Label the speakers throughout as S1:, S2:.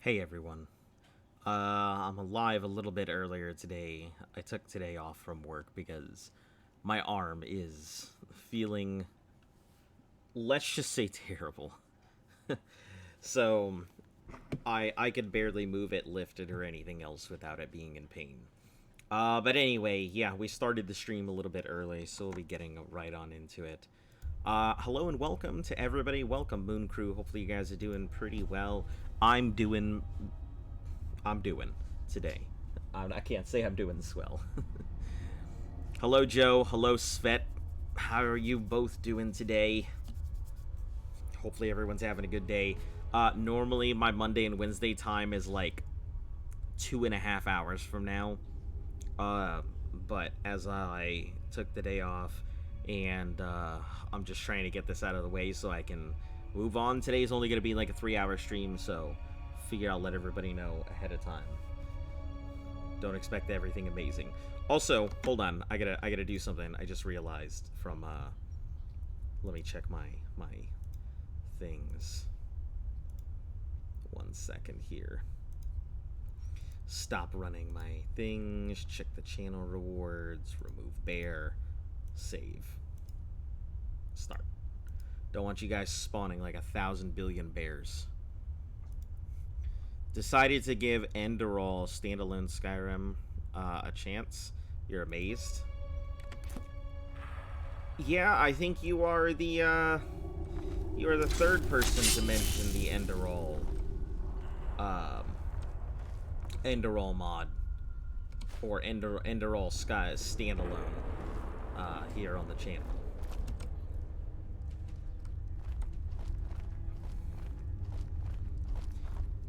S1: Hey everyone. I'm alive a little bit earlier today. I took today off from work because my arm is feeling, let's just say, terrible. So I could barely move it, lift it, or anything else without it being in pain. But anyway, yeah, we started the stream a little bit early, so we'll be getting right on into it. Hello and welcome to everybody. Welcome, Moon Crew. Hopefully you guys are doing pretty well. I'm doing today. I can't say I'm doing this well. Hello, Joe. Hello, Svet. How are you both doing today? Hopefully everyone's having a good day. Normally my Monday and Wednesday time is like 2.5 hours from now. But as I took the day off and I'm just trying to get this out of the way so I can move on. Today's only going to be like a 3-hour stream, so figure I'll let everybody know ahead of time. Don't expect everything amazing. Also, hold on, I gotta do something. I just realized from let me check my things. 1 second here. Stop running my things, check the channel rewards, remove bear, save. Start. Don't want you guys spawning like 1,000 billion bears. Decided to give Enderall standalone Skyrim a chance. You're amazed? Yeah, I think you are the third person to mention the Enderall mod or Enderall Sky standalone here on the channel.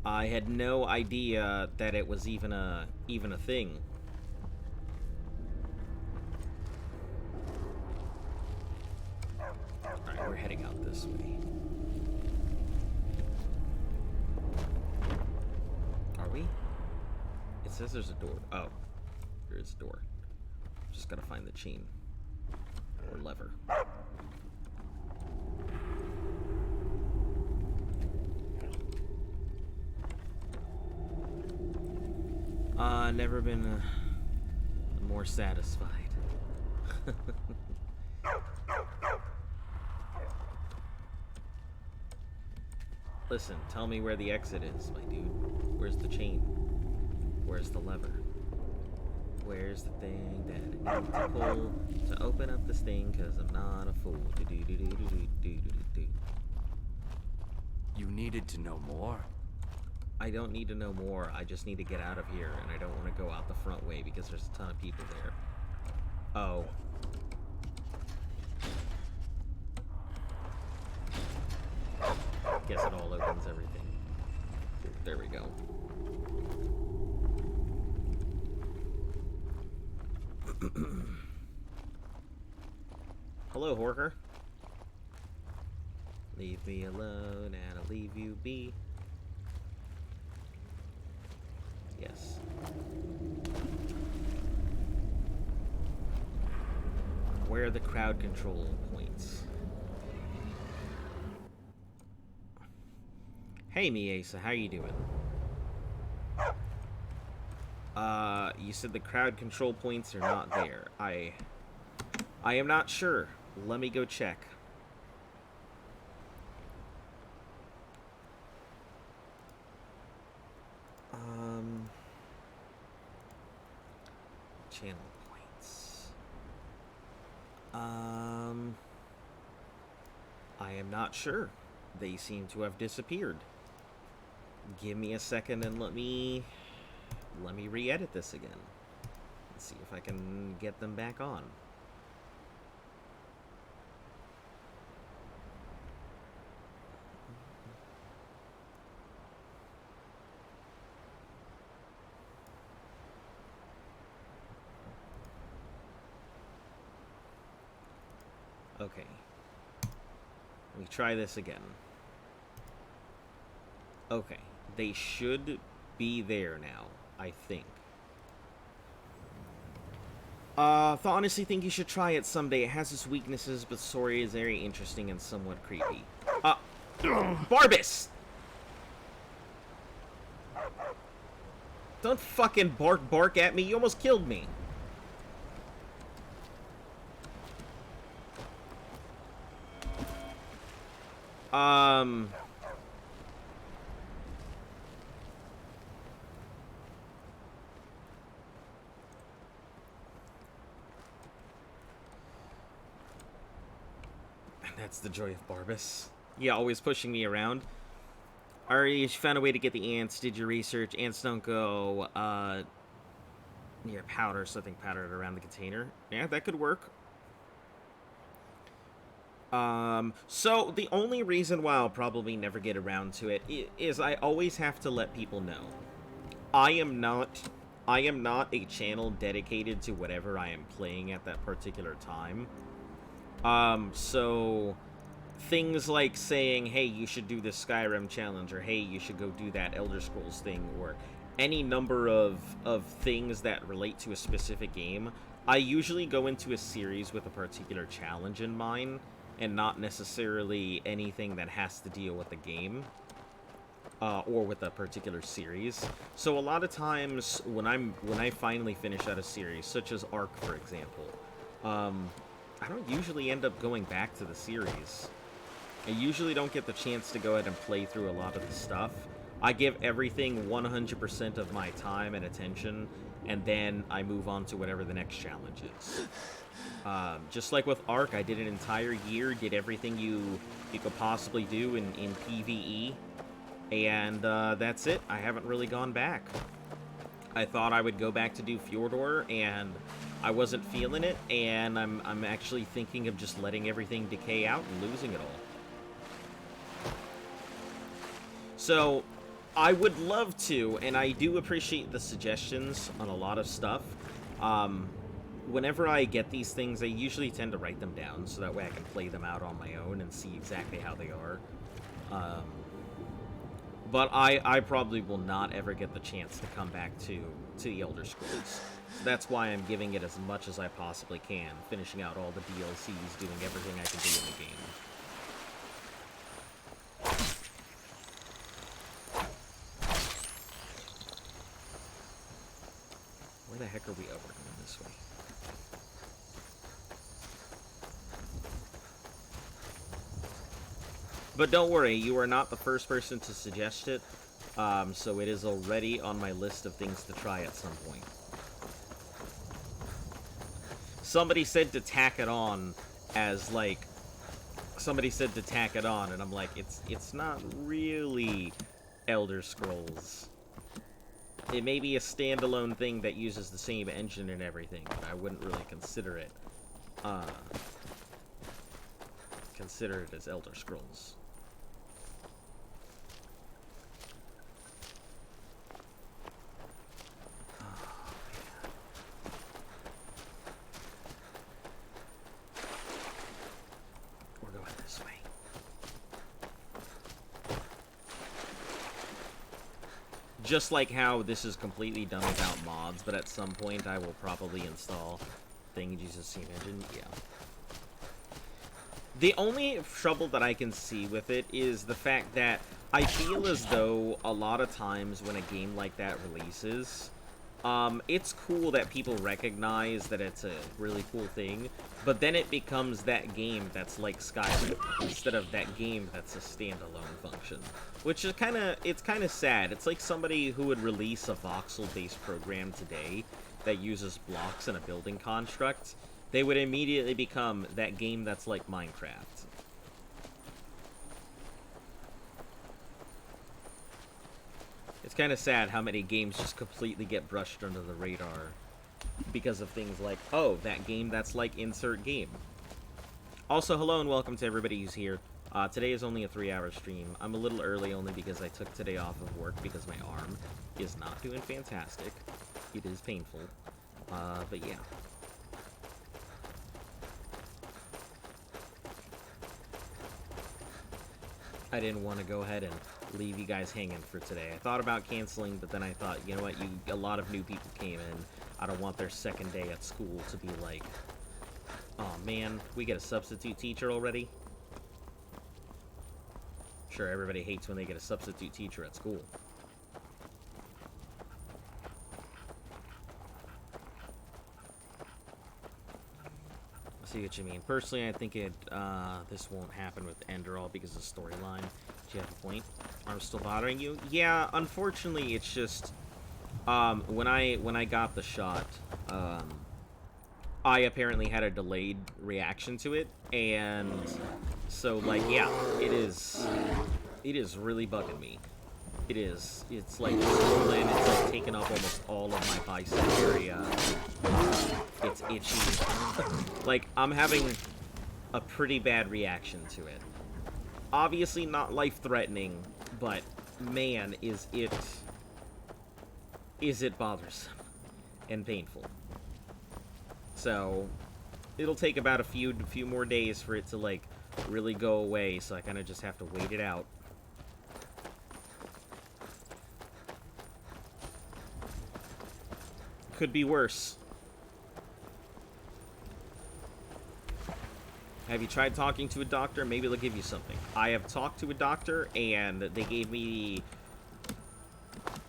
S1: I had no idea that it was even a thing. Alright, we're heading out this way. Are we? It says there's a door. Oh, there is a door. Just gotta find the chain. Or lever. Never been more satisfied. Listen, tell me where the exit is, my dude. Where's the chain? Where's the lever? Where's the thing that I need to pull to open up this thing? Cause I'm not a fool.
S2: You needed to know more.
S1: I don't need to know more. I just need to get out of here, and I don't want to go out the front way because there's a ton of people there. Oh. Guess it all opens everything. There we go. Hello, Horker. Leave me alone and I'll leave you be. Yes. Where are the crowd control points? Hey, Miesa, how you doing? You said the crowd control points are not there. I am not sure. Let me go check. Channel points. I am not sure. They seem to have disappeared. Give me a second and let me re-edit this again. Let's see if I can get them back on. Okay. Let me try this again. Okay. They should be there now, I think. Honestly think you should try it someday. It has its weaknesses, but story is very interesting and somewhat creepy. Barbus! Don't fucking bark at me. You almost killed me. That's the joy of Barbas. Yeah, always pushing me around. Alright, you found a way to get the ants. Did your research? Ants don't go, near powder, something powdered around the container. Yeah, that could work. So the only reason why I'll probably never get around to it is I always have to let people know. I am not a channel dedicated to whatever I am playing at that particular time. So things like saying, hey, you should do this Skyrim challenge, or hey, you should go do that Elder Scrolls thing, or any number of things that relate to a specific game, I usually go into a series with a particular challenge in mind, and not necessarily anything that has to deal with the game, or with a particular series. So a lot of times when I finally finish out a series, such as Ark, for example, I don't usually end up going back to the series. I usually don't get the chance to go ahead and play through a lot of the stuff. I give everything 100% of my time and attention, and then I move on to whatever the next challenge is. Just like with Ark, I did an entire year, did everything you could possibly do in PvE, and that's it. I haven't really gone back. I thought I would go back to do Fjordor, and I wasn't feeling it, and I'm actually thinking of just letting everything decay out and losing it all. So, I would love to, and I do appreciate the suggestions on a lot of stuff. Whenever I get these things, I usually tend to write them down, so that way I can play them out on my own and see exactly how they are. But I probably will not ever get the chance to come back to the Elder Scrolls. So that's why I'm giving it as much as I possibly can, finishing out all the DLCs, doing everything I can do in the game. Where the heck are we? Oh, we're going this way. But don't worry, you are not the first person to suggest it, so it is already on my list of things to try at some point. Somebody said to tack it on as, like, somebody said to tack it on, and I'm like, it's not really Elder Scrolls. It may be a standalone thing that uses the same engine and everything, but I wouldn't really consider it as Elder Scrolls. Just like how this is completely done without mods, but at some point I will probably install Thingy's Steam Engine. Yeah. The only trouble that I can see with it is the fact that I feel as though a lot of times when a game like that releases, it's cool that people recognize that it's a really cool thing, but then it becomes that game that's like Skyrim, instead of that game that's a standalone function. Which is it's kind of sad. It's like somebody who would release a voxel-based program today that uses blocks and a building construct. They would immediately become that game that's like Minecraft. It's kind of sad how many games just completely get brushed under the radar because of things like, oh, that game that's like insert game. Also, hello and welcome to everybody who's here. Today is only a 3-hour stream. I'm a little early only because I took today off of work because my arm is not doing fantastic. It is painful. But yeah. I didn't want to go ahead and leave you guys hanging for today. I thought about canceling, but then I thought, you know what, a lot of new people came in. I don't want their second day at school to be like, oh man, we get a substitute teacher already? Sure, everybody hates when they get a substitute teacher at school. see what you mean. Personally, I think this won't happen with Enderal because of the storyline. Do you have a point? Arm's still bothering you? Yeah, unfortunately, it's just, when I got the shot, I apparently had a delayed reaction to it, and so, like, yeah, it is really bugging me. It is. It's like swollen. It's like taken up almost all of my bicep area. It's itchy. Like, I'm having a pretty bad reaction to it. Obviously not life-threatening, but man, is it bothersome and painful. So, it'll take about a few more days for it to, like, really go away, so I kind of just have to wait it out. Could be worse. Have you tried talking to a doctor? Maybe they'll give you something. I have talked to a doctor, and they gave me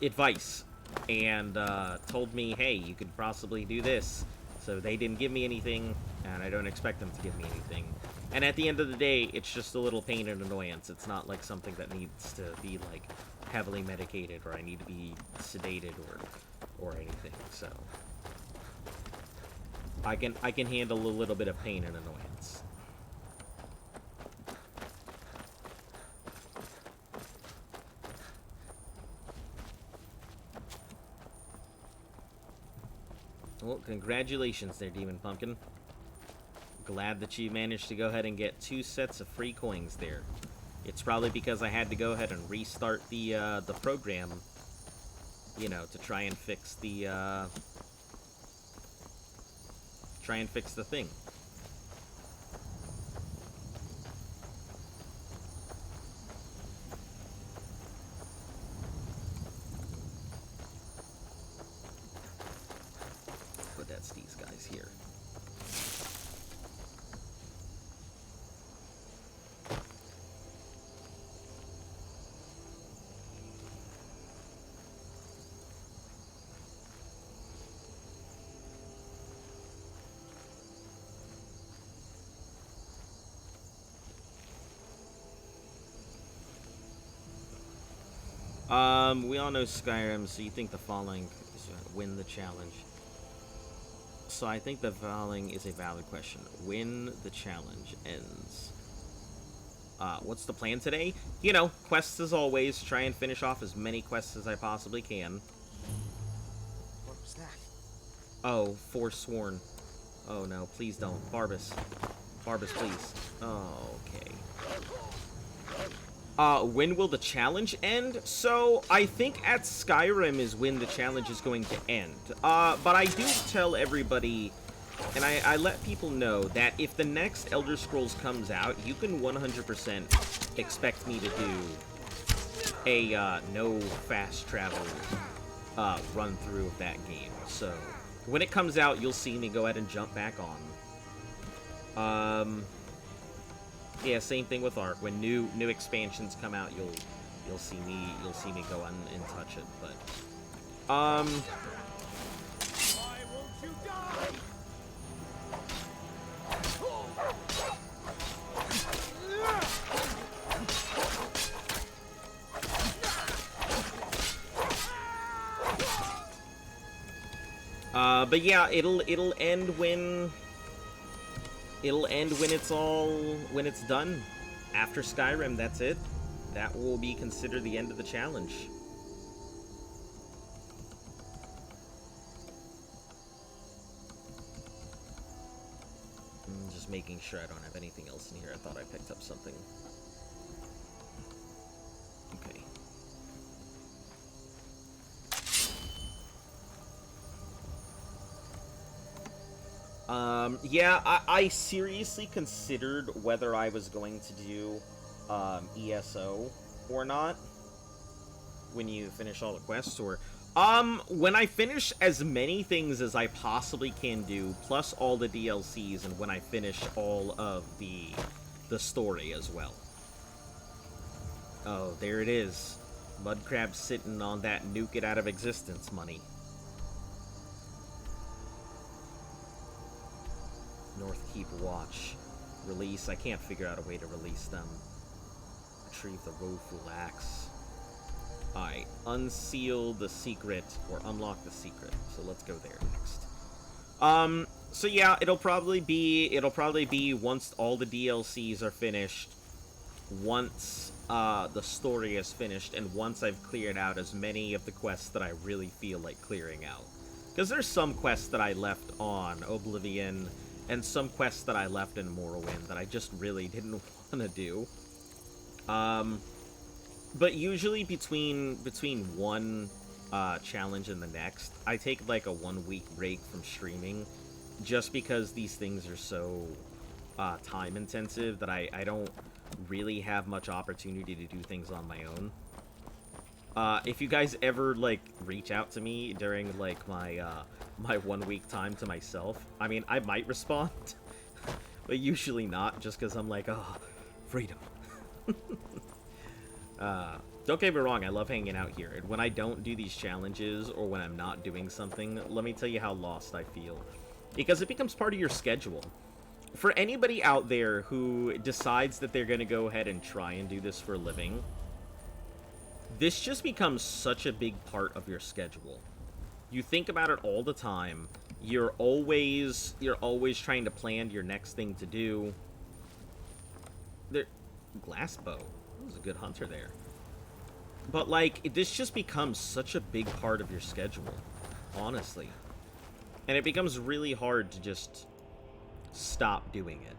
S1: advice, and told me, hey, you could possibly do this. So they didn't give me anything, and I don't expect them to give me anything. And at the end of the day, it's just a little pain and annoyance. It's not like something that needs to be, like, heavily medicated, or I need to be sedated, or anything. So I can handle a little bit of pain and annoyance. Well, congratulations there, Demon Pumpkin. Glad that you managed to go ahead and get 2 sets of free coins there. It's probably because I had to go ahead and restart the program, you know, to try and fix the thing. But that's these guys here. We all know Skyrim, so you think the following is win the challenge. So I think the following is a valid question. When the challenge ends. What's the plan today? You know, quests as always. Try and finish off as many quests as I possibly can.
S3: What was that?
S1: Oh, Forsworn. Oh no, please don't. Barbas. Barbas, please. Oh, okay. When will the challenge end? So, I think at Skyrim is when the challenge is going to end. But I do tell everybody, and I let people know, that if the next Elder Scrolls comes out, you can 100% expect me to do a, no fast travel, run-through of that game. So, when it comes out, you'll see me go ahead and jump back on. Yeah, same thing with Ark. When new expansions come out, you'll see me go on and touch it. But
S3: Why won't you die?
S1: but yeah, it'll end when when it's done. After Skyrim, that's it. That will be considered the end of the challenge. I'm just making sure I don't have anything else in here. I thought I picked up something. Okay. Yeah, I seriously considered whether I was going to do, ESO or not when you finish all the quests, or, when I finish as many things as I possibly can do, plus all the DLCs, and when I finish all of the story as well. Oh, there it is. Mudcrab sitting on that nuke it out of existence money. North Keep Watch. Release. I can't figure out a way to release them. Retrieve the Woeful Axe. Alright. Unseal the secret, or unlock the secret. So let's go there next. So yeah, it'll probably be once all the DLCs are finished, once the story is finished, and once I've cleared out as many of the quests that I really feel like clearing out. Because there's some quests that I left on Oblivion, and some quests that I left in Morrowind that I just really didn't want to do. But usually between one challenge and the next, I take like a 1-week break from streaming, just because these things are so time intensive that I don't really have much opportunity to do things on my own. If you guys ever like reach out to me during like my my 1-week time to myself, I mean, I might respond, but usually not, just because I'm like, oh, freedom. Don't get me wrong, I love hanging out here, and when I don't do these challenges, or when I'm not doing something, let me tell you how lost I feel. Because it becomes part of your schedule. For anybody out there who decides that they're going to go ahead and try and do this for a living, this just becomes such a big part of your schedule. You think about it all the time. You're always trying to plan your next thing to do. Glassbow. That was a good hunter there. But, like, this just becomes such a big part of your schedule, honestly. And it becomes really hard to just stop doing it.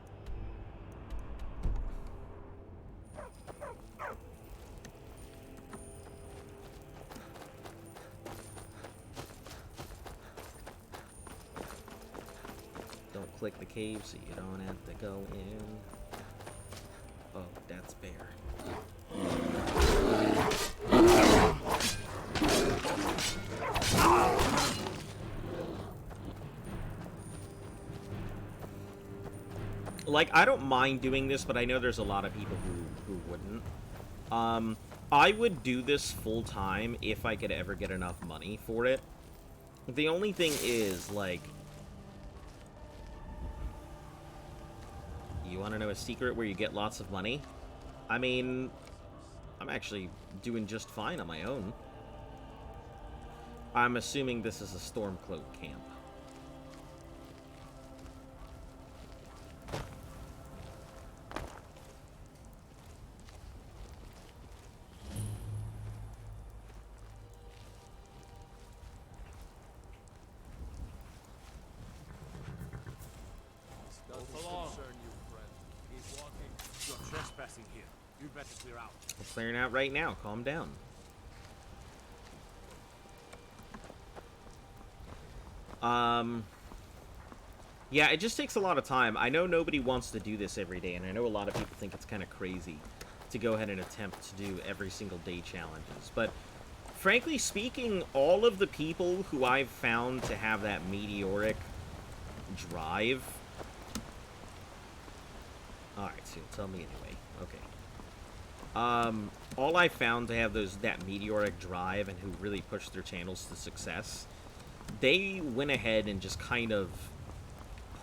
S1: Don't click the cave so you don't have to go in. Oh, that's bear. Like, I don't mind doing this, but I know there's a lot of people who wouldn't. I would do this full time if I could ever get enough money for it. The only thing is, like, you want to know a secret where you get lots of money? I mean, I'm actually doing just fine on my own. I'm assuming this is a Stormcloak camp. We're clearing out right now. Calm down. Yeah, it just takes a lot of time. I know nobody wants to do this every day, and I know a lot of people think it's kind of crazy to go ahead and attempt to do every single day challenges. But frankly speaking, all of the people who I've found to have that meteoric drive... Alright, so tell me anyway. Okay. All I found to have that meteoric drive and who really pushed their channels to success, they went ahead and just kind of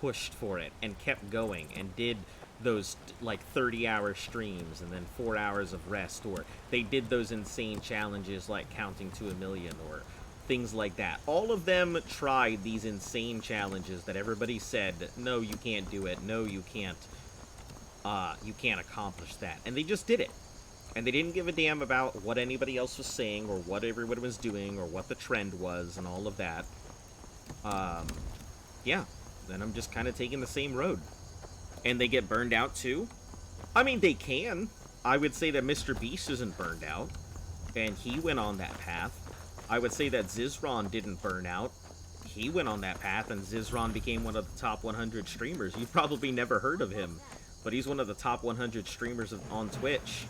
S1: pushed for it and kept going and did those like 30-hour streams and then 4 hours of rest, or they did those insane challenges like counting to 1,000,000 or things like that. All of them tried these insane challenges that everybody said, no, you can't do it, no, you can't accomplish that, and they just did it. And they didn't give a damn about what anybody else was saying or what everyone was doing or what the trend was and all of that. Yeah, then I'm just kind of taking the same road. And they get burned out too? I mean, they can. I would say that Mr. Beast isn't burned out, and he went on that path. I would say that Zizron didn't burn out. He went on that path, and Zizron became one of the top 100 streamers. You've probably never heard of him, but he's one of the top 100 streamers on Twitch.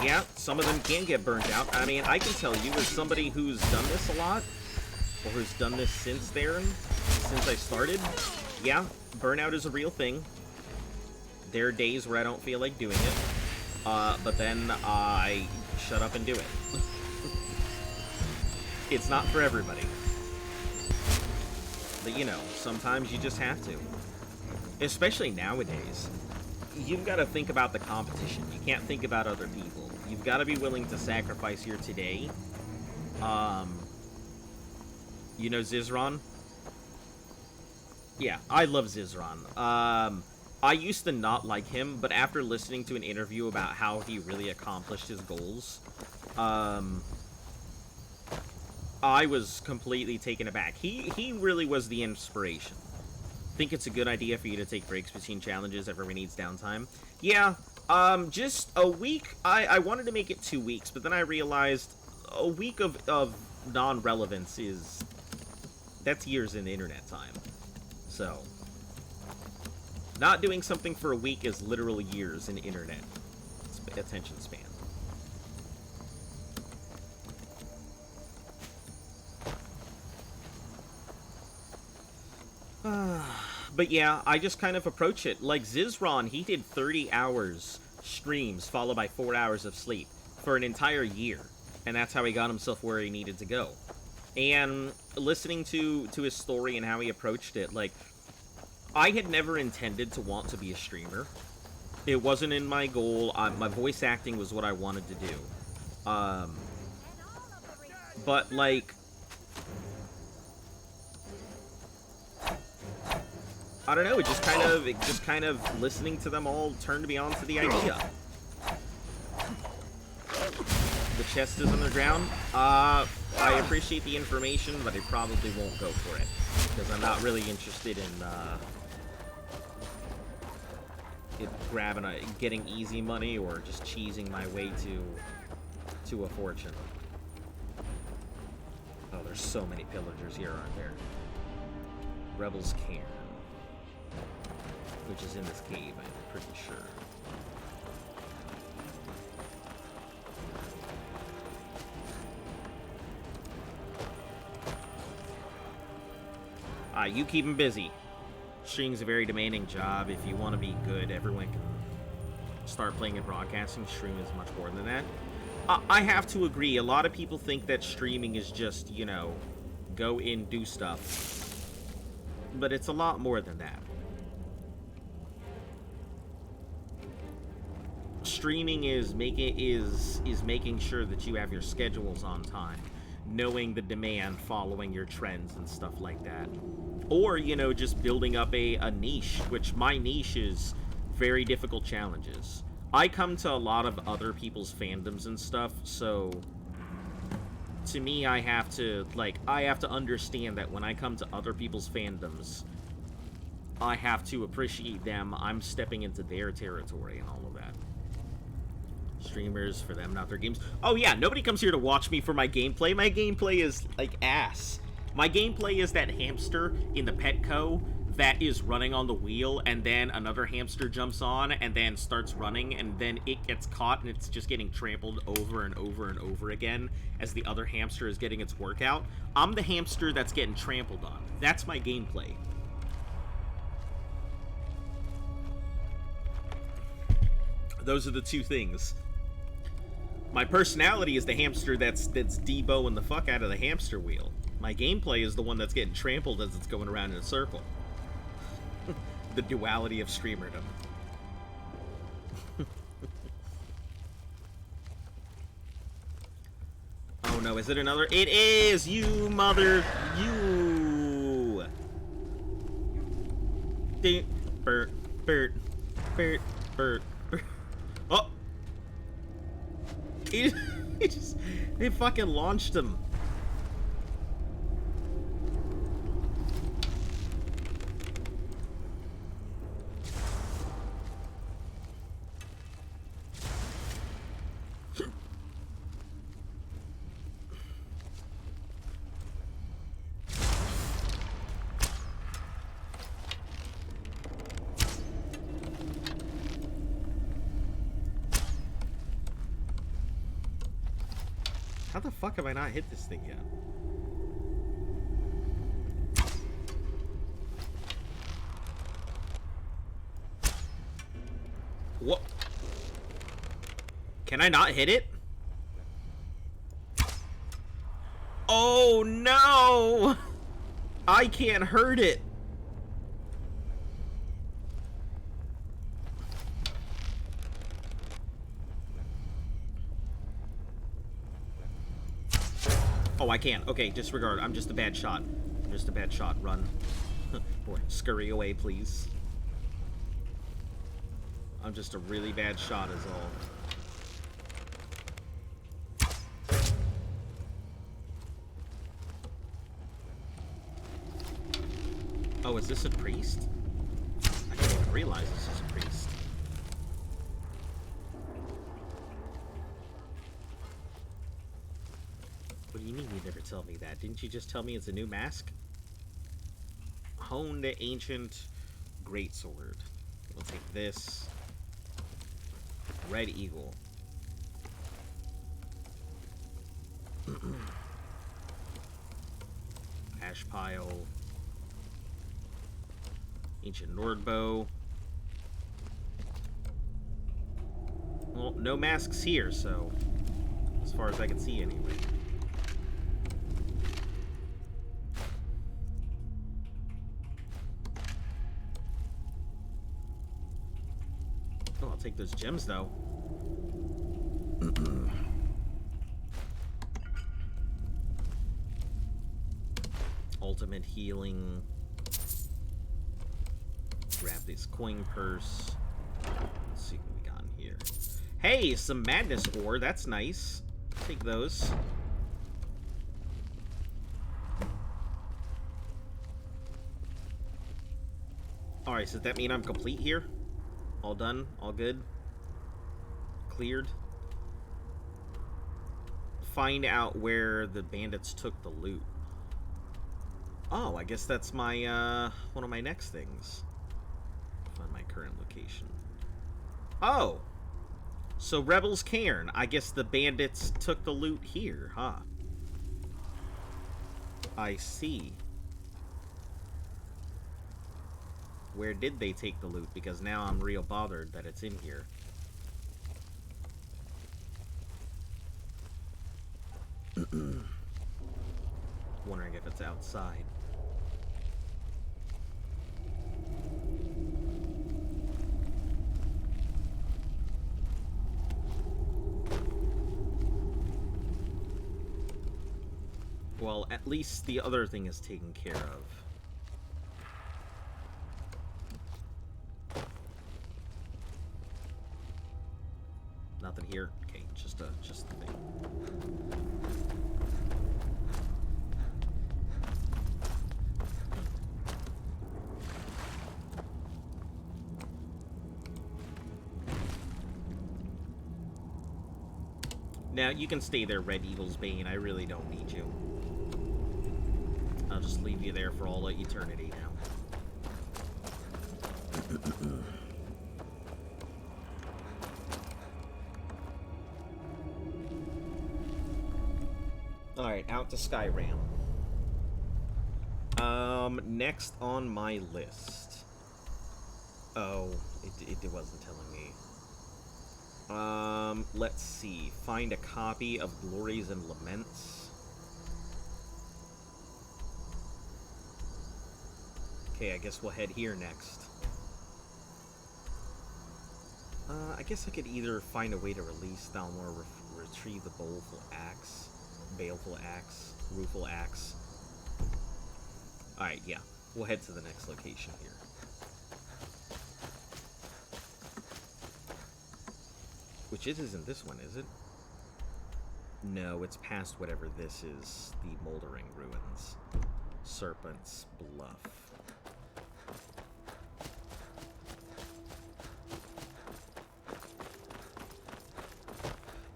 S1: Yeah, some of them can get burned out. I mean, I can tell you as somebody who's done this a lot, or who's done this since I started, yeah, burnout is a real thing. There are days where I don't feel like doing it. but then I shut up and do it. It's not for everybody. But you know, sometimes you just have to. Especially nowadays. You've got to think about the competition. You can't think about other people. You've got to be willing to sacrifice your today. You know Zizron? Yeah, I love Zizron. I used to not like him, but after listening to an interview about how he really accomplished his goals, I was completely taken aback. He really was the inspiration. Think it's a good idea for you to take breaks between challenges. Everyone needs downtime. Yeah, just a week. I wanted to make it 2 weeks, but then I realized a week of non-relevance that's years in internet time. So, not doing something for a week is literal years in internet attention span. But yeah, I just kind of approach it. Like Zizron, he did 30 hours streams followed by 4 hours of sleep for an entire year. And that's how he got himself where he needed to go. And listening to his story and how he approached it, like, I had never intended to want to be a streamer. It wasn't in my goal. My voice acting was what I wanted to do. But, like, I don't know, it just kind of listening to them all turned me on to the idea. The chest is underground. I appreciate the information, but I probably won't go for it. Because I'm not really interested in, getting easy money or just cheesing my way to a fortune. Oh, there's so many pillagers here, aren't there? Rebels Cairn. Which is in this cave, I'm pretty sure. You keep him busy. Streaming's a very demanding job. If you want to be good, everyone can start playing and broadcasting. Streaming is much more than that. I have to agree. A lot of people think that streaming is just, you know, go in, do stuff. But it's a lot more than that. Streaming is making sure that you have your schedules on time, knowing the demand, following your trends and stuff like that. Or, you know, just building up a niche, which my niche is very difficult challenges. I come to a lot of other people's fandoms and stuff, so to me, I have to understand that when I come to other people's fandoms, I have to appreciate them. I'm stepping into their territory and all of that. Streamers, for them, not their games. Oh yeah, nobody comes here to watch me for my gameplay. My gameplay is, like, ass. My gameplay is that hamster in the Petco that is running on the wheel, and then another hamster jumps on, and then starts running, and then it gets caught, and it's just getting trampled over and over and over again as the other hamster is getting its workout. I'm the hamster that's getting trampled on. That's my gameplay. Those are the two things. My personality is the hamster that's deboing the fuck out of the hamster wheel. My gameplay is the one that's getting trampled as it's going around in a circle. The duality of streamerdom. Oh no, is it another? It is! You mother... You! Bert, Bert, Bert, Bert, Bert. Oh! They fucking launched him. How the fuck have I not hit this thing yet? What? Can I not hit it? Oh no! I can't hurt it. Oh, I can't. Okay, disregard. I'm just a bad shot. I'm just a bad shot. Run. Or scurry away, please. I'm just a really bad shot is all. Oh, is this a priest? I didn't even realize this is a priest. What do you mean you never tell me that? Didn't you just tell me it's a new mask? Honed Ancient Greatsword. We'll take this. Red Eagle. Ash Pile. Ancient Nordbow. Well, no masks here, so as far as I can see anyway. Oh, I'll take those gems though. Ultimate healing. Grab this coin purse. Let's see what we got in here. Hey, some madness ore. That's nice. Take those. Alright, so does that mean I'm complete here? All done? All good? Cleared? Find out where the bandits took the loot. Oh, I guess that's my, one of my next things. Find my current location. Oh! So Rebels Cairn. I guess the bandits took the loot here, huh? I see. Where did they take the loot? Because now I'm real bothered that it's in here. Wondering if it's outside. Well, at least the other thing is taken care of. Nothing here. Okay, just the thing. Now, you can stay there, Red Eagle's Bane. I really don't need you. I'll just leave you there for all of eternity now. Alright, out to Skyram. Next on my list. Oh, it wasn't telling me. Let's see. Find a copy of Glories and Laments. Okay, I guess we'll head here next. I guess I could either find a way to release Thalmor or retrieve the Baleful Axe. Rueful Axe. Alright, yeah. We'll head to the next location here. Which it isn't this one, is it? No, it's past whatever this is. The Moldering Ruins. Serpent's Bluff.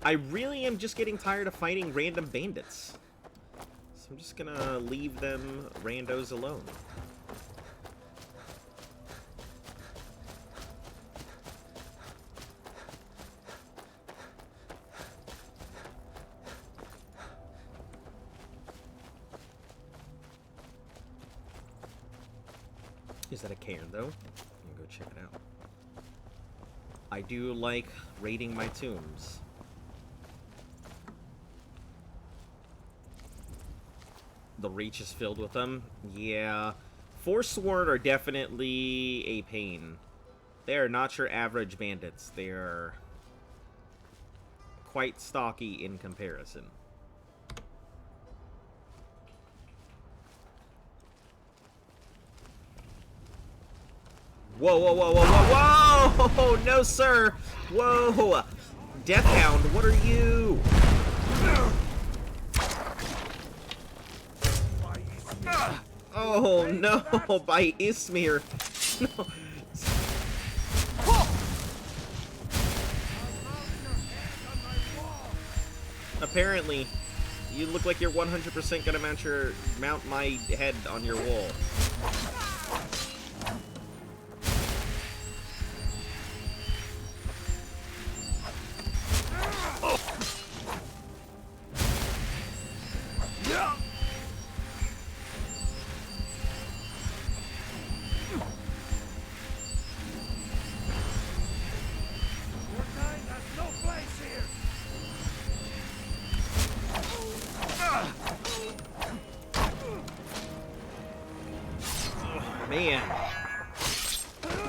S1: I really am just getting tired of fighting random bandits. So I'm just gonna leave them randos alone. Is that a cairn, though? I'm gonna go check it out. I do like raiding my tombs. reach is filled with them. Yeah. Forsworn are definitely a pain. They are not your average bandits. They are quite stocky in comparison. Whoa, whoa, whoa, whoa, whoa, whoa! No, sir! Whoa! Deathhound, what are you? Oh, no! By Ismir! No. Apparently, you look like you're 100% gonna mount my head on your wall. Man,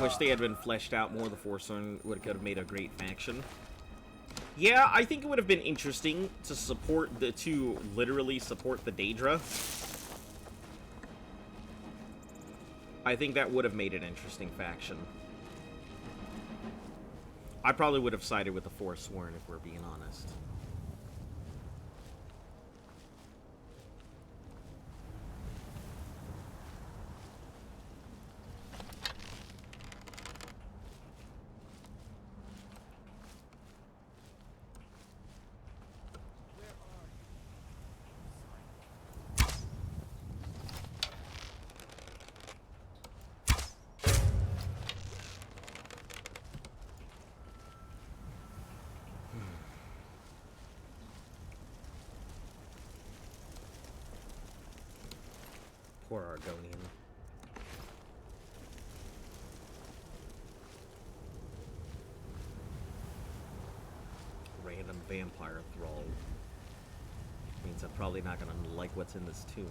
S1: wish they had been fleshed out more. The Forsworn could have made a great faction. Yeah, I think it would have been interesting to literally support the Daedra. I think that would have made an interesting faction. I probably would have sided with the Forsworn if we're being honest. Poor Argonian. Random vampire thrall. Means I'm probably not gonna like what's in this tomb.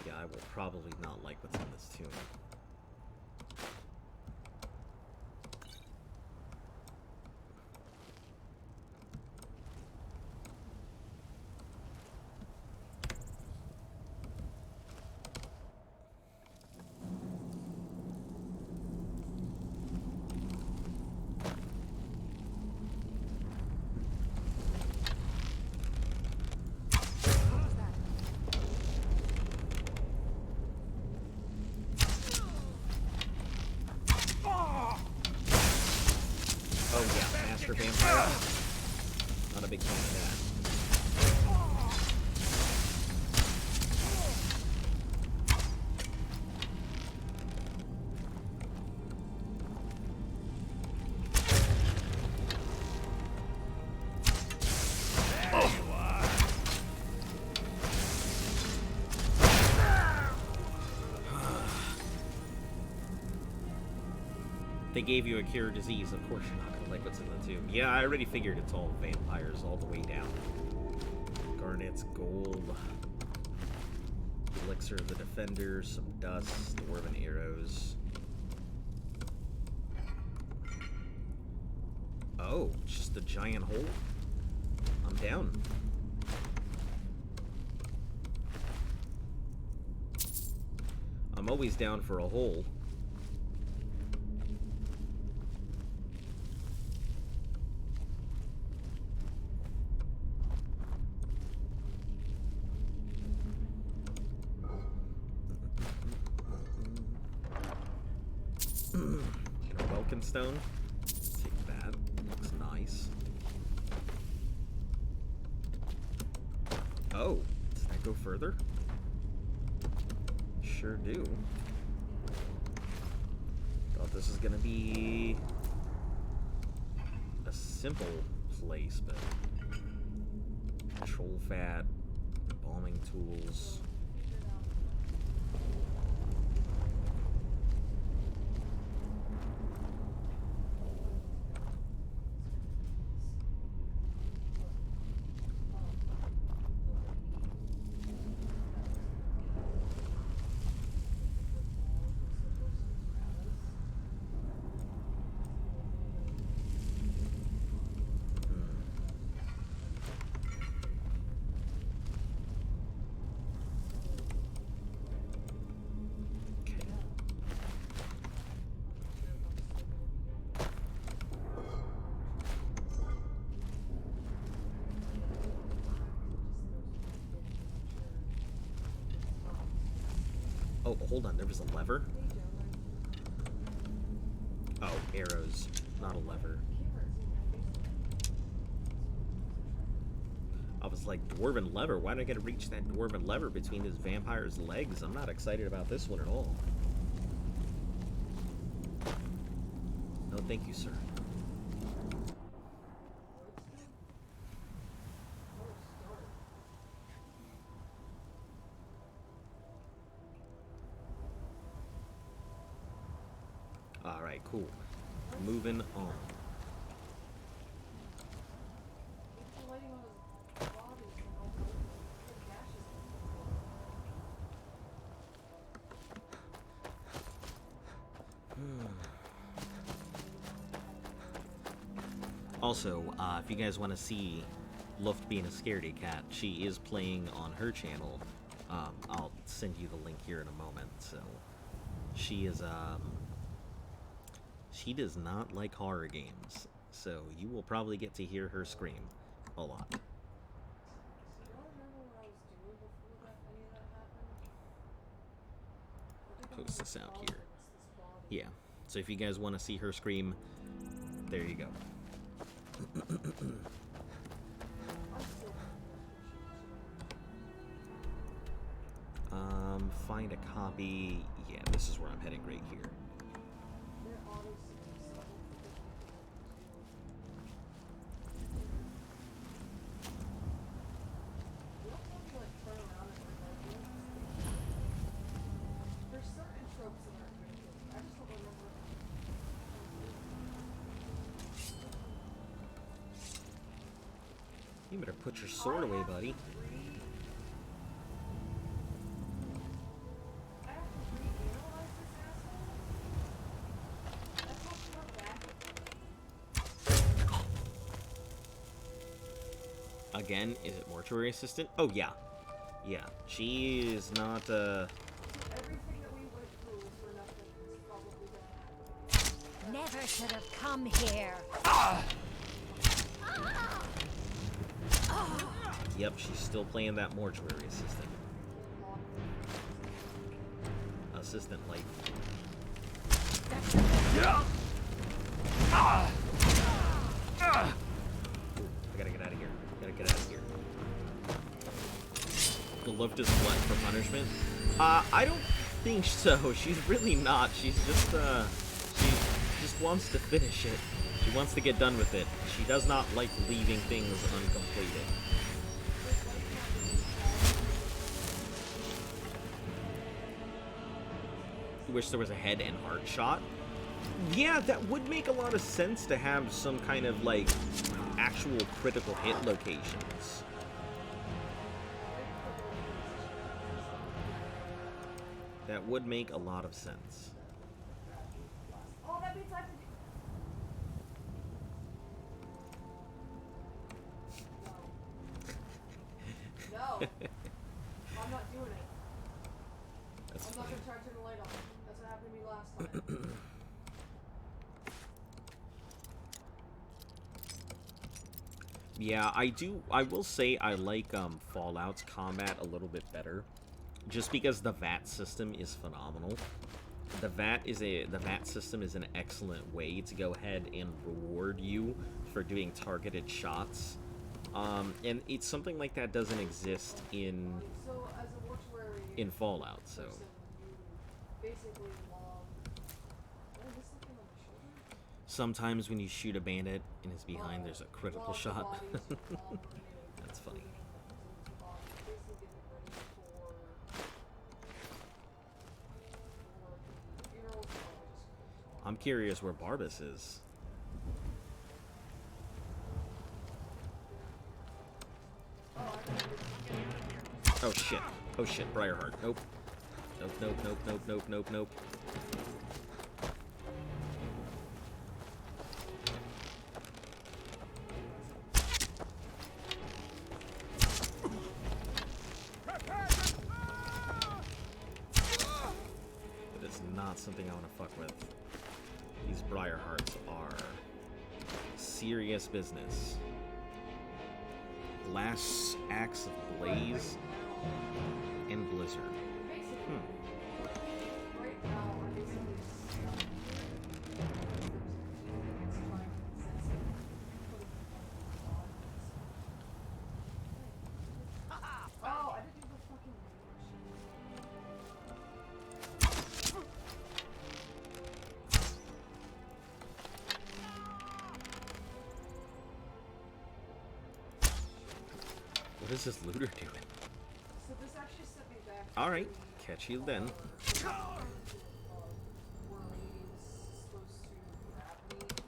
S1: I will probably not like what's in this tomb. Oh yeah, Master Vampire. Not a big fan of that. They gave you a cure disease, of course you're not gonna like what's in the tomb. Yeah, I already figured it's all vampires all the way down. Garnets, gold, elixir of the defenders, some dust, dwarven arrows. Oh, just a giant hole? I'm down. I'm always down for a hole. Stone. Take that. Looks nice. Oh, does that go further? Sure do. Thought this was gonna be a simple place, but troll fat, bombing tools. hold on, there was a lever? Oh, arrows, not a lever. I was like, dwarven lever? Why did I get to reach that dwarven lever between his vampire's legs? I'm not excited about this one at all. No, thank you, sir. Alright, cool. Moving on. Also, if you guys want to see Luft being a scaredy cat, she is playing on her channel. I'll send you the link here in a moment. So, she is, she does not like horror games. So, you will probably get to hear her scream a lot. Post this out here. Yeah. So, if you guys want to see her scream, there you go. Find a copy. Yeah, this is where I'm heading right here. You better put your sword away, buddy. Again, is it mortuary assistant? Oh, yeah. Yeah, she is not,
S4: Never should have come here.
S1: Yep, she's still playing that mortuary assistant. Assistant light.
S2: Yeah.
S1: I gotta get out of here. Gotta get out of here. The lift is what for punishment? I don't think so. She's really not. She's just, she just wants to finish it. She wants to get done with it. She does not like leaving things uncompleted. Wish there was a head and heart shot. Yeah, that would make a lot of sense to have some kind of, like, actual critical hit locations. That would make a lot of sense.
S5: Oh, that means I have to do... No. I'm not doing it.
S1: That's
S5: I'm not gonna try to turn the light on. That's what happened to me last time.
S1: Yeah, I will say I like Fallout's combat a little bit better, just because the VAT system is phenomenal. The VAT system is an excellent way to go ahead and reward you for doing targeted shots. And it's something like that doesn't exist in
S5: So, as a mortuary
S1: Fallout, so
S5: person, you basically log... Oh, is this something on my shoulder?
S1: sometimes when you shoot a bandit and his behind, there's a critical
S5: Log the
S1: shot.
S5: bodies, log the
S1: That's funny.
S5: basically get it ready for funerals.
S1: I'm curious where Barbas is. Oh shit. Oh shit, Briarheart. Nope. Nope, nope, nope, nope, nope, nope, nope. That is not something I want to fuck with. These Briarhearts are serious business. Last Axe of Blaze and Blizzard. What is this looter doing?
S5: So this actually sent me back.
S1: Alright,
S5: to
S1: catch you then.
S5: where he was supposed to grab me, and it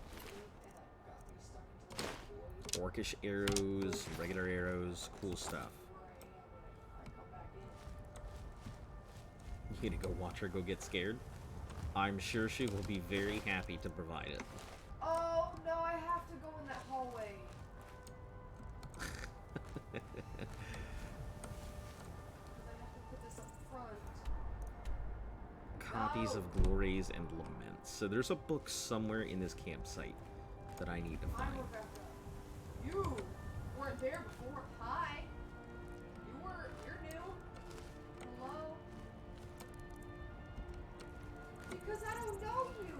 S5: got me stuck into like a void.
S1: Orcish arrows, regular arrows, cool stuff.
S5: Where I come back in.
S1: You need to go watch her go get scared. I'm sure she will be very happy to provide it.
S5: Oh no, I have to go in that hallway. I have to put this up front.
S1: Copies
S5: No.
S1: of Glories and Laments. So there's a book somewhere in this campsite that I need to
S5: Hi,
S1: find.
S5: Rebecca. You weren't there before. Hi. You're new. Hello. Because I don't know you.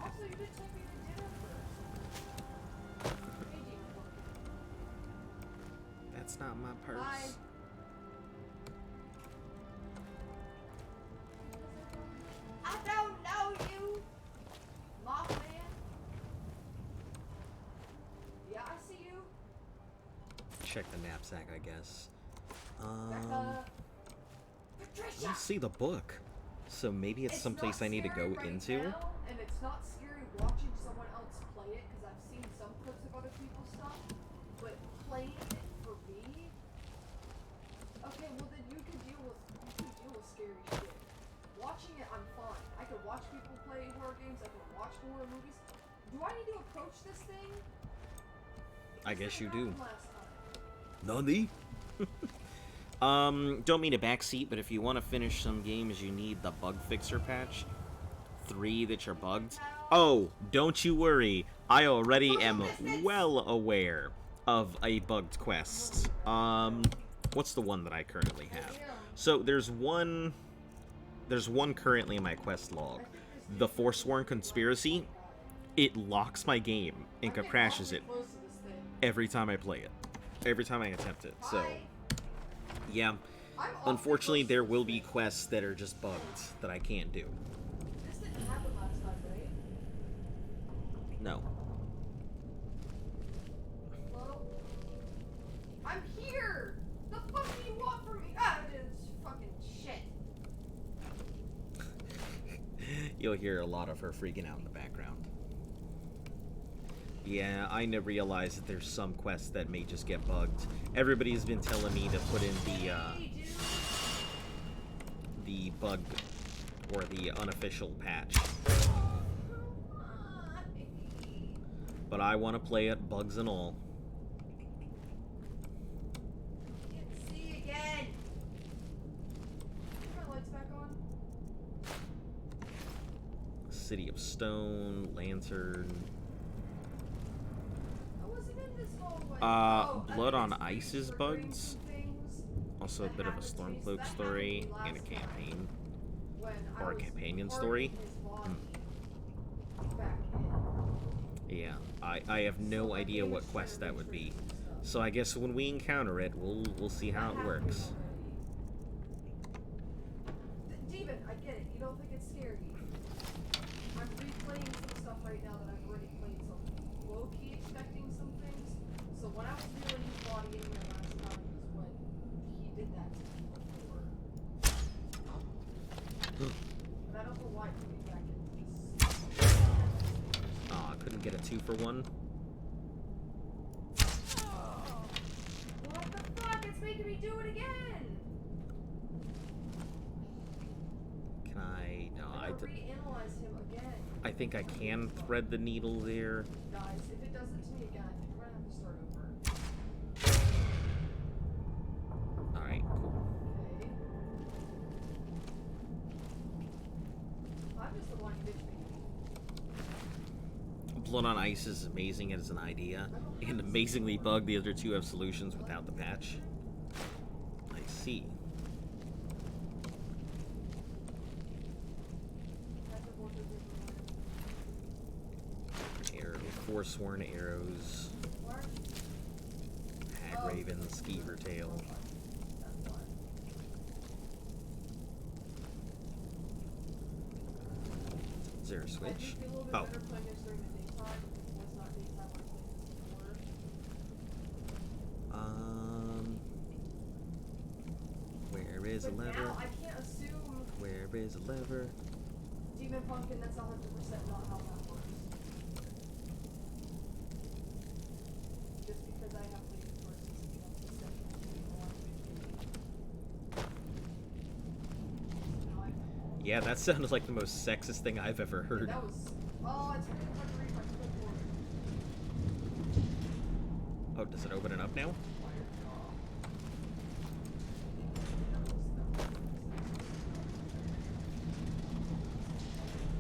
S5: Also, you didn't take me to dinner first. Hey, Demon.
S1: That's not my purse.
S5: Bye. I don't know you, Mothman. Yeah, I see you.
S1: Check the knapsack, I guess.
S5: Becca. Patricia.
S1: Let's see the book. So maybe it's someplace I need to go
S5: right
S1: into.
S5: now, and it's not scary watching someone else play it because I've seen some clips of other people's stuff, but playing it for me. Okay, well then you can deal with scary shit. Watching it, I'm fine. I can watch people play horror games. I can watch horror movies. Do I need to approach this thing?
S1: I guess you do.
S5: Last time.
S1: Nani? Don't mean a backseat, but if you want to finish some games, you need the bug fixer patch. 3 that are bugged. Oh, don't you worry. I already am well aware of a bugged quest. What's the one that I currently have? So there's one currently in my quest log. The Forsworn Conspiracy. It locks my game and crashes it
S5: Close to this thing.
S1: every time I play it. Every time I attempt it. So,
S5: Hi.
S1: yeah.
S5: I'm awfully
S1: Unfortunately,
S5: close
S1: there
S5: to
S1: will
S5: this
S1: be
S5: thing.
S1: quests that are just bugged that I can't do.
S5: This didn't happen last time, right?
S1: No.
S5: Hello? I'm here! The fuck do you want from me? Ah, it's fucking shit.
S1: You'll hear a lot of her freaking out in the background. Yeah, I never realized that there's some quests that may just get bugged. Everybody's been telling me to put in
S5: Hey, dude.
S1: the bug or the unofficial patch.
S5: Why?
S1: But I want to play it, bugs and all.
S5: Can't see again. Turn my lights back on.
S1: City of Stone, Lantern.
S5: I wasn't in this hallway.
S1: Blood on
S5: it's
S1: Ice is
S5: triggering
S1: bugged.
S5: some things
S1: Also a
S5: that
S1: bit of a
S5: happened to me. So
S1: Stormcloak
S5: that
S1: story
S5: happened to me
S1: and a
S5: last time
S1: campaign.
S5: when
S1: Or
S5: I
S1: a
S5: was
S1: companion
S5: hardening
S1: story.
S5: his body back in.
S1: Yeah, I have no idea what quest that would be. So I guess when we encounter it, we'll see how it works.
S5: Demon, I get it. You don't think it's scary. I'm replaying some stuff right now that I've already played, so I'm low-key expecting some things. So when I was healing his body in here last time was when he did that to me before. But I don't know why it put me back into this.
S1: Aw, I couldn't get a 2-for-1.
S5: What the fuck? It's making me do it again!
S1: Can I? No,
S5: I'm gonna reanalyze him again.
S1: I think I can thread the needle there.
S5: Guys, if it does it to me again, I think we're gonna have to start over.
S1: Alright, cool.
S5: Okay. I'm just the one who bitch me.
S1: Blood on Ice is amazing as an idea, and amazingly bugged. The other 2 have solutions without the patch. I see. Arrow, Forsworn arrows,
S5: What?
S1: Hag Raven, Skeever Tail.
S5: That's why.
S1: Is there a
S5: I do
S1: switch?
S5: feel a little bit
S1: Oh,
S5: better playing this during the daytime. It was not daytime when I played this before.
S1: is a
S5: But
S1: lever?
S5: now I can't assume
S1: Where is a lever?
S5: Demon Pumpkin, that's 100% not how that works. Just because I have lady versus, you know, the second now I have
S1: Yeah, that sounded like the most sexist thing I've ever heard.
S5: that was. Oh, it's really hard to read my clipboard.
S1: Oh, does it open it up now?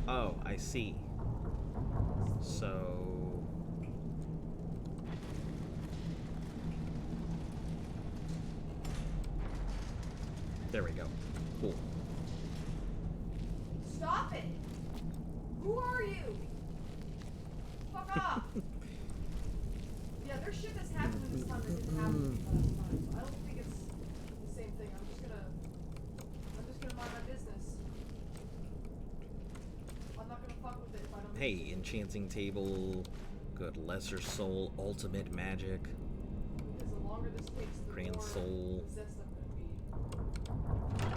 S1: Oh, I see. So... There we go. Cool.
S5: Stop it! Who are you? Fuck off! Yeah, there's shit that's happened this time that didn't happen to me last time. I don't think it's the same thing. I'm just gonna mind my business. I'm not gonna fuck with it if I don't.
S1: Hey, enchanting table. Good lesser soul, ultimate magic.
S5: Because the longer this takes, the
S1: Grand
S5: more
S1: soul.
S5: possessed I'm gonna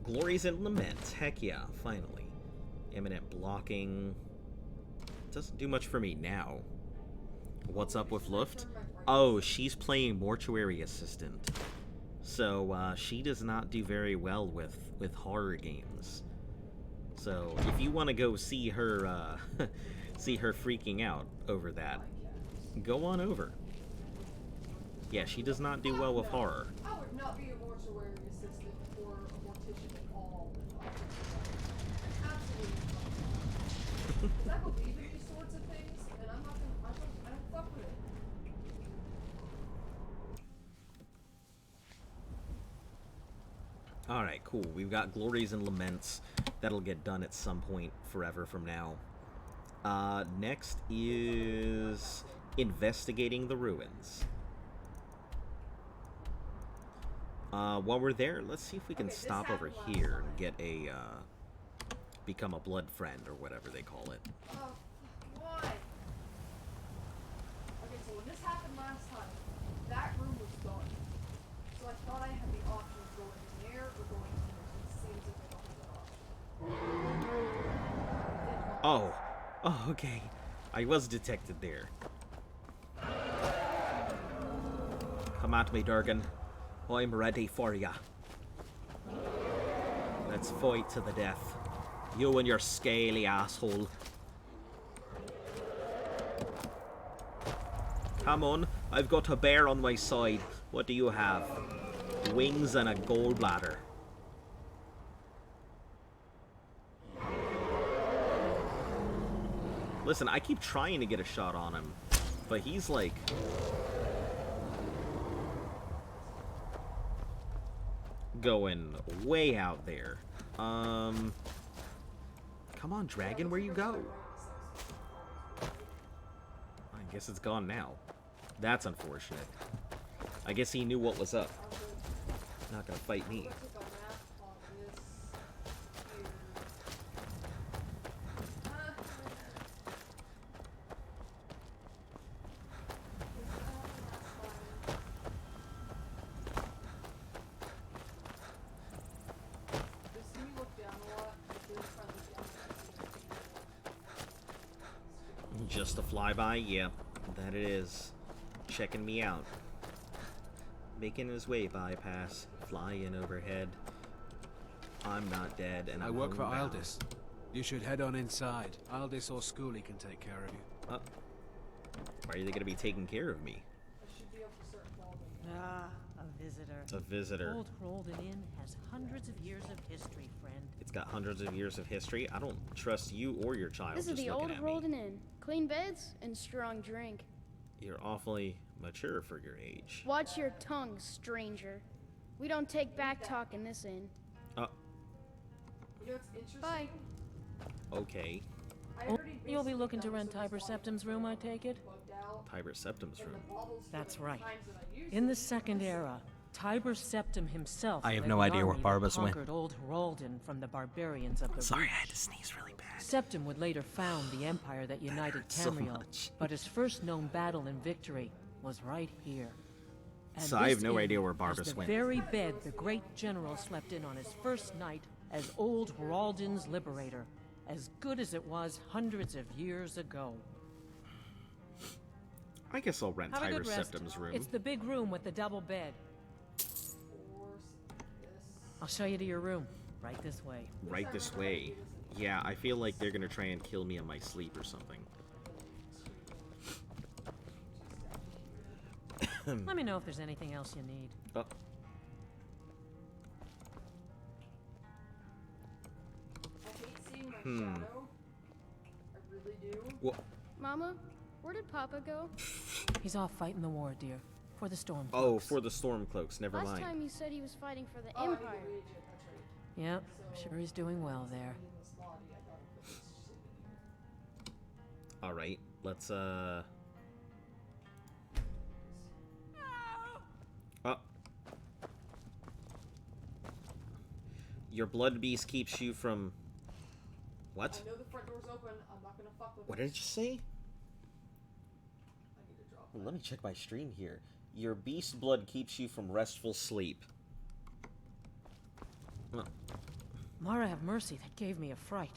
S5: be.
S1: Glories and laments. Heck yeah, finally. Imminent blocking. Doesn't do much for me now. What's up with Luft? Oh, she's playing Mortuary Assistant. So, she does not do very well with horror games. So, if you want to go see her, see her freaking out over that, go on over. Yeah, she does not do well with horror.
S5: I would not be a mortuary assistant or a mortician at all. Absolutely not. Because I believe in these sorts of things, and I'm not gonna, I don't fuck with it.
S1: Alright, cool. We've got Glories and Laments. That'll get done at some point forever from now. Next is investigating the ruins. While we're there, let's see if we can
S5: Okay, this
S1: stop over
S5: happened
S1: here
S5: last
S1: and get a, become a blood friend, or whatever they call it.
S5: Oh, why? Okay, so when this happened last time, that room was gone. So I thought I had the option of going in there or going in here. So it seems like I don't have that option.
S1: Oh. Oh, okay. I was detected there. Come at me, Durgan. I'm ready for ya. Let's fight to the death. You and your scaly asshole. Come on, I've got a bear on my side. What do you have? Wings and a gallbladder. Listen, I keep trying to get a shot on him, but he's like... going way out there. Come on, dragon, where you go? I guess it's gone now. That's unfortunate. I guess he knew what was up. Not gonna fight me.
S5: I took a map on this here. Does he look down a lot? Does he kind of look down?
S1: Just a flyby? Yep, that it is. Checking me out. Making his way bypass, flying overhead. I'm not dead, and
S6: I
S1: I'm
S6: work for
S1: homebound.
S6: Aldis. You should head on inside. Aldis or Schooley can take care of you.
S1: Why are they gonna be taking care of me?
S5: I should be able to start following.
S7: Ah, a visitor.
S1: A visitor.
S7: Old Rolden Inn has hundreds of years of history, friend.
S1: It's got hundreds of years of history. I don't trust you or your child
S8: This is
S1: just
S8: the
S1: looking
S8: old
S1: at me.
S8: Rolden Inn. Clean beds and strong drink.
S1: You're awfully mature for your age.
S8: Watch your tongue, stranger. We don't take back talk in this inn.
S1: Uh,
S5: You know what's interesting?
S8: Bye.
S1: okay.
S5: I
S7: Oh,
S5: already
S7: you'll be
S5: basically
S7: looking to
S5: done
S7: rent
S5: so this
S7: Tiber
S5: line
S7: Septim's
S5: is
S7: room, I take it?
S5: bugged out,
S1: Tiber Septim's
S5: and the
S1: room.
S5: bottles for
S7: That's
S5: the
S7: right.
S5: times that I used
S7: In
S5: it,
S7: the Second Era, Tiber Septim himself
S1: I have
S7: led
S1: no
S7: the
S1: idea where
S7: army that
S1: Barbas went.
S7: conquered Old Rolden from the barbarians of the
S1: Sorry, I
S7: Reach.
S1: had to sneeze really bad.
S7: Septim would later found the empire that united
S1: hurt so
S7: Tamriel,
S1: much.
S7: but his first known battle and victory was right here. And
S1: So I have
S7: this
S1: no
S7: inn
S1: idea where
S7: has
S1: Barbas
S7: the
S1: went.
S7: very bed the great general slept in on his first night as old Hraldin's liberator, as good as it was hundreds of years ago.
S1: I guess I'll rent
S7: Have a
S1: Tiber
S7: good rest.
S1: Septim's room.
S7: It's the big room with the double bed. I'll show you to your room. Right this way.
S1: Right this way. Yeah, I feel like they're gonna try and kill me in my sleep or something.
S7: Let me know if there's anything else you need.
S1: Oh.
S5: I hate seeing my shadow. I really do.
S1: Well,
S8: Mama, where did Papa go?
S7: He's off fighting the war, dear. For the storm.
S1: oh, for the Stormcloaks. Never
S8: Last
S1: mind.
S8: time you said he was fighting for the
S5: Oh, I need to
S8: Empire.
S5: read it, that's right.
S7: Yep, sure he's doing well there.
S5: This lobby, I thought it was just in here.
S1: All right, let's Your blood beast keeps you from. What?
S5: I know the front door's open. I'm not gonna fuck with
S1: What
S5: it.
S1: did you say?
S5: I need to drop
S1: Well, let me check my stream here. Your beast blood keeps you from restful sleep. Well,
S7: Mara have mercy, that gave me a fright.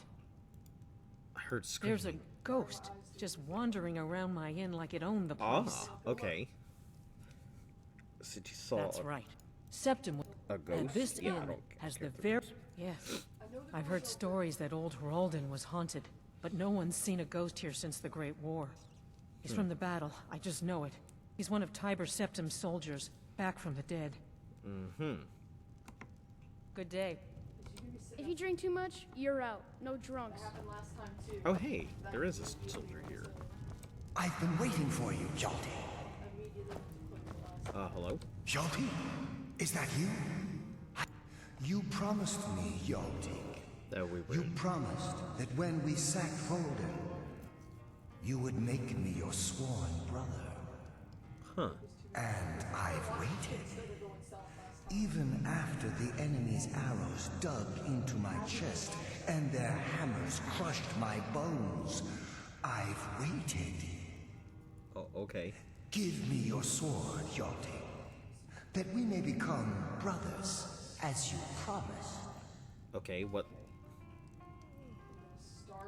S1: I heard screaming.
S7: There's a ghost just wandering around my inn like it owned the place.
S1: Ah, okay. So you saw
S7: That's right. Septim.
S1: a ghost?
S7: And this
S1: Yeah, I
S7: inn
S1: don't
S7: has
S1: care
S7: the
S1: for
S7: very.
S1: ghosts.
S7: Yes.
S5: I know the
S7: I've
S5: door's
S7: heard
S5: open.
S7: stories that old Hraldin was haunted, but no one's seen a ghost here since the Great War. He's from the battle, I just know it. He's one of Tiber Septim's soldiers, back from the dead.
S1: Mm-hmm.
S7: Good day.
S8: If you drink too much, you're out. No drunks.
S5: Happened last time too.
S1: Oh, hey, there is a soldier here.
S3: I've been waiting for you, Hjalti.
S5: Immediately put the last.
S1: Hello?
S3: Hjalti? Is that you? You promised me, Hjalti.
S1: Oh, we were.
S3: You promised that when we sacked Folden, you would make me your sworn brother.
S1: Huh.
S3: And I've waited. Even after the enemy's arrows dug into my chest and their hammers crushed my bones, I've waited.
S1: Oh, okay.
S3: Give me your sword, Hjalti, that we may become brothers, as you promised.
S1: Okay, what?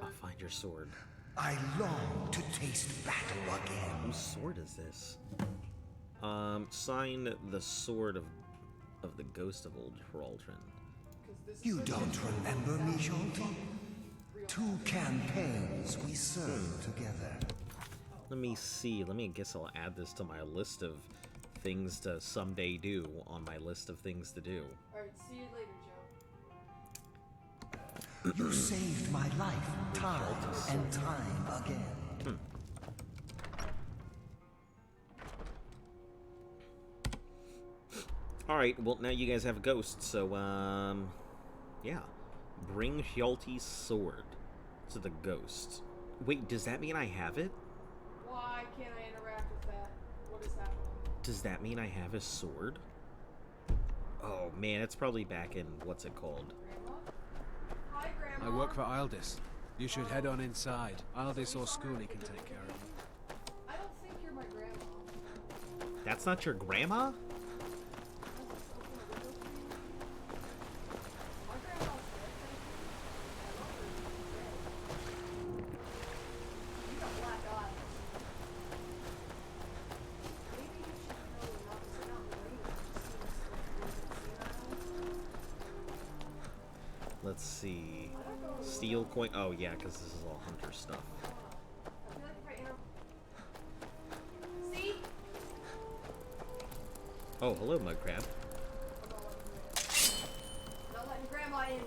S1: I'll find your sword.
S3: I long to taste battle again.
S1: Whose sword is this? Sign the sword of the ghost of old Hraldrin.
S3: You don't remember me, Hjalti? 2 campaigns we served together.
S1: Let me see. I guess I'll add this to my list of things to someday do on my list of things to do.
S5: Alright, see you later, Joe.
S3: You saved my life time and time again.
S1: Alright, well, now you guys have a ghost, so, yeah. Bring Hjalti's sword to the ghost. Wait, does that mean I have it?
S5: Why can't I interact with that? What is happening?
S1: Does that mean I have his sword? Oh, man, it's probably back in, what's it called?
S5: Grandma? Hi, Grandma.
S6: I work for Ildis. You should head on inside. Ildis or Schooley can take care of you.
S5: I don't think you're my grandma.
S1: That's not your grandma? Let's see. Steel coin. Oh, yeah, because this is all hunter stuff.
S5: See?
S1: Oh, hello, mud crab.
S5: Not letting Grandma in.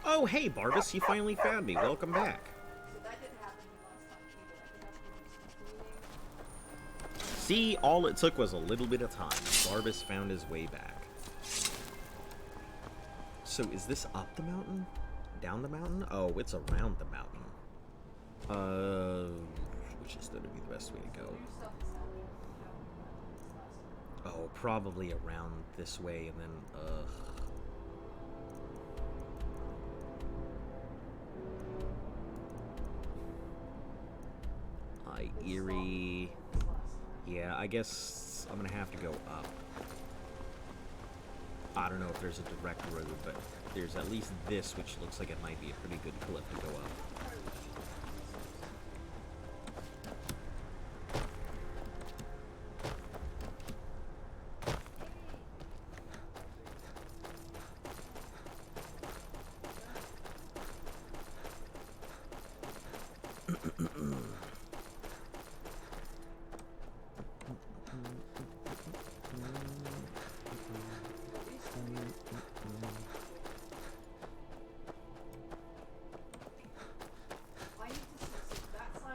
S1: Oh, hey, Barbas, you finally found me. Welcome back.
S5: So that didn't happen last time either. I think I have to do some cleaning.
S1: See, all it took was a little bit of time. Barbas found his way back. So, is this up the mountain? Down the mountain? Oh, it's around the mountain. Which is going to be the best way to go? Oh, probably around this way, and then, guess I'm gonna have to go up. I don't know if there's a direct road, but there's at least this, which looks like it might be a pretty good cliff to go up.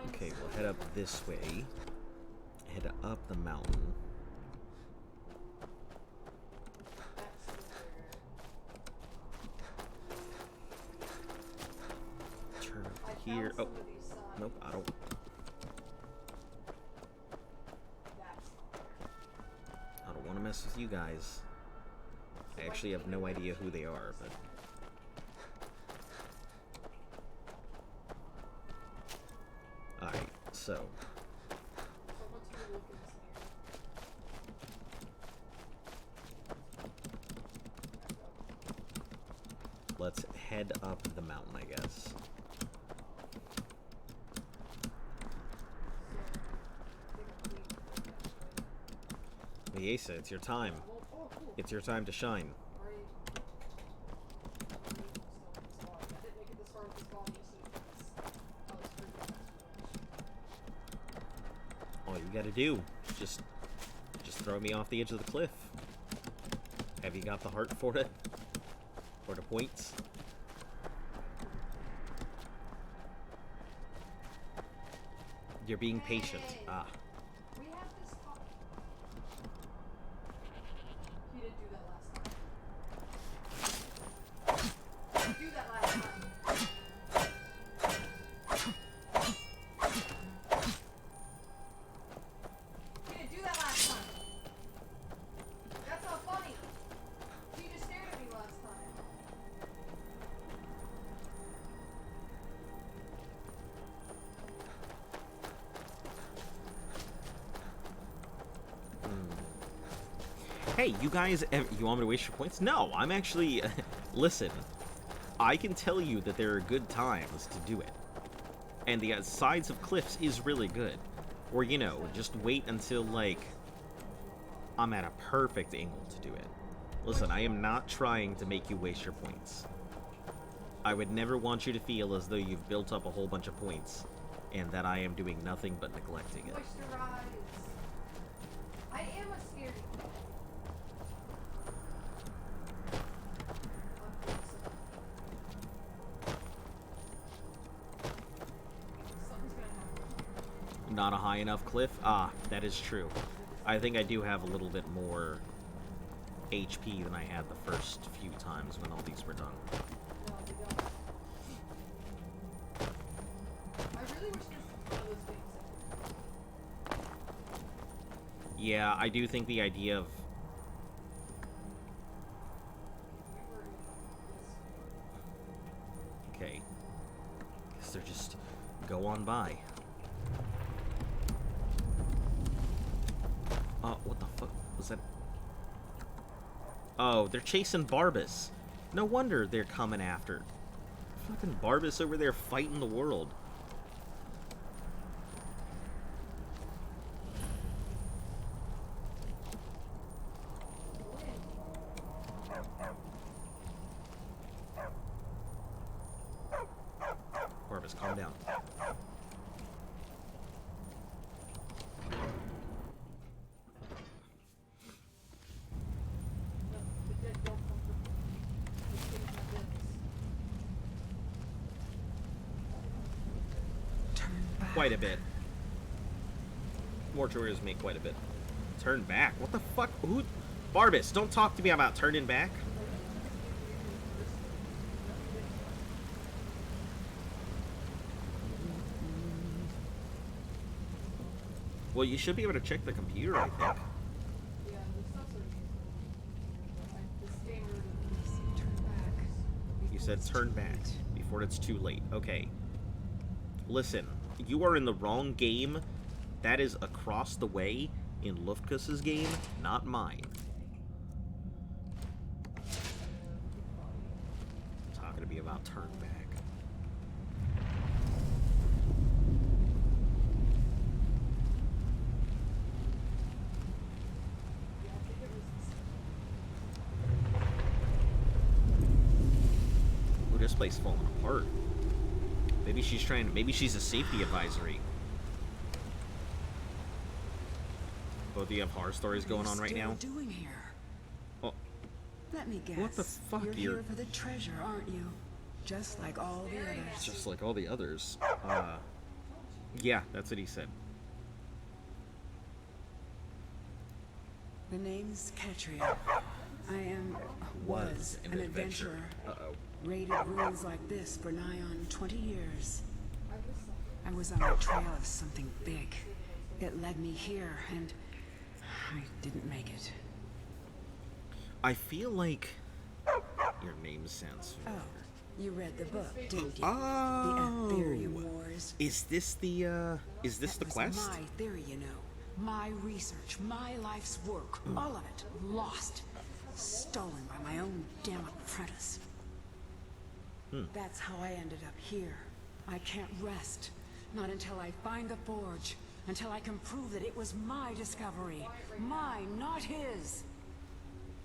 S1: Okay, we'll head up this way. Head up the mountain. Turn up here. Oh, nope, I don't. I don't want to mess with you guys. I actually have no idea who they are, but. Alright, so. Let's head up the mountain, I guess. Miesa, it's your time. It's your time to shine. All you gotta do, just throw me off the edge of the cliff. Have you got the heart for it? For the points? You're being patient. Ah.
S5: We have this talk. He didn't do that last time. He didn't do that last time. He didn't do that last time. That's not funny. He just stared at me last time.
S1: Hey, you guys, you want me to waste your points? No, I'm actually, listen, I can tell you that there are good times to do it. And the sides of cliffs is really good. Or, you know, just wait until, like, I'm at a perfect angle to do it. Listen, I am not trying to make you waste your points. I would never want you to feel as though you've built up a whole bunch of points and that I am doing nothing but neglecting it.
S5: Moisturize. I am a scaredy cat. Something's gonna happen.
S1: Not a high enough cliff? Ah, that is true. I think I do have a little bit more HP than I had the first few times when all these were done.
S5: No, they don't. I really wish this was being said.
S1: Yeah, I do think the idea of... Okay. Guess they're just... go on by. What the fuck was that? Oh, they're chasing Barbas. No wonder they're coming after. Fucking Barbas over there fighting the world. Barbas, calm down. Quite a bit. Mortuaries make quite a bit. Turn back? What the fuck? Who? Barbas, don't talk to me about turning back. Well, you should be able to check the computer, I think.
S5: Yeah, the stuff's already the standard turn back.
S1: You said turn back before it's too late. Okay. Listen, you are in the wrong game. That is across the way in Lufkus's game, not mine. Talking to me about turn back. Ooh, this place falling apart. Maybe she's trying. Maybe she's a safety advisory. Both of you have horror stories going on right now.
S9: What are you doing here?
S1: Oh,
S9: Let me guess.
S1: what the fuck?
S9: You're here for the treasure, aren't you? Just like all the others.
S1: Just like all the others. Yeah, that's what he said.
S9: The name's Catria. was an adventurer.
S1: Uh-oh.
S9: Raided ruins like this for nigh on 20 years. I was on the trail of something big. It led me here, and I didn't make it.
S1: I feel like your name sounds
S9: Oh,
S1: familiar.
S9: you read the book, didn't you?
S1: Oh.
S9: The Aetherium Wars.
S1: Is this the
S9: That was
S1: quest?
S9: my theory, you know. My research, my life's work, all of it lost. Stolen by my own damn apprentice. That's how I ended up here. I can't rest. Not until I find the forge. Until I can prove that it was my discovery. Mine, not his.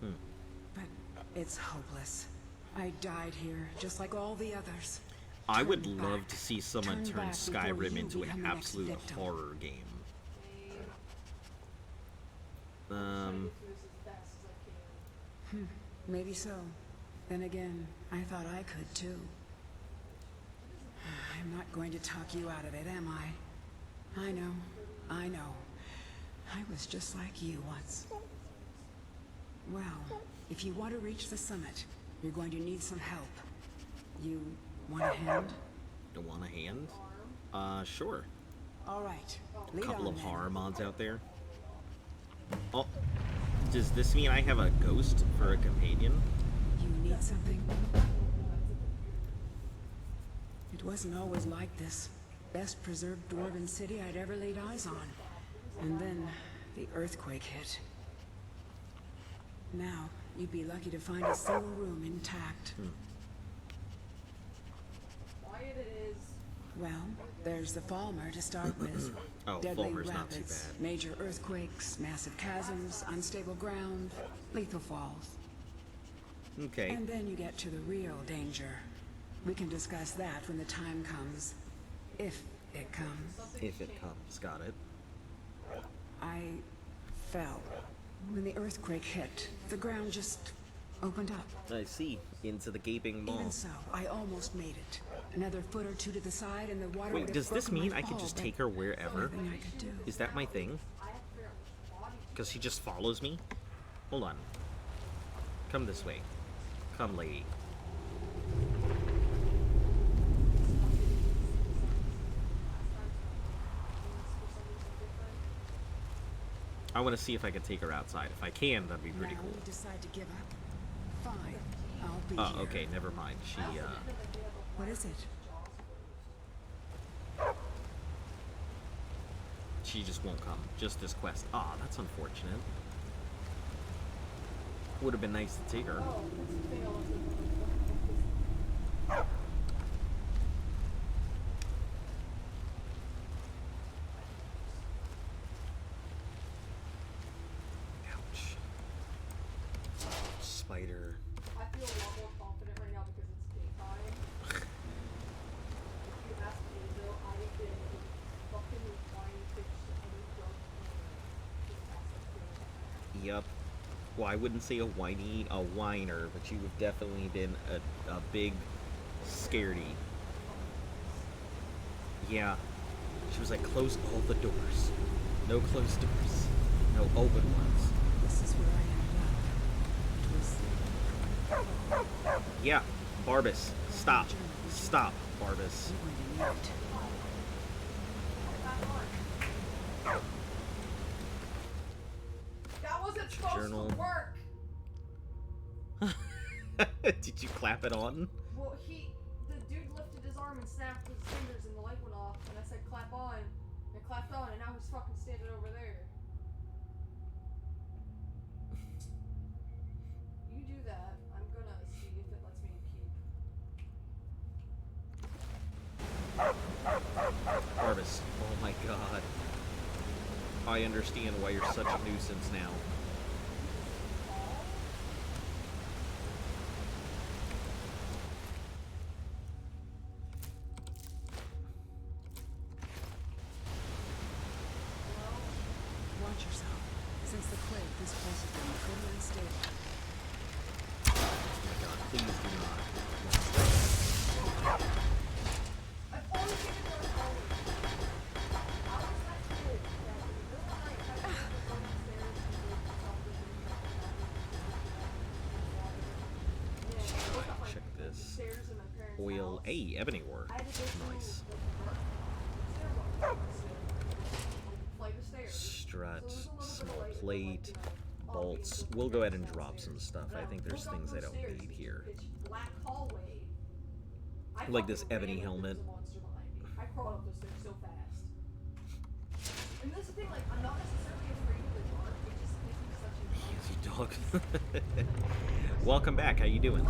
S9: But it's hopeless. I died here, just like all the others.
S1: I would
S9: Turn
S1: love
S9: back.
S1: to see someone
S9: Turn
S1: turn
S9: back before
S1: Skyrim
S9: you
S1: into
S9: become
S1: an
S9: the next
S1: absolute
S9: victim.
S1: horror game.
S9: Maybe so. Then again, I thought I could too. I'm not going to talk you out of it, am I? I know. I know. I was just like you once. Well, if you want to reach the summit, you're going to need some help. You want a hand?
S1: Don't want a hand? Sure.
S9: All right. Lead
S1: Couple
S9: on
S1: of
S9: then.
S1: horror mods out there. Oh, does this mean I have a ghost for a companion?
S9: You need something? It wasn't always like this. Best preserved dwarven city I'd ever laid eyes on. And then the earthquake hit. Now, you'd be lucky to find a single room intact.
S5: Quiet it is.
S9: Well, there's the Falmer to start with.
S1: Oh,
S9: Deadly
S1: Falmer's not too
S9: rapids,
S1: bad.
S9: major earthquakes, massive chasms, unstable ground, lethal falls.
S1: Okay.
S9: And then you get to the real danger. We can discuss that when the time comes. If it comes.
S1: If it comes, got it.
S9: I fell. When the earthquake hit, the ground just opened up.
S1: I see. Into the gaping maw.
S9: Even so, I almost made it. Another foot or two to the side and the water
S1: Wait,
S9: would have
S1: does this
S9: broken
S1: mean
S9: my
S1: I could
S9: fall,
S1: just
S9: but
S1: take her wherever?
S9: nothing I could do.
S1: Is that my thing? Because she just follows me? Hold on. Come this way. Come, lady. I want to see if I can take her outside. If I can, that'd be pretty
S9: Now
S1: cool.
S9: you decide to give up? Fine. I'll be here.
S1: Oh, okay, never mind.
S9: What is it?
S1: She just won't come. Just this quest. Aw, that's unfortunate. Would have been nice to take her. Ouch. Spider.
S5: I feel a lot more confident right now because it's daytime. If you ask me though, I've been fucking trying to fix any dark
S1: Yup. Well, I wouldn't say a whiner, but you have definitely been a big scaredy. Yeah. She was like, close all the doors. No closed doors. No open ones.
S9: This is where I ended up. It was
S1: Yeah. Barbas. Stop. Stop, Barbas.
S9: going to need it.
S5: That wasn't supposed
S1: Journal.
S5: to work!
S1: Did you clap it on?
S5: Well, the dude lifted his arm and snapped his fingers and the light went off, and I said clap on, and it clapped on, and now he's fucking standing over there.
S1: I understand why you're such a nuisance now.
S9: Watch yourself. Since the quake, this place has been pretty unstable.
S1: Oh my god, please do not.
S5: I've always taken those hallways. I was that kid that in the middle of the night had to go downstairs and make myself listen to water. Yeah,
S1: Check this.
S5: stairs in my parents'
S1: Oil.
S5: house.
S1: Hey, ebony ore.
S5: I had to go through
S1: Nice.
S5: like, the dark flight of stairs.
S1: Strut,
S5: So there's a little bit of
S1: small
S5: light and then,
S1: plate,
S5: like,
S1: bolts. We'll go ahead and drop some stuff. I think there's things I don't need here.
S5: Black hallway. I
S1: Like this
S5: fucking
S1: ebony
S5: ran like
S1: helmet.
S5: there was a monster behind me. I crawled up those stairs so fast. And that's the thing, like, I'm not necessarily afraid of the dark. It just gives me such a
S1: Easy dog. Welcome back. How you doing?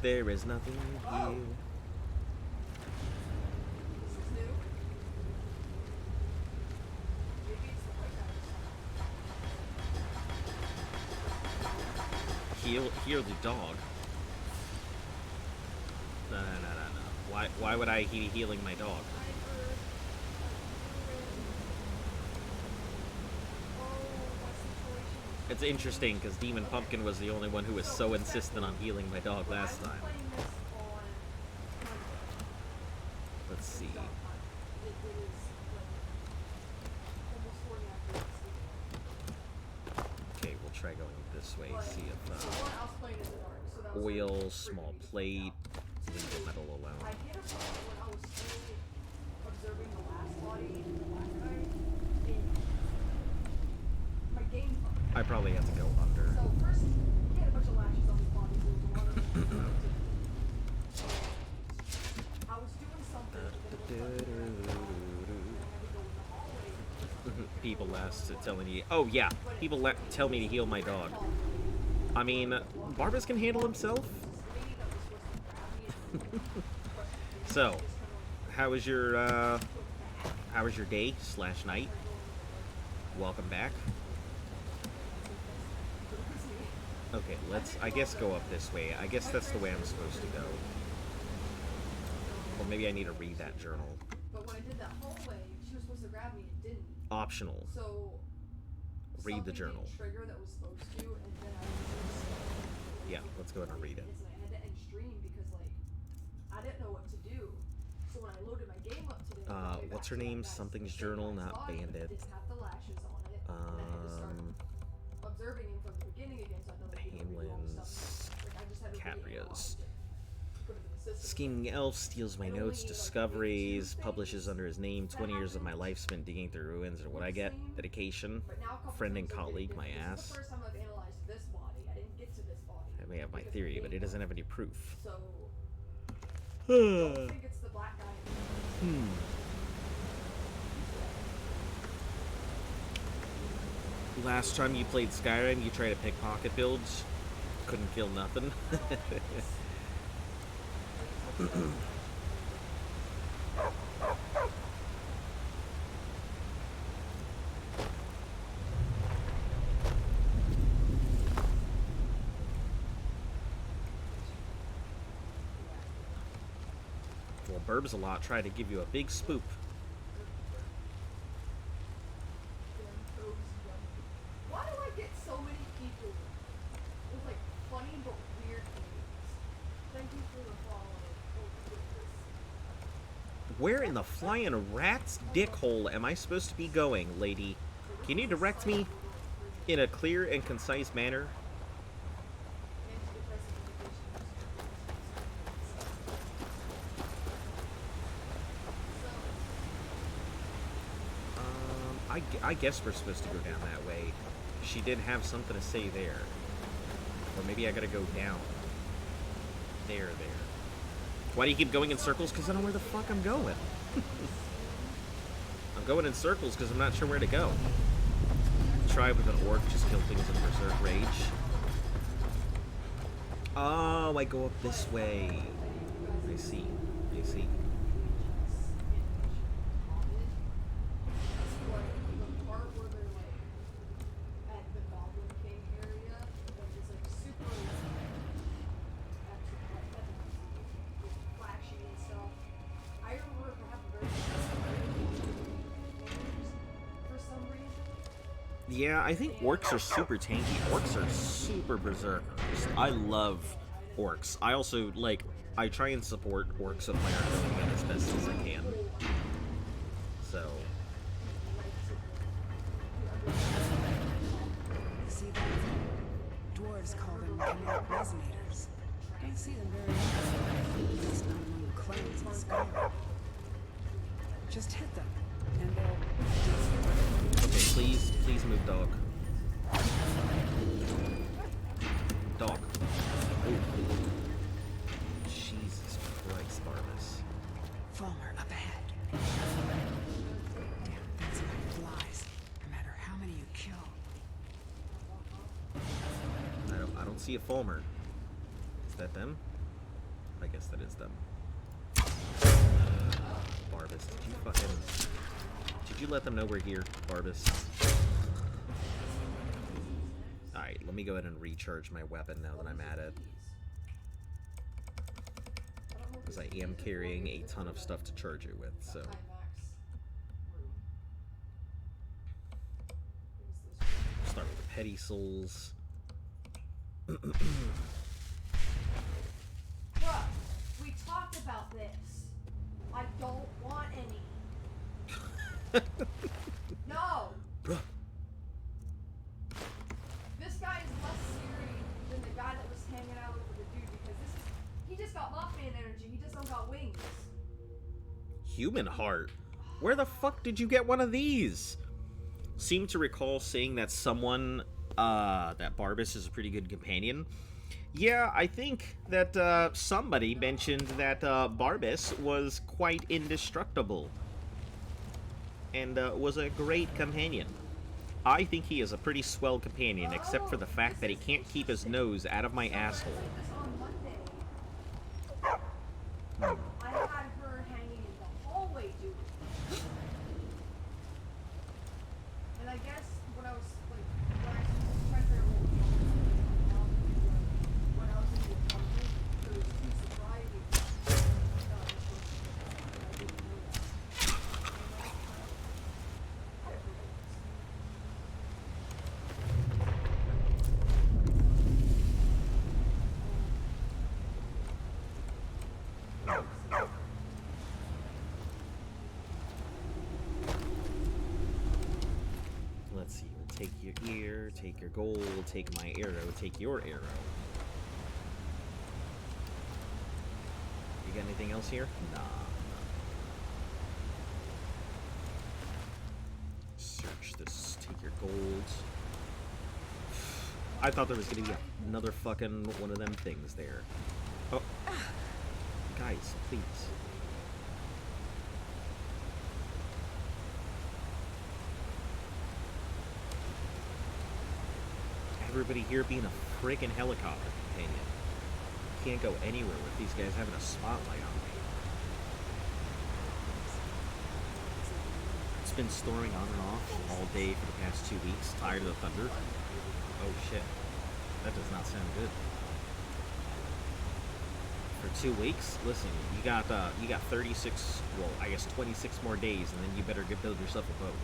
S1: There is nothing here.
S5: This is new. Maybe it's the white guy.
S1: Heal the dog. No. Why would I be healing my dog? It's interesting because Demon Pumpkin was the only one who was so insistent on healing my dog last time. Let's see. Okay, we'll try going this way. See if oil, small plate, leave the metal alone.
S5: I hit a point when I was still observing the last body, the last guy, and my game fucked.
S1: I probably have to go under.
S5: So first, he had a bunch of lashes on his body, so there was a lot of I was doing something, but then it was like, and I had to go in the hallway.
S1: People last telling you, oh yeah, people tell me to heal my dog. I mean, Barbas can handle himself. So, how was your day / night? Welcome back. Okay, let's, I guess, go up this way. I guess that's the way I'm supposed to go. Or maybe I need to read that journal.
S5: But when I did that hallway, she was supposed to grab me and didn't.
S1: Optional.
S5: So
S1: Read the
S5: something
S1: journal.
S5: didn't trigger that was supposed to, and then I was
S1: Yeah, let's go ahead and read it.
S5: I had to end stream because like I didn't know what to do. So when I loaded my game up today,
S1: What's her name? Something's journal, not Bandit.
S5: Didn't have the lashes on it, and I had to start observing him from the beginning again. So I know like,
S1: Hamlin's,
S5: like I just had to
S1: Capria's.
S5: put it in the system.
S1: Scheming elf steals my notes, discoveries, publishes under his name, 20 years of my life spent digging through ruins, or what I get? Dedication,
S5: But now a couple
S1: friend and
S5: things are
S1: colleague,
S5: different.
S1: my
S5: This is
S1: ass.
S5: the first time I've analyzed this body. I didn't get to this body.
S1: I may have my
S5: because
S1: theory,
S5: the
S1: but it
S5: game
S1: doesn't have any proof.
S5: So I don't think it's the black guy.
S1: Last time you played Skyrim, you tried to pickpocket builds. Couldn't kill nothing. Well, Burbs-a-Lot tried to give you a big spook.
S5: Why do I get so many people with like funny but weird names? Thank you for the follow. Oh, goodness.
S1: Where in the flying rat's dickhole am I supposed to be going, lady? Can you direct me in a clear and concise manner? I guess we're supposed to go down that way. She did have something to say there. Or maybe I gotta go down. There. Why do you keep going in circles? Because I don't know where the fuck I'm going. I'm going in circles because I'm not sure where to go. Try with an orc, just kill things in berserk rage. Oh, I go up this way. I see. Yeah, I think orcs are super tanky. Orcs are super berserkers. I love orcs. I also, like, I try and support orcs with my army as best as I can. So...
S9: See that? Dwarves call them kinetic resonators. Don't see them very often. Just not among the clones in Skyrim. Just hit them, and they'll...
S1: Okay, please move, dog. Dog. Oh. Jesus Christ, Barbas.
S9: Falmer, up ahead. Damn, that's why it flies. No matter how many you kill.
S1: I don't see a Fulmer. Is that them? I guess that is them. Barbas, did you let them know we're here, Barbas? Alright, let me go ahead and recharge my weapon now that I'm at it. Because I am carrying a ton of stuff to charge it with, so... Start with the petty souls.
S5: Bruh, we talked about this. I don't want any. No!
S1: Bruh.
S5: This guy is less scary than the guy that was hanging out with the dude because he just got Mothman energy, he just don't got wings.
S1: Human heart? Where the fuck did you get one of these? Seem to recall saying that someone, that Barbas is a pretty good companion. Yeah, I think that, somebody mentioned that, Barbas was quite indestructible. And, was a great companion. I think he is a pretty swell companion, except for the fact that he can't keep his nose out of my asshole.
S5: I had her hanging in the hallway, dude. And I guess when I was like, when I was trying to figure out when I was in the apartment, there was two sobriety. I didn't know that.
S1: Let's see, we'll take your ear, take your gold, take my arrow, take your arrow. You got anything else here? Nah. Search this, take your gold. I thought there was gonna be another fucking one of them things there. Oh. Guys, please. Everybody here being a friggin' helicopter companion. Can't go anywhere with these guys having a spotlight on me. It's been storming on and off all day for the past 2 weeks. Tired of the thunder. Oh shit. That does not sound good. For 2 weeks? Listen, you got 36, well, I guess 26 more days, and then you better build yourself a boat.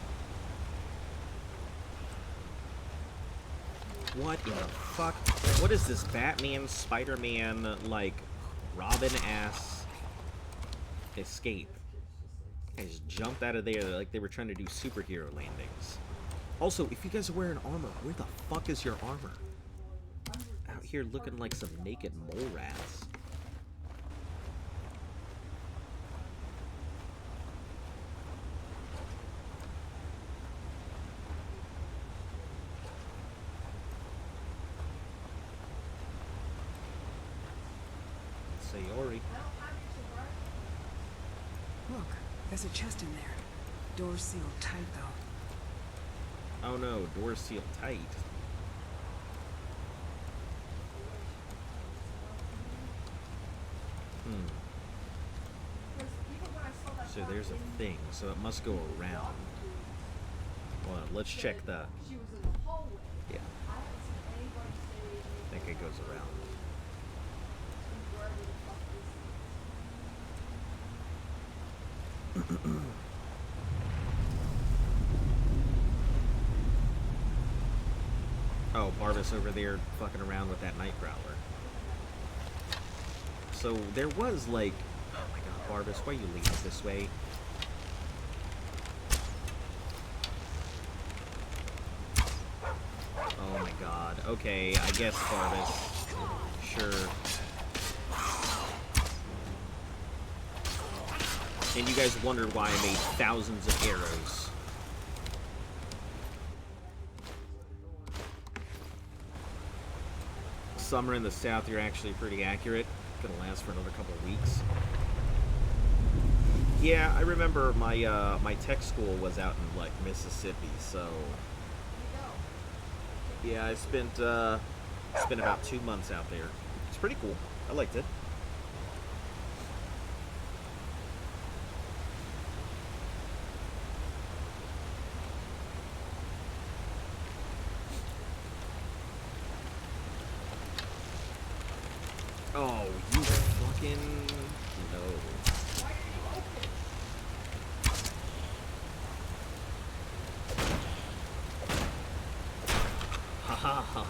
S1: What in the fuck? What is this Batman, Spider-Man, like, Robin-ass escape? I just jumped out of there like they were trying to do superhero landings. Also, if you guys are wearing armor, where the fuck is your armor? Out here looking like some naked mole rats. Sayori.
S9: Look, there's a chest in there. Door sealed tight, though.
S1: Oh no, door sealed tight. So there's a thing, so it must go around. Well, let's check the... Yeah. I think it goes around. Oh, Barbas over there fucking around with that Nightcrawler. So there was like, oh my god, Barbas, why are you leading this way? Oh my god. Okay, I guess Barbas. Sure. And you guys wondered why I made thousands of arrows. Summer in the south, you're actually pretty accurate. Gonna last for another couple of weeks. Yeah, I remember my my tech school was out in like Mississippi, so yeah, I spent about 2 months out there. It's pretty cool. I liked it. Oh, you fucking no. Ha ha.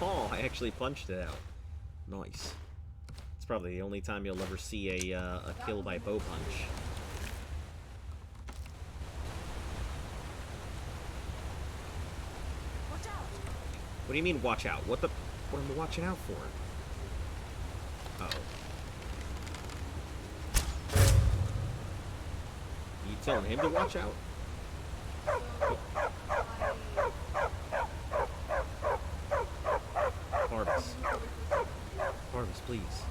S1: Oh, I actually punched it out. Nice. It's probably the only time you'll ever see a kill by bow punch.
S9: Watch out!
S1: What do you mean, watch out? What am I watching out for? Uh-oh. You telling him to watch out? Barbas. Barbas, please.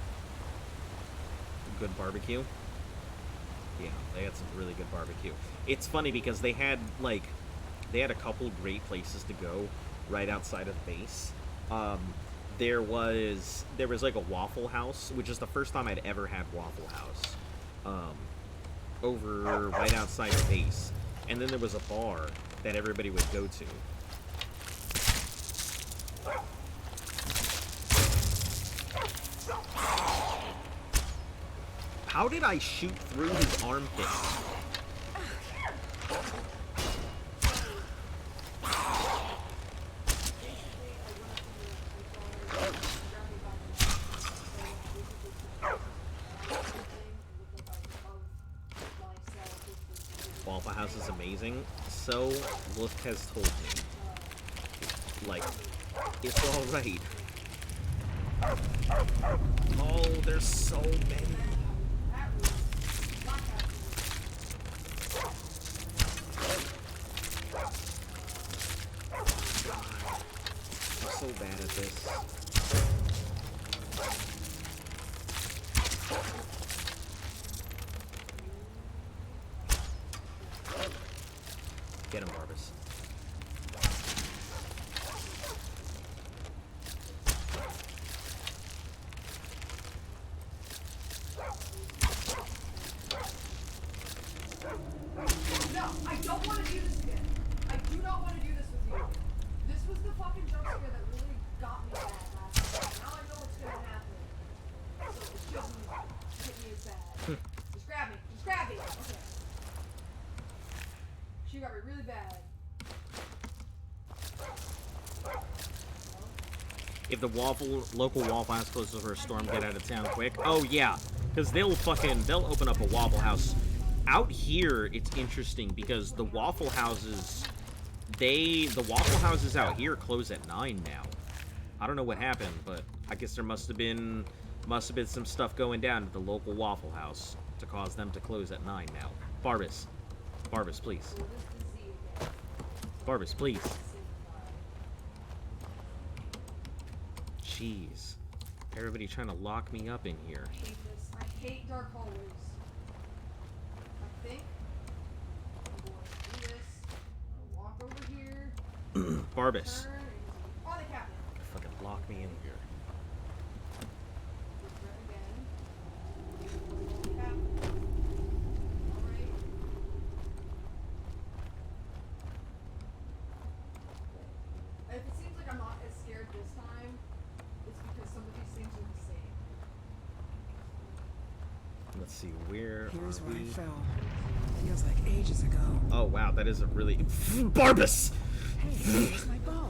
S1: Good barbecue? Yeah, they had some really good barbecue. It's funny because they had a couple great places to go right outside of the base. There was like a Waffle House, which is the first time I'd ever had Waffle House, over right outside the base. And then there was a bar that everybody would go to. How did I shoot through his armpit? Waffle House is amazing. So, Look has told me. Like, it's alright. Oh, there's so many. I'm so bad at this. Get him, Barbas.
S5: No, I don't want to do this again. I do not want to do this with you. This was the fucking jump scare that really got me bad last time. Now I know what's gonna happen. So it shouldn't hit me as bad. Just grab me. Just grab me. Okay. She got me really bad.
S1: If the local Waffle House closes for a storm, get out of town quick. Oh yeah, because they'll open up a Waffle House. Out here, it's interesting because the Waffle Houses, the Waffle Houses out here close at 9 now. I don't know what happened, but I guess there must have been some stuff going down at the local Waffle House to cause them to close at 9 now. Barbas, please. Barbas, please. Jeez. Everybody trying to lock me up in here.
S5: I hate this. I hate dark hallways. I think I'm going to do this. I'm gonna walk over here.
S1: Barbas.
S5: Turn. Oh, the cabinet.
S1: Fucking lock me in here.
S5: Again. Cabinet. Alright. If it seems like I'm not as scared this time, it's because some of these things are the same.
S1: Let's see, where
S9: Here's
S1: are
S9: where I
S1: we?
S9: fell. Feels like ages ago.
S1: Oh wow, that is a really Barbas!
S9: Hey, here's my bow.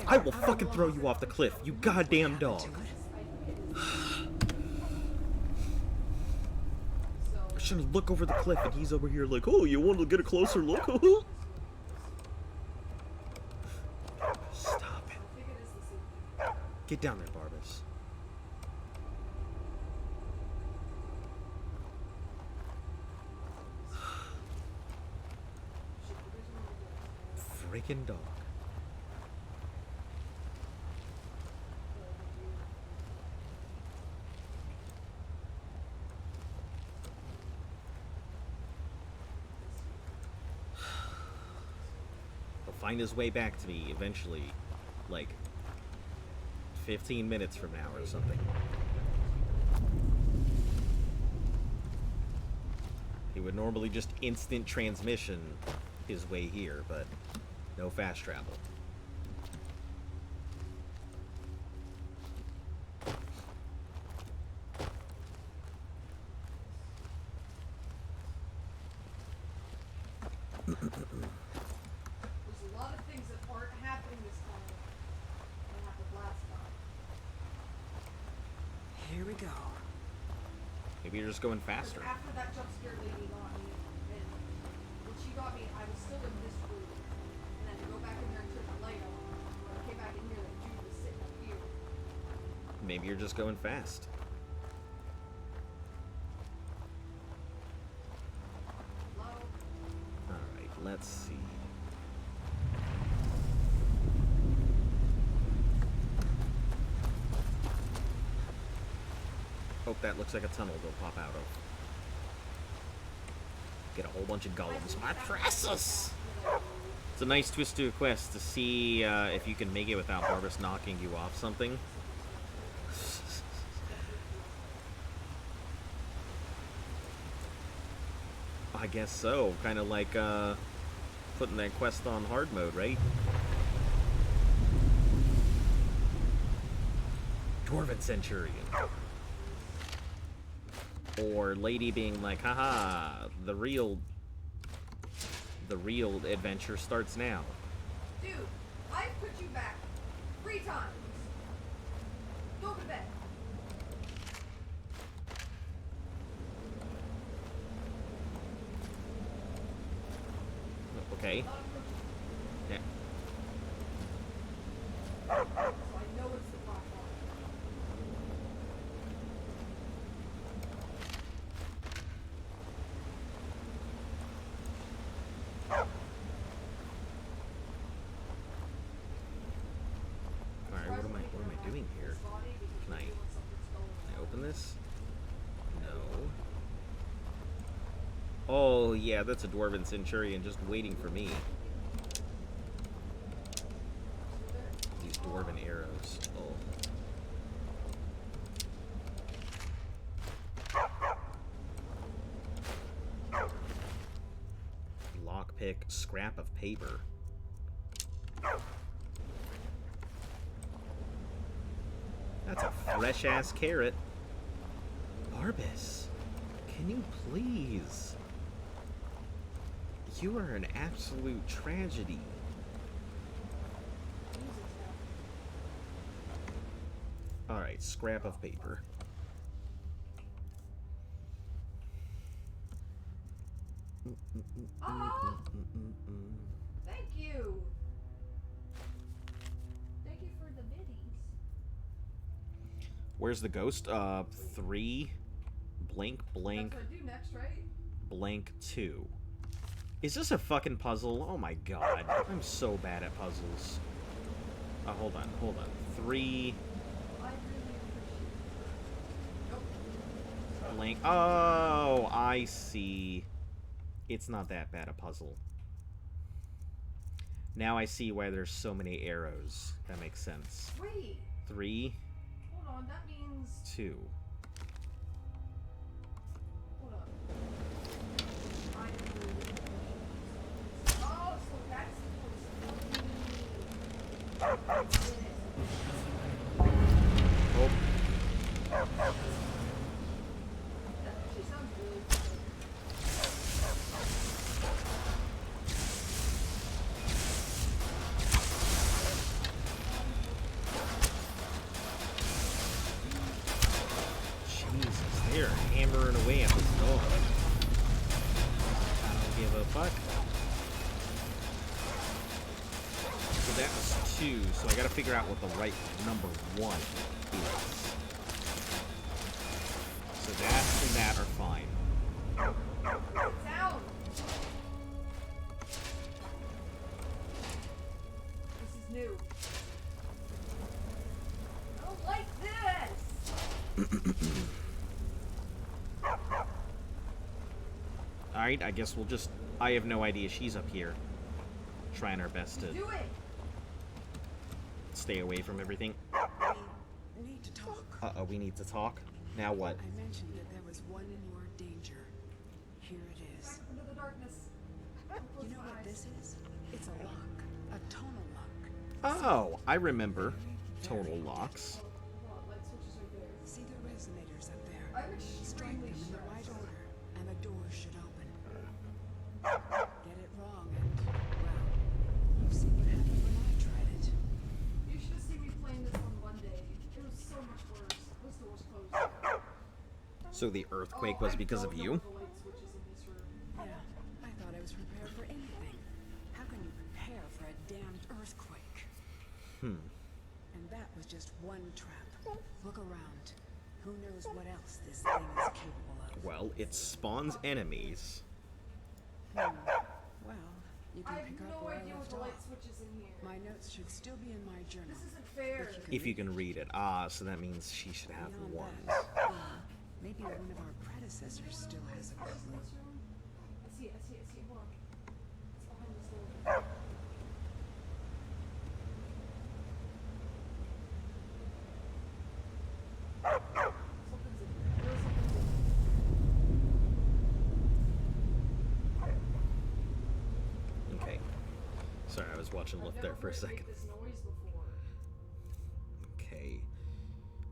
S1: I will fucking throw you off the cliff, you goddamn dog. I shouldn't look over the cliff and he's over here like, oh, you want to get a closer look? Stop it. Get down there, Barbas. Freaking dog. He'll find his way back to me eventually, like 15 minutes from now or something. He would normally just instant transmission his way here, but no fast travel.
S5: There's a lot of things that aren't happening this time than happened last time.
S9: Here we go.
S1: Maybe you're just going faster.
S5: After that jump scare lady got me, and when she got me, I was still in this room. And then to go back in there and turn the light on. When I came back in here, the dude was sitting up here.
S1: Maybe you're just going fast.
S5: Hello?
S1: Alright, let's see. Oh, that looks like a tunnel they'll pop out of. Get a whole bunch of golems. My precious! It's a nice twist to a quest to see if you can make it without Barbas knocking you off something. I guess so. Kind of like putting that quest on hard mode, right? Dwarven Centurion. Or Lady being like, haha, the real adventure starts now.
S5: Dude, I put you back 3 times. Go to bed.
S1: Okay. Yeah.
S5: So I know it's the black one.
S1: Alright, what am I doing here? Can I open this? No. Oh, yeah, that's a Dwarven Centurion just waiting for me. These Dwarven arrows. Oh. Lockpick, scrap of paper. That's a fresh-ass carrot. Barbas, can you please? You are an absolute tragedy. Alright, scrap of paper.
S5: Ah! Thank you. Thank you for the biddies.
S1: Where's the ghost? 3 blank blank
S5: That's what I do next, right?
S1: blank 2. Is this a fucking puzzle? Oh my god. I'm so bad at puzzles. Hold on. 3
S5: I really appreciate it. Nope.
S1: blank. Oh, I see. It's not that bad a puzzle. Now I see why there's so many arrows. That makes sense.
S5: Wait.
S1: 3,
S5: Hold on. That means.
S1: 2.
S5: Hold on. I really appreciate it. Oh, so that's what's in it.
S1: Oh,
S5: That actually sounds really good.
S1: fuck? So that was 2, so I gotta figure out what the right number 1 is. So that and that are fine.
S5: Sound! This is new. I don't like this!
S1: Alright, I guess we'll just... I have no idea she's up here. Trying our best to
S5: Do it!
S1: stay away from everything.
S9: We need to talk.
S1: Uh-oh, we need to talk? Now what?
S9: I mentioned that there was one in your danger. Here it is.
S5: Into the darkness.
S9: You know what this is? It's a lock. A tonal lock.
S1: Oh, I remember. Tonal locks.
S5: Light switches are there.
S9: See the resonators up there?
S5: I'm
S9: Strike them
S5: extremely
S9: in the right
S5: stressed.
S9: order, and the door should open. Get it wrong, and, well, you've seen what happened when I tried it.
S5: You should have seen me playing this on Monday. It was so much worse. Those doors closed.
S1: So the earthquake was because of you?
S5: The light switches in this room.
S9: Yeah, I thought I was prepared for anything. How can you prepare for a damned earthquake? And that was just one trap. Look around. Who knows what else this thing is capable of?
S1: Well, it spawns enemies.
S9: Well, you
S5: I
S9: can
S5: have
S9: pick up
S5: no
S9: where I
S5: idea what
S9: left
S5: the light
S9: off.
S5: switches in here.
S9: My notes should still be in my journal.
S5: This isn't fair.
S1: If you can read it. Ah, so that means she should have
S9: Beyond
S1: one.
S9: that, maybe one of our predecessors still has a clue.
S5: This room? I see it. Hold on. It's behind this door. Something's in here. There's something in
S1: Okay. Sorry, I was watching
S5: here.
S1: Lift
S5: I've
S1: there
S5: never
S1: for a
S5: heard it
S1: second.
S5: make this noise before.
S1: Okay.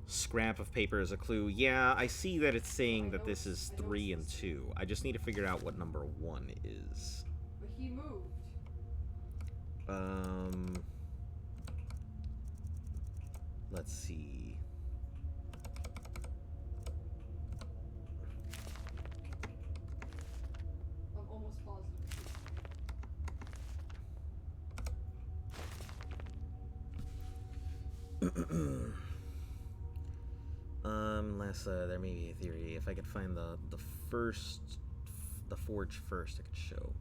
S1: Scrap of paper is a clue. Yeah, I see that it's saying that this is 3 and 2. I just need to figure out what number 1 is.
S5: But he moved.
S1: Let's see.
S5: I'm almost positive.
S1: There may be a theory. If I could find the forge first, I could show.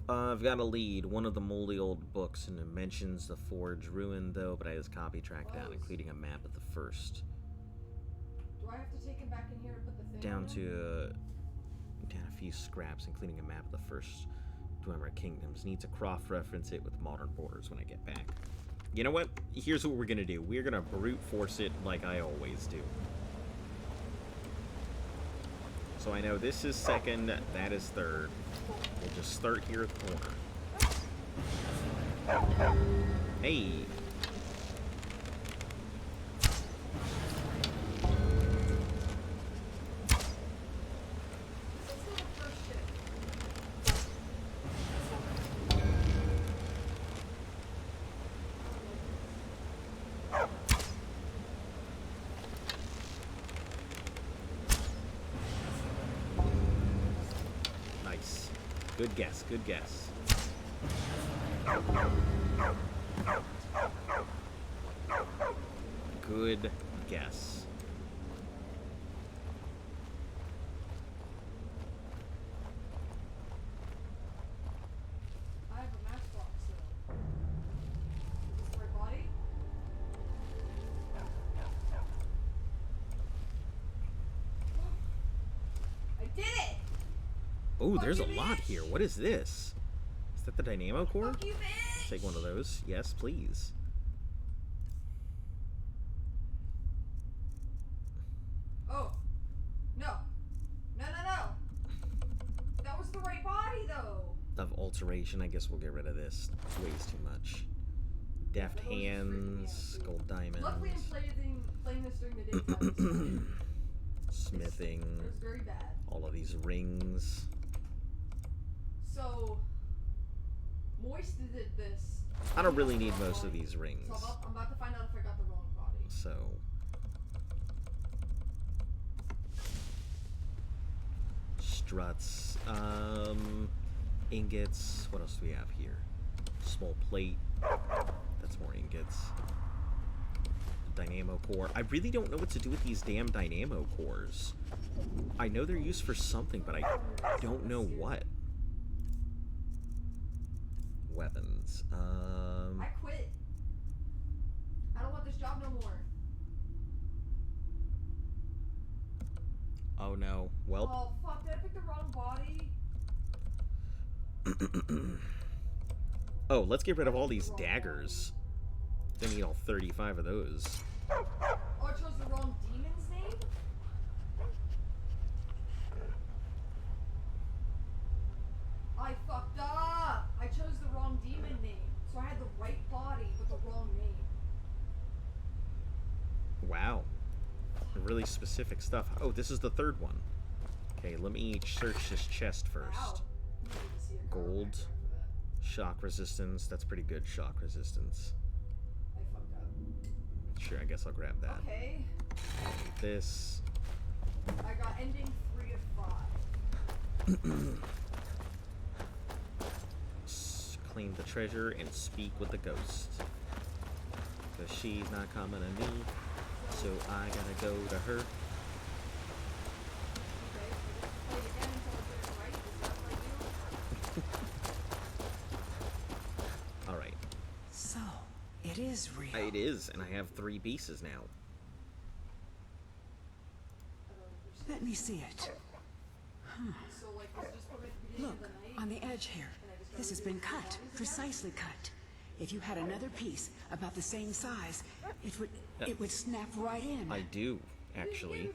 S1: I've got a lead. One of the moldy old books, and it mentions the forge ruined, though, but I just copy tracked down, including a map of the first.
S5: Do I have to take him back in here and put the thing
S1: Down
S5: on him?
S1: to down a few scraps, including a map of the first Dwemer Kingdoms. Need to cross-reference it with modern borders when I get back. You know what? Here's what we're gonna do. We're gonna brute force it like I always do. So I know this is second, that is third. We'll just start here at the corner. Hey!
S5: This is the first ship.
S1: Nice. Good guess, good guess. Good guess.
S5: I have a matchbox though. Is this the right body? I did it!
S1: Oh,
S5: Fuck
S1: there's a
S5: you,
S1: lot
S5: bitch!
S1: here. What is this? Is that the dynamo core?
S5: Fuck you, bitch!
S1: Take one of those. Yes, please.
S5: Oh. No. No. That was the right body though.
S1: Of alteration, I guess we'll get rid of this. It weighs too much. Deft
S5: Yeah, those are freaking
S1: hands,
S5: out.
S1: gold diamonds,
S5: Luckily I'm playing this during the daytime.
S1: smithing,
S5: It was very bad.
S1: all of these rings.
S5: So, Moist did this.
S1: I don't really need most of these rings.
S5: So I'm about to find out if I got the wrong body.
S1: So struts. ingots. What else do we have here? Small plate. That's more ingots. Dynamo core. I really don't know what to do with these damn dynamo cores. I know they're used for something, but I don't know what. Weapons.
S5: I quit. I don't want this job no more.
S1: Oh no. Well.
S5: Oh fuck, did I pick the wrong body?
S1: Oh, let's get rid of all these daggers. Don't need all 35 of those.
S5: Oh, I chose the wrong demon's name? I fucked up! I chose the wrong demon name. So I had the right body, but the wrong name.
S1: Wow. Really specific stuff. Oh, this is the third one. Okay, let me search this chest first.
S5: Ow. You need to see a
S1: Gold.
S5: chiropractor for that.
S1: Shock resistance. That's pretty good, shock resistance.
S5: I fucked up.
S1: Sure, I guess I'll grab that.
S5: Okay.
S1: This.
S5: I got ending 3 of 5.
S1: Claim the treasure and speak with the ghost. Because she's not coming to me, so I gotta go to her.
S5: Okay, so just play it again until I get it right. Is that what I do?
S1: Alright.
S9: So, it is real.
S1: It is, and I have 3 pieces now.
S9: Let me see it.
S5: So like, this just from the beginning
S9: Look,
S5: of the night?
S9: on the edge here. This has been cut, precisely cut. If you had another piece about the same size, it would snap right in.
S1: I do, actually.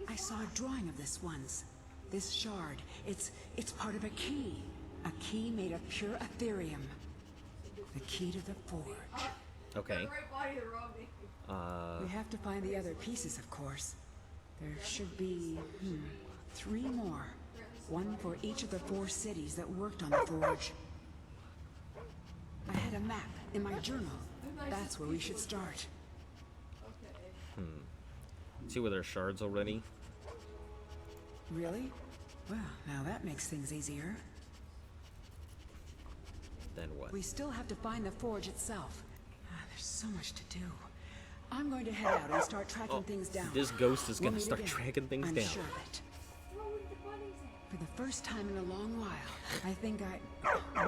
S9: I saw a drawing of this once. This shard, it's part of a key made of pure Ethereum. The key to the forge.
S1: Okay.
S5: The right body, the wrong name.
S9: We have to find the other pieces, of course. There should be 3 more. 1 for each of the 4 cities that worked on the forge. I had a map in my journal. That's where we should start.
S5: Okay.
S1: See where there are shards already?
S9: Really? Well, now that makes things easier.
S1: Then what?
S9: We still have to find the forge itself. There's so much to do. I'm going to head out and start tracking things down.
S1: This ghost is
S9: We'll
S1: gonna
S9: meet
S1: start
S9: again.
S1: tracking things
S9: I'm
S1: down.
S9: sure of it.
S5: Throw in the bunnies in.
S9: For the first time in a long while, I think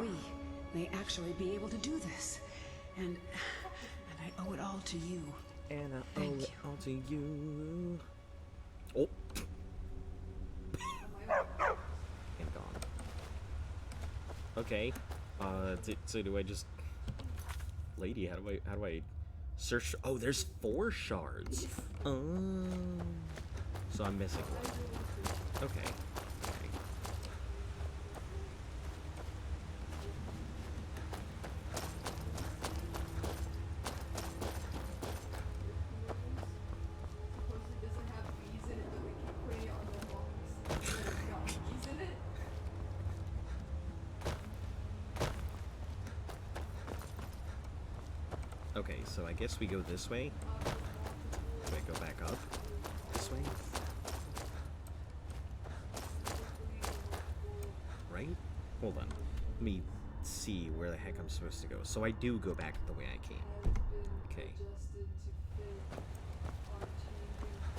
S9: we may actually be able to do this. And I owe it all to you.
S1: And I
S9: Thank
S1: owe it
S9: you.
S1: all to you. Oh. And gone. Okay. So do I just... Lady, how do I search? Oh, there's 4 shards. So I'm missing one. Okay. Okay.
S5: Supposedly doesn't have bees in it, but we keep putting it on the lungs. So it's got bees in it.
S1: Okay, so I guess we go this way. Do I go back up? This way? Right? Hold on. Let me see where the heck I'm supposed to go. So I do go back the way I came. Okay.
S5: Adjusted to fit our changing times.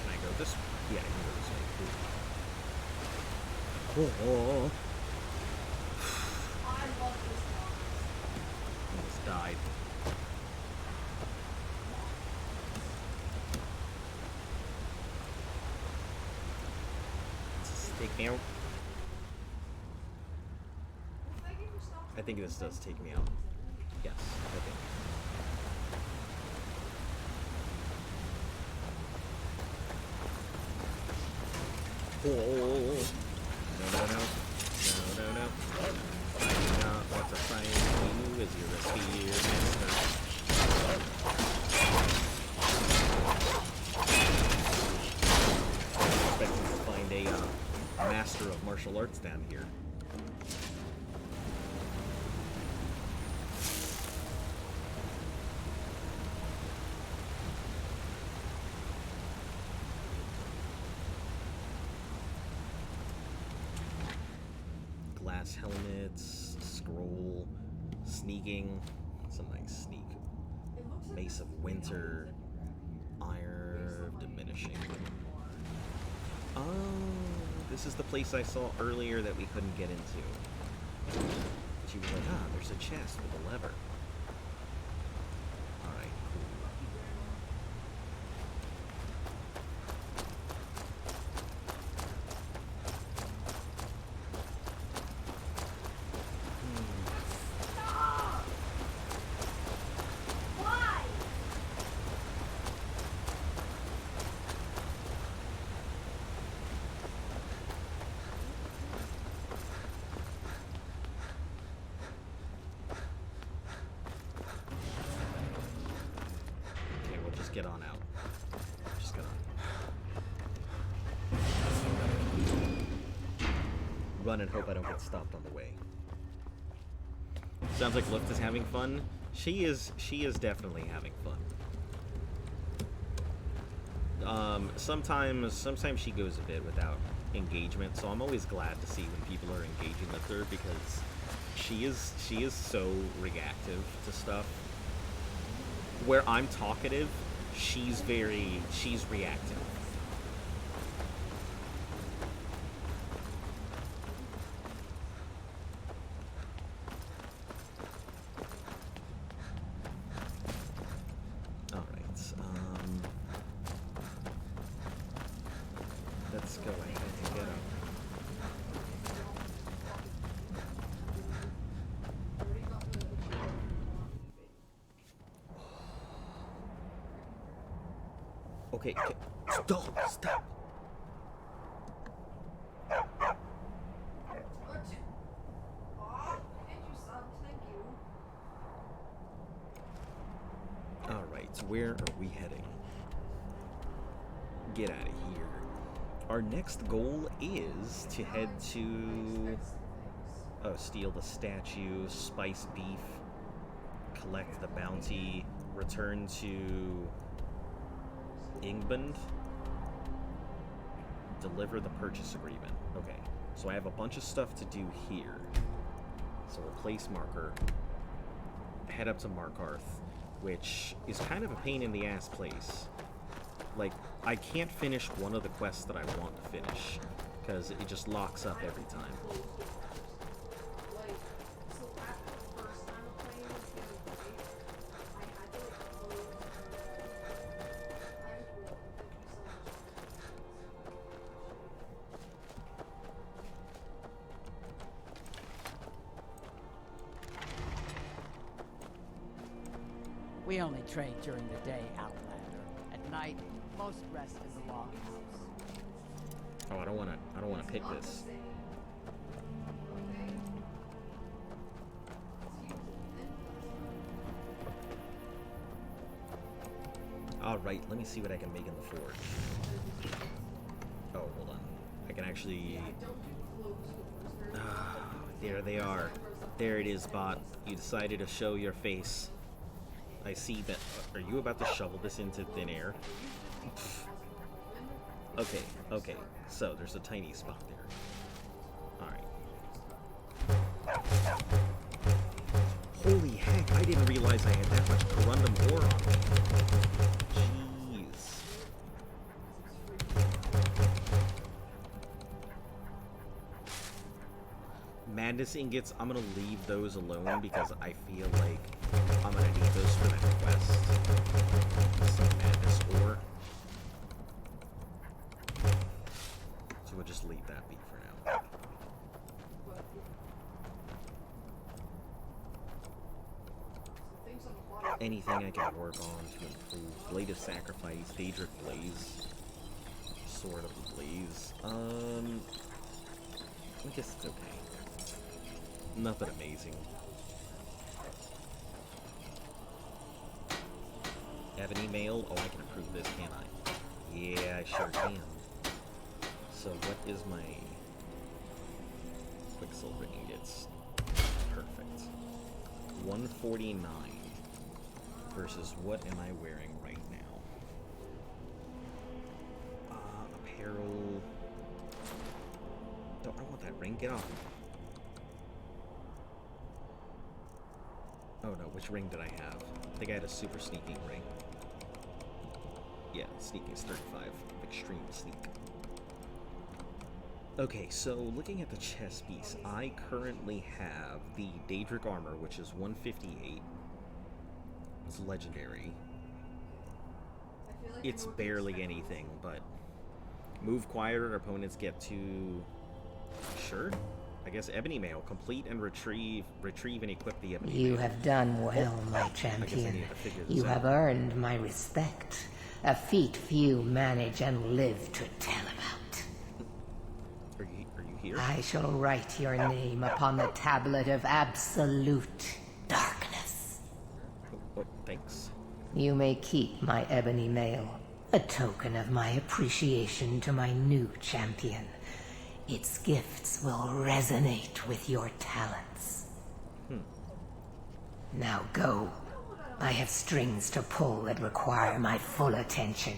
S1: Can I go this way? Yeah, I can go this way. Cool. Oh,
S5: I love this box.
S1: almost died. Does this take me out? I think this does take me out. Yes, I think. Oh, no, no, no. No, no, no. I do not want to find you as your spear master. master of martial arts down here. Glass helmets, scroll, sneaking. It's a nice sneak. Mace of Winter, Ire of Diminishing. Oh, this is the place I saw earlier that we couldn't get into. She was like, ah, there's a chest with a lever. Alright, cool. Get on out. Just get on. Run and hope I don't get stopped on the way. Sounds like Luft is having fun. She is definitely having fun. Sometimes she goes a bit without engagement, so I'm always glad to see when people are engaging with her because she is so reactive to stuff. Where I'm talkative, she's reactive. All right, let's go ahead and get up. Okay, stop. Alright, so where are we heading? Get out of here. Our next goal is to head to... Oh, steal the statue, spice beef, collect the bounty, return to... Ingbund, deliver the purchase agreement. Okay, so I have a bunch of stuff to do here. So we'll place marker, head up to Markarth, which is kind of a pain in the ass place. Like, I can't finish one of the quests that I want to finish, because it just locks up every time.
S10: We only trade during the day, Outlander. At night, most rest in the longhouse.
S1: Oh, I don't wanna pick this. Alright, let me see what I can make in the forge. Oh, hold on. I can actually... there they are. There it is, bot. You decided to show your face. I see that. Are you about to shovel this into thin air? Okay. So, there's a tiny spot there. Alright. Holy heck, I didn't realize I had that much corundum ore on me. Jeez. Madness ingots, I'm gonna leave those alone because I feel like I'm gonna need those for that quest. Some madness ore. So we'll just leave that be for now. Anything I can work on to improve. Blade of Sacrifice, Daedric Blaze, Sword of the Blaze. I guess it's okay. Nothing amazing. Have an email? Oh, I can approve this, can't I? Yeah, I sure can. So what is my Quicksilver ingots. Perfect. 149 versus what am I wearing right now? Apparel. Don't want that ring. Get off. Oh no, which ring did I have? I think I had a super sneaking ring. Yeah, sneaking is 35. Extreme sneak. Okay, so looking at the chest piece, I currently have the Daedric armor, which is 158. It's legendary. It's barely anything, but move quieter, opponents get to... Sure. I guess Ebony Mail. Complete and retrieve and equip the Ebony Mail.
S11: You have done well, my champion. You have earned my respect. A feat few manage and live to tell about.
S1: Are you here?
S11: I shall write your name upon the tablet of absolute darkness.
S1: Oh, thanks.
S11: You may keep my Ebony Mail, a token of my appreciation to my new champion. Its gifts will resonate with your talents. Now go. I have strings to pull that require my full attention.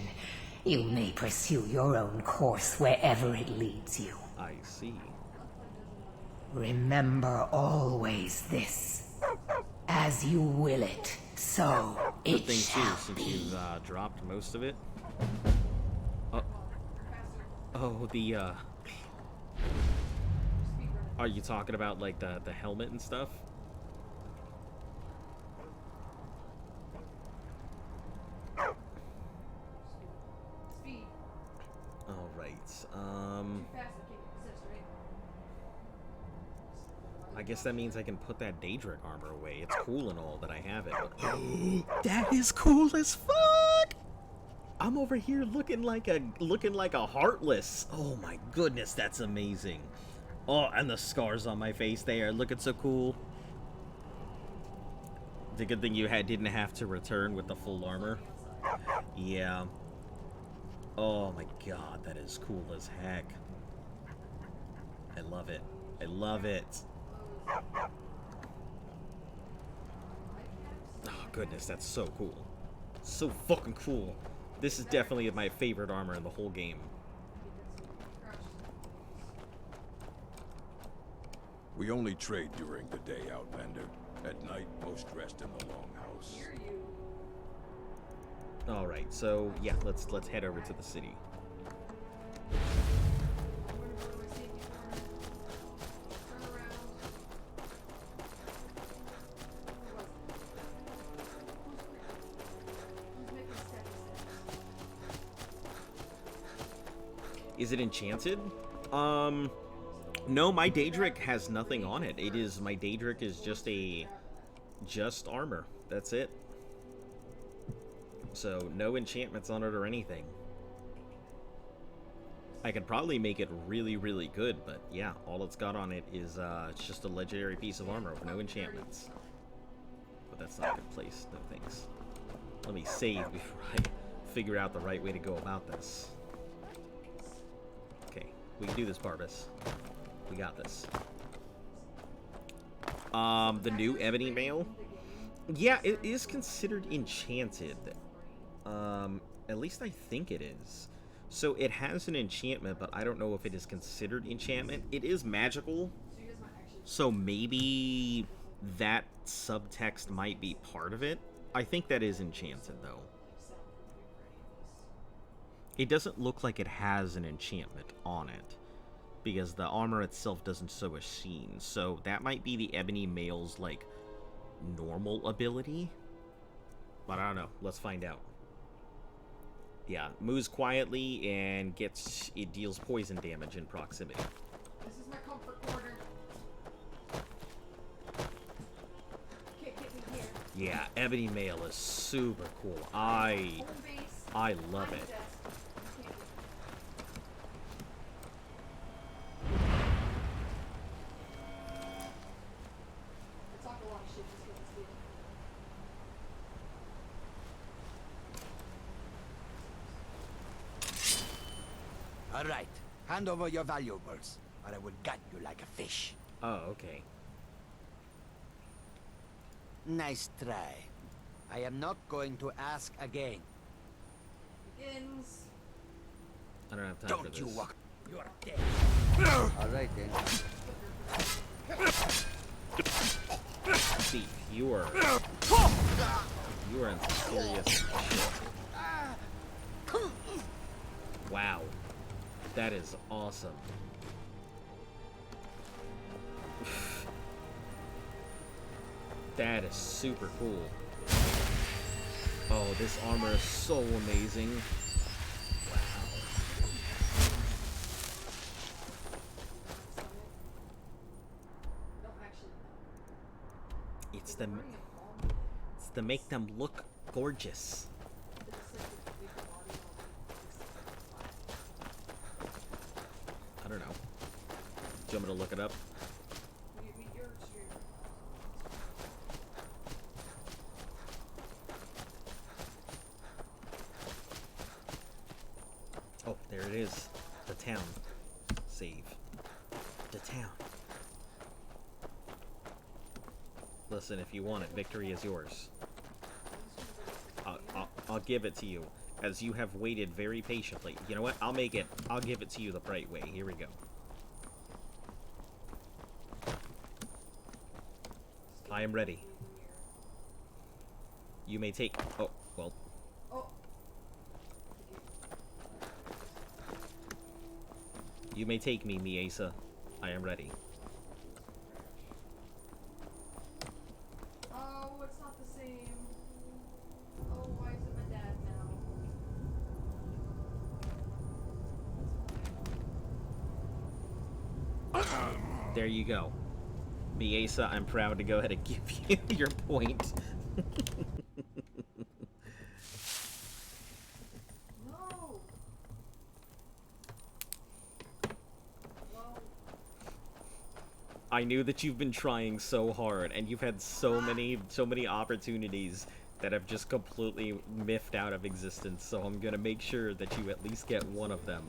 S11: You may pursue your own course wherever it leads you.
S1: I see.
S11: Remember always this. As you will it, so
S1: Good
S11: it
S1: thing
S11: shall
S1: too,
S11: be.
S1: since you've dropped most of it. Are you talking about like the helmet and stuff?
S5: Speed.
S1: All right.
S5: Too fast, I can't resist, right?
S1: I guess that means I can put that Daedric armor away. It's cool and all that I have it, but that is cool as fuck. I'm over here looking like a heartless. Oh my goodness, that's amazing. Oh, and the scars on my face, they are looking so cool. It's a good thing you didn't have to return with the full armor. Yeah. Oh my god, that is cool as heck. I love it. I love it. Oh goodness, that's so cool. So fucking cool. This is definitely my favorite armor in the whole game.
S12: We only trade during the day, Outlander. At night, most rest in the Longhouse.
S1: Alright, so yeah, let's head over to the city. Is it enchanted? No, my Daedric has nothing on it. My Daedric is just armor. That's it. So, no enchantments on it or anything. I could probably make it really, really good, but yeah, all it's got on it is it's just a legendary piece of armor with no enchantments. But that's not a good place. No thanks. Let me save before I figure out the right way to go about this. Okay, we can do this, Barbas. We got this. The new Ebony Mail? Yeah, it is considered enchanted. At least I think it is. So it has an enchantment, but I don't know if it is considered enchantment. It is magical, so maybe that subtext might be part of it. I think that is enchanted, though. It doesn't look like it has an enchantment on it, because the armor itself doesn't show a sheen. So that might be the Ebony Mail's, like, normal ability. But I don't know. Let's find out. Yeah, moves quietly and it deals poison damage in proximity.
S5: This is my comfort corner. Can't get me here.
S1: Yeah, Ebony Mail is super cool. I love it.
S13: All right, hand over your valuables, or I will gut you like a fish.
S1: Oh, okay.
S13: Nice try. I am not going to ask again.
S5: Begins.
S1: I don't have time
S13: Don't
S1: for this.
S13: you walk. You are dead. All right then.
S1: Thief, you are in some serious shit. Wow. That is awesome. That is super cool. Oh, this armor is so amazing. Wow. It's to make them look gorgeous. I don't know. Do you want me to look it up? Oh, there it is. The town. Save. The town. Listen, if you want it, victory is yours. I'll give it to you, as you have waited very patiently. You know what? I'll give it to you the right way. Here we go. I am ready. You may take... Oh, well... You may take me, Miesa. I am ready.
S5: Oh, it's not the same. Oh, why is it my dad now?
S1: There you go. Miesa, I'm proud to go ahead and give you your point. I knew that you've been trying so hard, and you've had so many opportunities that have just completely miffed out of existence, so I'm gonna make sure that you at least get one of them.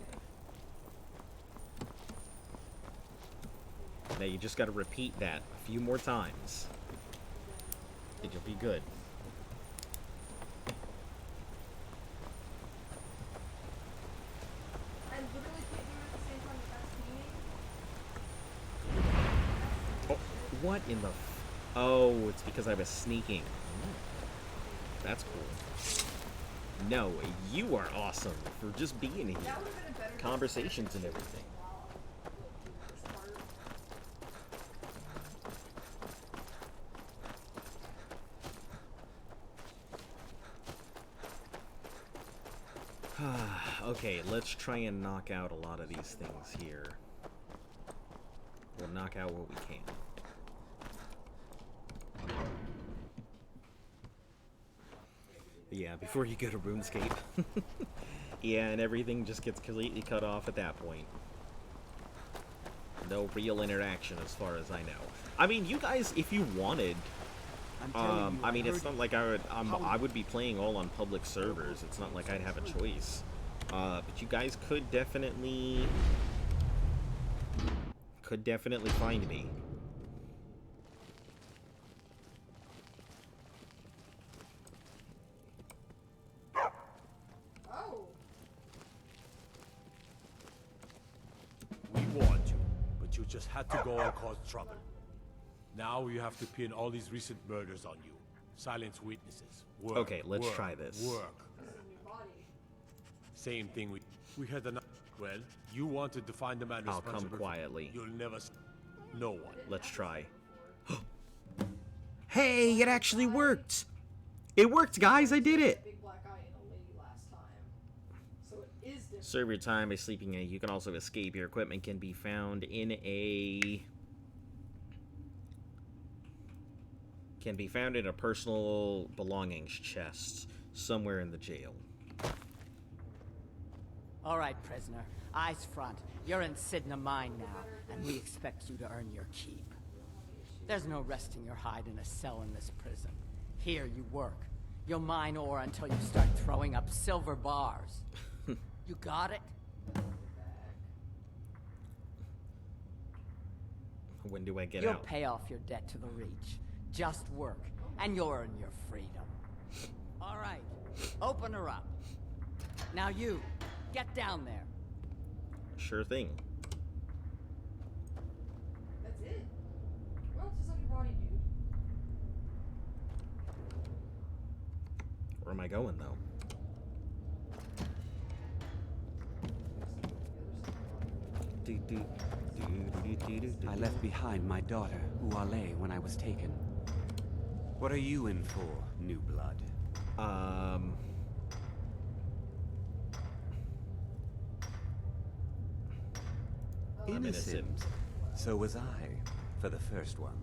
S1: Now you just gotta repeat that a few more times, and you'll be good.
S5: I literally can't do it at the same time as
S1: Oh, what in the... Oh, it's because I was sneaking. That's cool. No, you are awesome for just being here. Conversations and everything. Okay, let's try and knock out a lot of these things here. We'll knock out what we can. Yeah, before you go to RuneScape. Yeah, and everything just gets completely cut off at that point. No real interaction as far as I know. I mean, you guys, if you wanted... I mean, it's not like I would be playing all on public servers. It's not like I'd have a choice. But you guys could definitely find me.
S5: Oh.
S14: We warned you, but you just had to go and cause trouble. Now you have to pin all these recent murders on you. Silence witnesses. Work,
S1: Okay, let's
S14: work,
S1: try this.
S14: Work. Same thing we had an... Well, you wanted to find the man
S1: I'll
S14: responsible.
S1: come quietly.
S14: You'll never... No one.
S1: Let's try. Hey, it actually worked! It worked, guys! I did it!
S5: Big black eye and a lady last time. So it is different.
S1: Serve your time by sleeping. You can also escape. Your equipment can be found in a... Can be found in a personal belongings chest somewhere in the jail.
S10: All right, prisoner. Eyes front. You're in Sidna Mine now, and we expect you to earn your keep. There's no resting your hide in a cell in this prison. Here you work. You'll mine ore until you start throwing up silver bars. You got it?
S1: When do I get
S10: You'll
S1: out?
S10: pay off your debt to the Reach. Just work, and you'll earn your freedom. All right, open her up. Now you, get down there.
S1: Sure thing.
S5: That's it? What else is on your body, dude?
S1: Where am I going, though?
S15: I left behind my daughter, Uale, when I was taken. What are you in for, New Blood?
S1: I'm innocent.
S15: So was I, for the first one.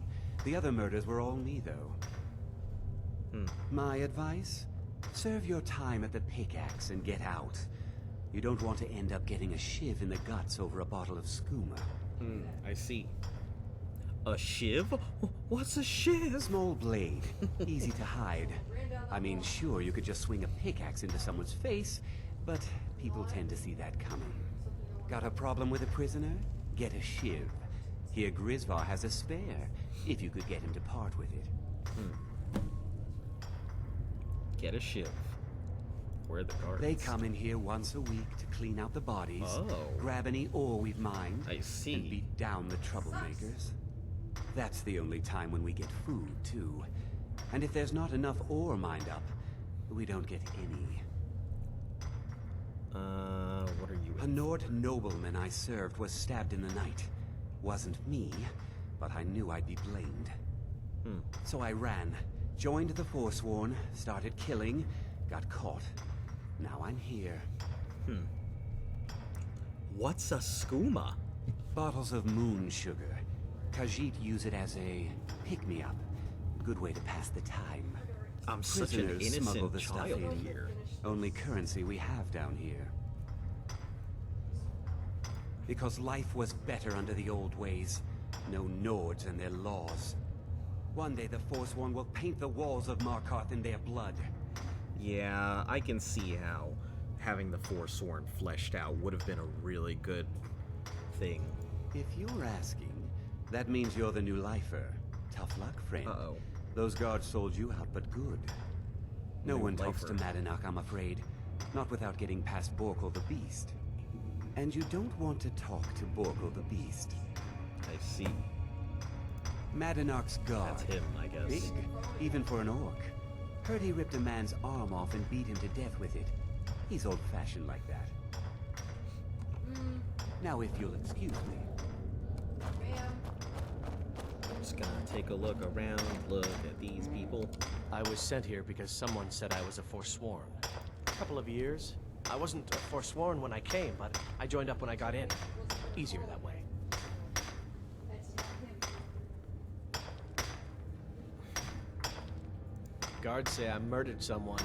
S15: The other murders were all me, though. My advice? Serve your time at the pickaxe and get out. You don't want to end up getting a shiv in the guts over a bottle of skooma.
S1: I see. A shiv? What's a shiv?
S15: Small blade. Easy to hide. I mean, sure, you could just swing a pickaxe into someone's face, but people tend to see that coming. Got a problem with a prisoner? Get a shiv. Here Grisvar has a spare, if you could get him to part with it.
S1: Get a shiv. Where are the guards?
S15: They come in here once a week to clean out the bodies, grab any ore we've mined,
S1: I see.
S15: and beat down the troublemakers. That's the only time when we get food, too. And if there's not enough ore mined up, we don't get any.
S1: What are you?
S15: A Nord nobleman I served was stabbed in the night. Wasn't me, but I knew I'd be blamed. So I ran, joined the Forsworn, started killing, got caught. Now I'm here.
S1: What's a skooma?
S15: Bottles of moon sugar. Khajiit use it as a pick-me-up. Good way to pass the time.
S1: I'm such an
S15: Prisoners smuggle
S1: innocent
S15: the stuff
S1: child
S15: in.
S1: here.
S15: Only currency we have down here. Because life was better under the old ways. No Nords and their laws. One day the Forsworn will paint the walls of Markarth in their blood.
S1: Yeah, I can see how having the Forsworn fleshed out would have been a really good thing.
S15: If you're asking, that means you're the new lifer. Tough luck, friend.
S1: Uh-oh.
S15: Those guards sold you out, but good. No
S1: New
S15: one talks to
S1: lifer.
S15: Madanach, I'm afraid. Not without getting past Borkul the Beast. And you don't want to talk to Borkul the Beast.
S1: I see.
S15: Madanach's guard.
S1: That's him, I guess.
S15: Big, even for an orc. Heard he ripped a man's arm off and beat him to death with it. He's old-fashioned like that. Now, if you'll excuse me.
S1: Just gonna take a look around, look at these people.
S16: I was sent here because someone said I was a Forsworn. A couple of years. I wasn't a Forsworn when I came, but I joined up when I got in. Easier that way. Guards say I murdered someone.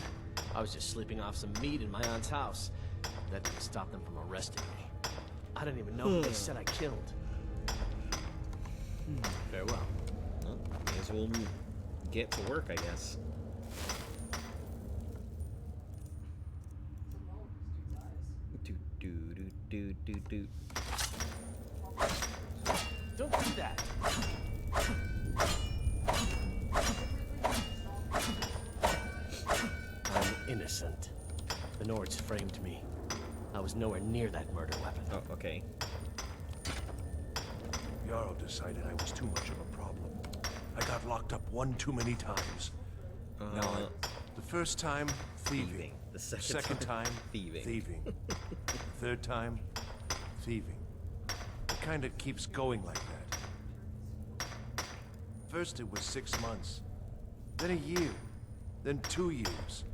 S16: I was just sleeping off some meat in my aunt's house. That didn't stop them from arresting me. I don't even know who they said I killed. Farewell.
S1: Well, may as well get to work, I guess. Do.
S16: Don't do that. I'm innocent. The Nords framed me. I was nowhere near that murder weapon.
S1: Oh, okay.
S14: Jarl decided I was too much of a problem. I got locked up one too many times. The first time, thieving.
S1: The second
S14: time,
S1: thieving.
S14: Third time, thieving. It kind of keeps going like that. First it was 6 months, then a year, then 2 years.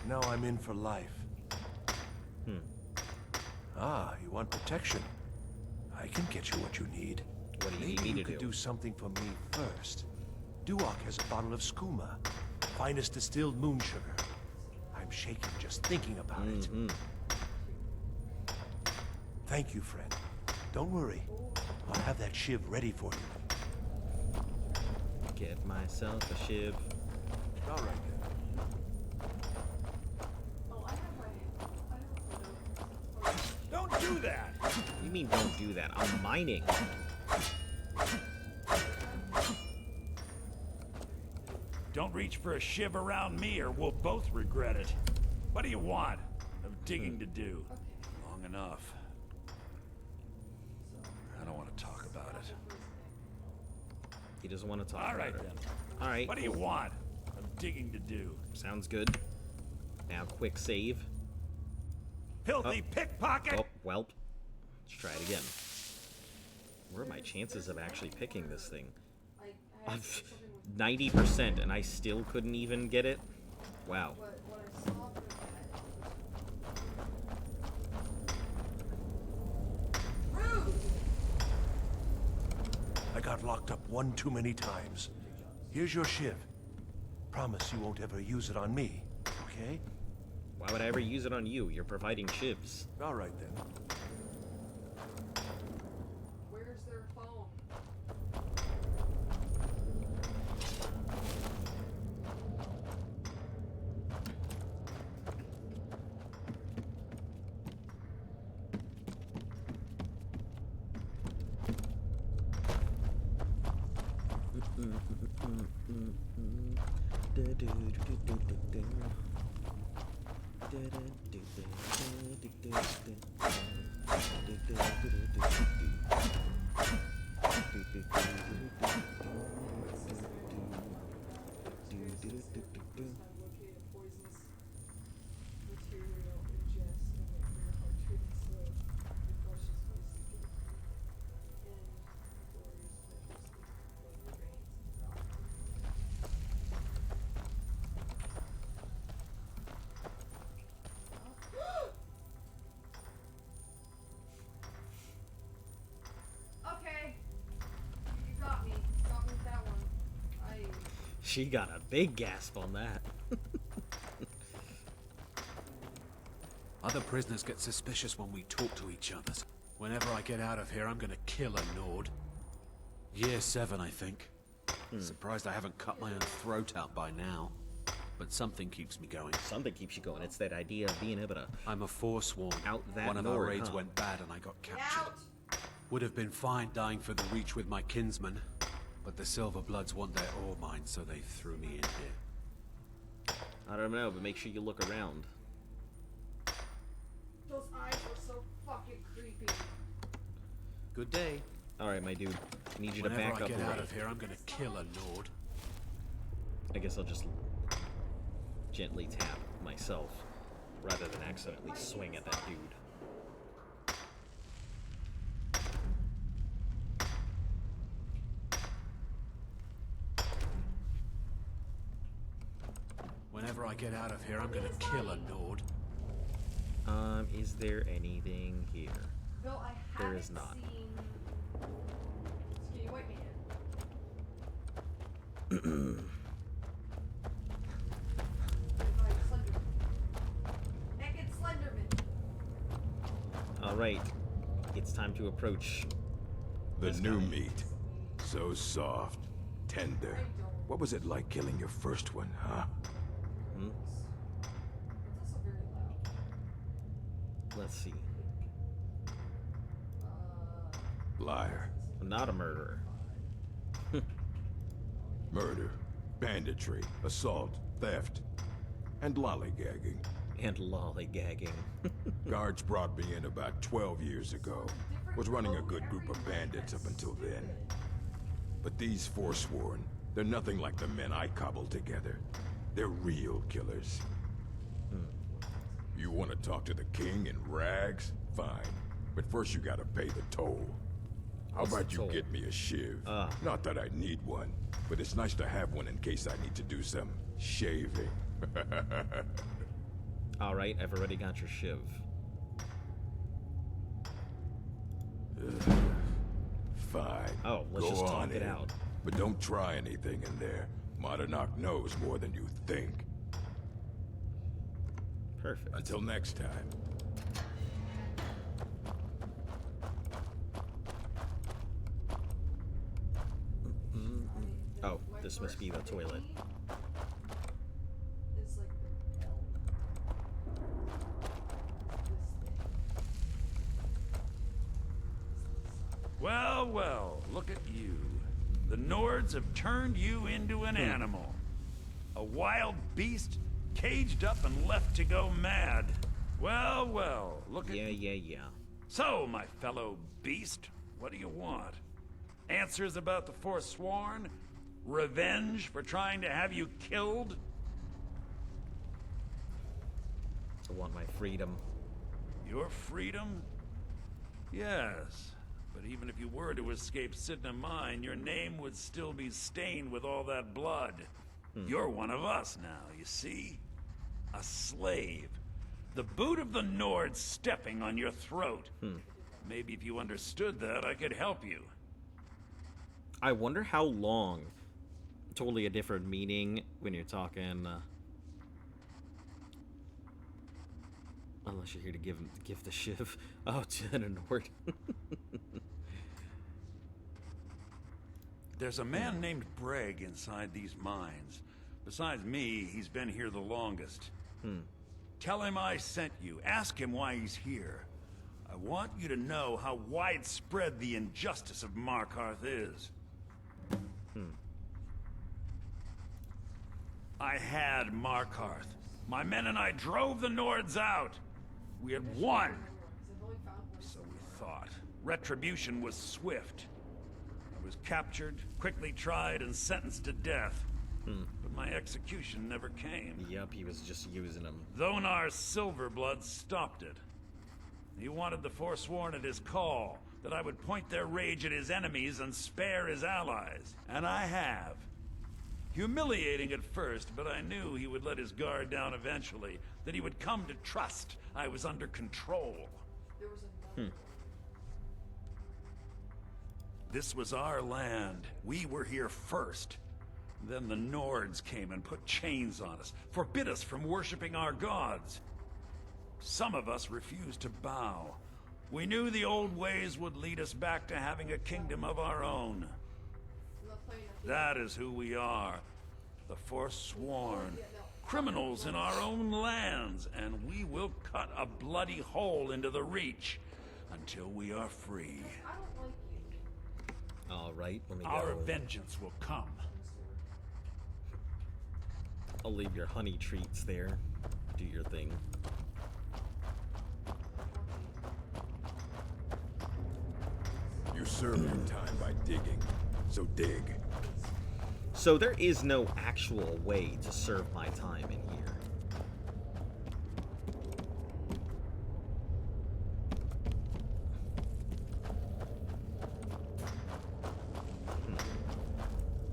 S14: Now I'm in for life. Ah, you want protection? I can get you what you need.
S1: What do you
S14: Maybe
S1: need me
S14: you
S1: to
S14: could
S1: do?
S14: do something for me first. Duok has a bottle of skooma, finest distilled moon sugar. I'm shaking just thinking about it. Thank you, friend. Don't worry. I'll have that shiv ready for you.
S1: Get myself a shiv.
S14: All right, then. Don't do that!
S1: What do you mean don't do that? I'm mining.
S17: reach for a shiv around me or we'll both regret it. What do you want? I'm digging to do. Long enough. I don't want to talk about it.
S1: He doesn't want to talk
S17: All
S1: about
S17: right
S1: it.
S17: then.
S1: All right.
S17: What do you want? I'm digging to do.
S1: Sounds good. Now, quick save.
S17: Filthy pickpocket!
S1: Oh, welp. Let's try it again. What are my chances of actually picking this thing? 90%, and I still couldn't even get it? Wow.
S14: I got locked up one too many times. Here's your shiv. Promise you won't ever use it on me, okay?
S1: Why would I ever use it on you? You're providing shivs.
S14: All right then.
S5: Where's their phone? Okay. You got me. Got me with that one.
S1: She got a big gasp on that.
S6: Other prisoners get suspicious when we talk to each other. Whenever I get out of here, I'm gonna kill a Nord. Year 7, I think. Surprised I haven't cut my own throat out by now. But something keeps me going.
S1: Something keeps you going. It's that idea of being able to...
S6: I'm a Forsworn.
S1: Out that
S6: One of our
S1: Nord,
S6: raids
S1: huh?
S6: went bad and I got captured. Would have been fine dying for the Reach with my kinsmen, but the Silver Bloods want their ore mine, so they threw me in here.
S1: I don't know, but make sure you look around.
S5: Those eyes were so fucking creepy.
S6: Good day.
S1: Alright, my dude. I need you to
S6: Whenever
S1: back
S6: I
S1: up
S6: get
S1: a
S6: out
S1: way.
S6: of here, I'm gonna kill a Nord.
S1: I guess I'll just gently tap myself rather than accidentally swing at that dude.
S6: Whenever I get out of here, I'm gonna kill a Nord.
S1: Is there anything here?
S5: Bill, I
S1: There
S5: haven't
S1: is not.
S5: seen Skinny White Man. Naked Slenderman.
S1: Alright. It's time to approach
S12: The
S1: this
S12: new
S1: guy.
S12: meat. So soft, tender. What was it like killing your first one, huh?
S1: Let's see.
S12: Liar.
S1: I'm not a murderer.
S12: Murder, banditry, assault, theft, and lollygagging.
S1: And lollygagging.
S12: Guards brought me in about 12 years ago. Was running a good group of bandits up until then. But these Forsworn, they're nothing like the men I cobbled together. They're real killers. You want to talk to the king in rags? Fine. But first you gotta pay the toll. How
S1: What's the
S12: about you
S1: toll?
S12: get me a shiv? Not that I need one, but it's nice to have one in case I need to do some shaving.
S1: Alright, I've already got your shiv.
S12: Fine.
S1: Oh, let's
S12: Go
S1: just talk
S12: on
S1: it
S12: in.
S1: out.
S12: But don't try anything in there. Monarch knows more than you think.
S1: Perfect.
S12: Until next time.
S1: Oh, this must be the toilet.
S5: It's like the bell.
S17: Well, well, look at you. The Nords have turned you into an animal. A wild beast caged up and left to go mad. Well, well, look at...
S1: Yeah.
S17: So, my fellow beast, what do you want? Answers about the Forsworn? Revenge for trying to have you killed?
S1: I want my freedom.
S17: Your freedom? Yes. But even if you were to escape Sidna Mine, your name would still be stained with all that blood. You're one of us now, you see? A slave. The boot of the Nord stepping on your throat. Maybe if you understood that, I could help you.
S1: I wonder how long. Totally a different meaning when you're talking... unless you're here to give the shiv. Oh, to the Nord.
S17: There's a man named Breg inside these mines. Besides me, he's been here the longest. Tell him I sent you. Ask him why he's here. I want you to know how widespread the injustice of Markarth is. I had Markarth. My men and I drove the Nords out. We had won. So we thought. Retribution was swift. I was captured, quickly tried, and sentenced to death. But my execution never came.
S1: Yep, he was just using them.
S17: Thonar Silverblood stopped it. He wanted the Forsworn at his call, that I would point their rage at his enemies and spare his allies. And I have. Humiliating at first, but I knew he would let his guard down eventually, that he would come to trust I was under control. This was our land. We were here first. Then the Nords came and put chains on us, forbid us from worshipping our gods. Some of us refused to bow. We knew the old ways would lead us back to having a kingdom of our own. That is who we are. The Forsworn. Criminals in our own lands, and we will cut a bloody hole into the Reach until we are free.
S1: Alright, let me go.
S17: Our vengeance will come.
S1: I'll leave your honey treats there. Do your thing.
S12: You serve your time by digging, so dig.
S1: So there is no actual way to serve my time in here.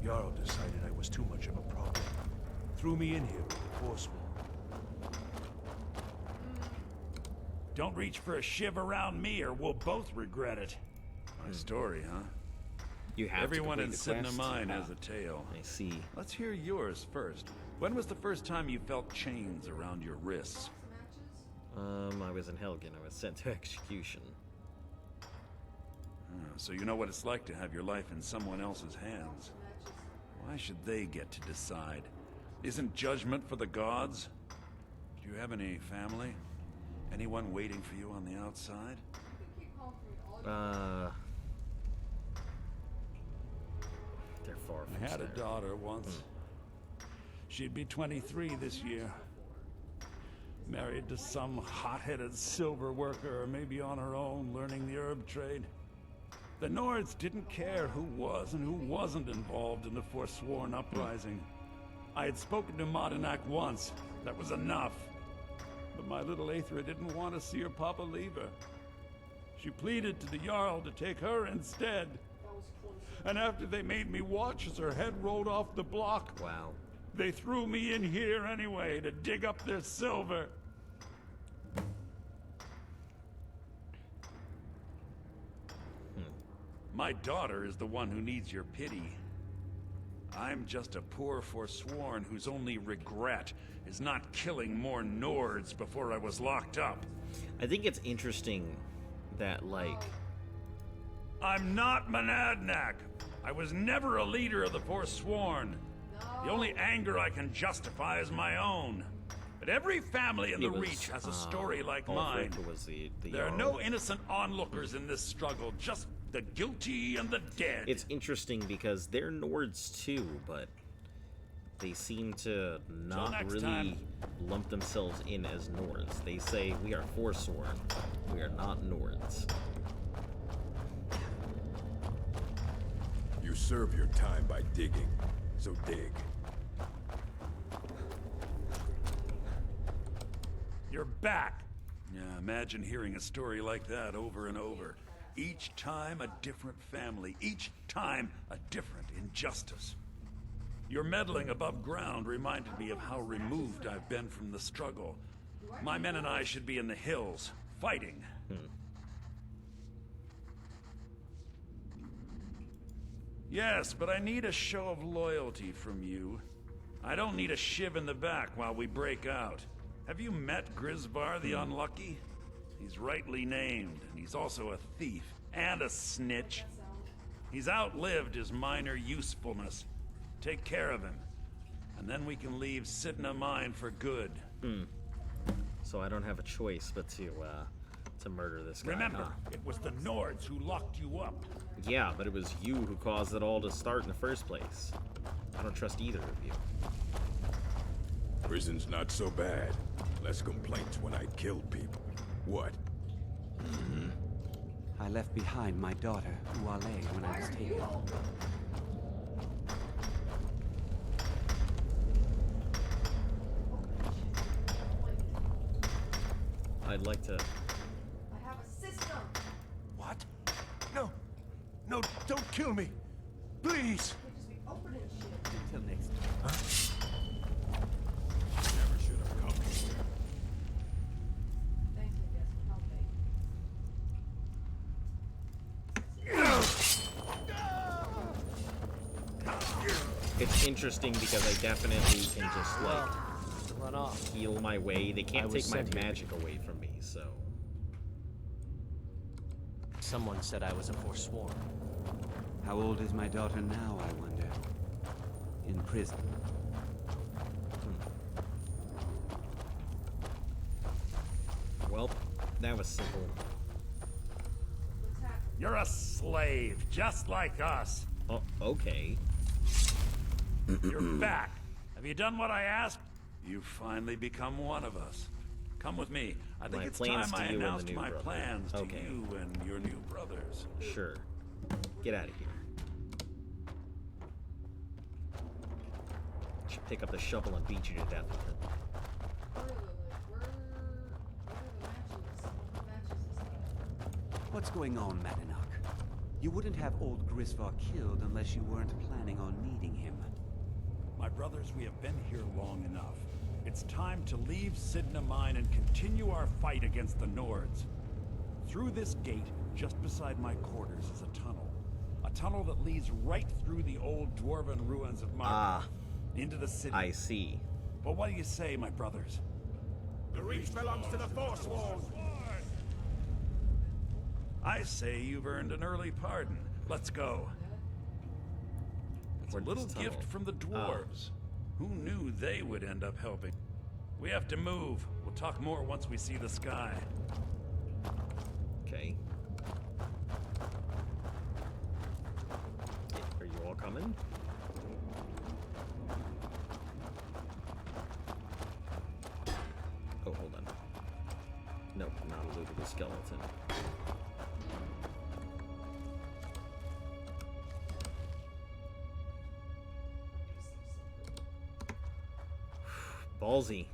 S14: Jarl decided I was too much of a problem. Threw me in here with the Forsworn.
S17: Don't reach for a shiv around me or we'll both regret it. My story, huh?
S1: You have
S17: Everyone
S1: to
S17: in
S1: complete the
S17: Sidna
S1: quest?
S17: Mine
S1: Ah,
S17: has a tale.
S1: I see.
S17: Let's hear yours first. When was the first time you felt chains around your wrists?
S1: I was in Helgen. I was sent to execution.
S17: So you know what it's like to have your life in someone else's hands. Why should they get to decide? Isn't judgment for the gods? Do you have any family? Anyone waiting for you on the outside?
S1: They're far from
S17: I had a
S1: there.
S17: daughter once. She'd be 23 this year. Married to some hot-headed silver worker, or maybe on her own, learning the herb trade. The Nords didn't care who was and who wasn't involved in the Forsworn uprising. I had spoken to Modinak once. That was enough. But my little Aethra didn't want to see her papa leave her. She pleaded to the Jarl to take her instead. And after they made me watch as her head rolled off the block,
S1: wow,
S17: they threw me in here anyway to dig up their silver. My daughter is the one who needs your pity. I'm just a poor Forsworn whose only regret is not killing more Nords before I was locked up.
S1: I think it's interesting that, like...
S17: I'm not Monadnock. I was never a leader of the Forsworn. The only anger I can justify is my own. But every family in the Reach has a story like mine. There are no innocent onlookers in this struggle, just the guilty and the dead.
S1: It's interesting because they're Nords too, but they seem to not
S17: next
S1: really
S17: time.
S1: lump themselves in as Nords. They say we are Forsworn. We are not Nords.
S12: You serve your time by digging, so dig.
S17: You're back! Yeah, imagine hearing a story like that over and over. Each time a different family, each time a different injustice. Your meddling above ground reminded me of how removed I've been from the struggle. My men and I should be in the hills, fighting. Yes, but I need a show of loyalty from you. I don't need a shiv in the back while we break out. Have you met Grisvar the Unlucky? He's rightly named, and he's also a thief and a snitch. He's outlived his minor usefulness. Take care of him, and then we can leave Sidna Mine for good.
S1: So I don't have a choice but to murder this guy.
S17: Remember,
S1: huh?
S17: it was the Nords who locked you up.
S1: Yeah, but it was you who caused it all to start in the first place. I don't trust either of you.
S12: Prison's not so bad. Less complaints when I killed people. What?
S15: I left behind my daughter, Uale, when I was taken.
S1: I'd like to...
S5: I have a system.
S14: What? No. No, don't kill me. Please.
S15: Until next time.
S12: Never should have come here.
S5: Thanks, I guess, for helping.
S1: It's interesting because I definitely can just, like,
S16: Run off.
S1: heal my way. They can't
S16: I was
S1: take my
S16: sent here
S1: magic away from me, so...
S16: Someone said I was a Forsworn.
S15: How old is my daughter now, I wonder? In prison.
S1: Well, that was simple.
S17: You're a slave, just like us.
S1: Oh, okay.
S17: You're back. Have you done what I asked? You've finally become one of us. Come with me. I think
S1: My
S17: it's
S1: plans
S17: time
S1: to
S17: I
S1: you and the
S17: announced
S1: new
S17: my
S1: brother.
S17: plans to
S1: Okay.
S17: you and your new brothers.
S1: Sure. Get out of here. Should pick up the shovel and beat you to death with it.
S15: What's going on, Madanach? You wouldn't have old Grisvar killed unless you weren't planning on needing him.
S17: My brothers, we have been here long enough. It's time to leave Sidna Mine and continue our fight against the Nords. Through this gate, just beside my quarters, is a tunnel. A tunnel that leads right through the old dwarven ruins of Mark into the city.
S1: I see.
S17: But what do you say, my brothers?
S14: The Reach belongs to the Forsworn.
S17: I say you've earned an early pardon. Let's go. It's a
S1: Where'd
S17: little
S1: this tunnel?
S17: gift from the dwarves. Who knew they would end up helping? We have to move. We'll talk more once we see the sky.
S1: Okay. Are you all coming? Oh, hold on. Nope, not a lootable skeleton. Ballsy.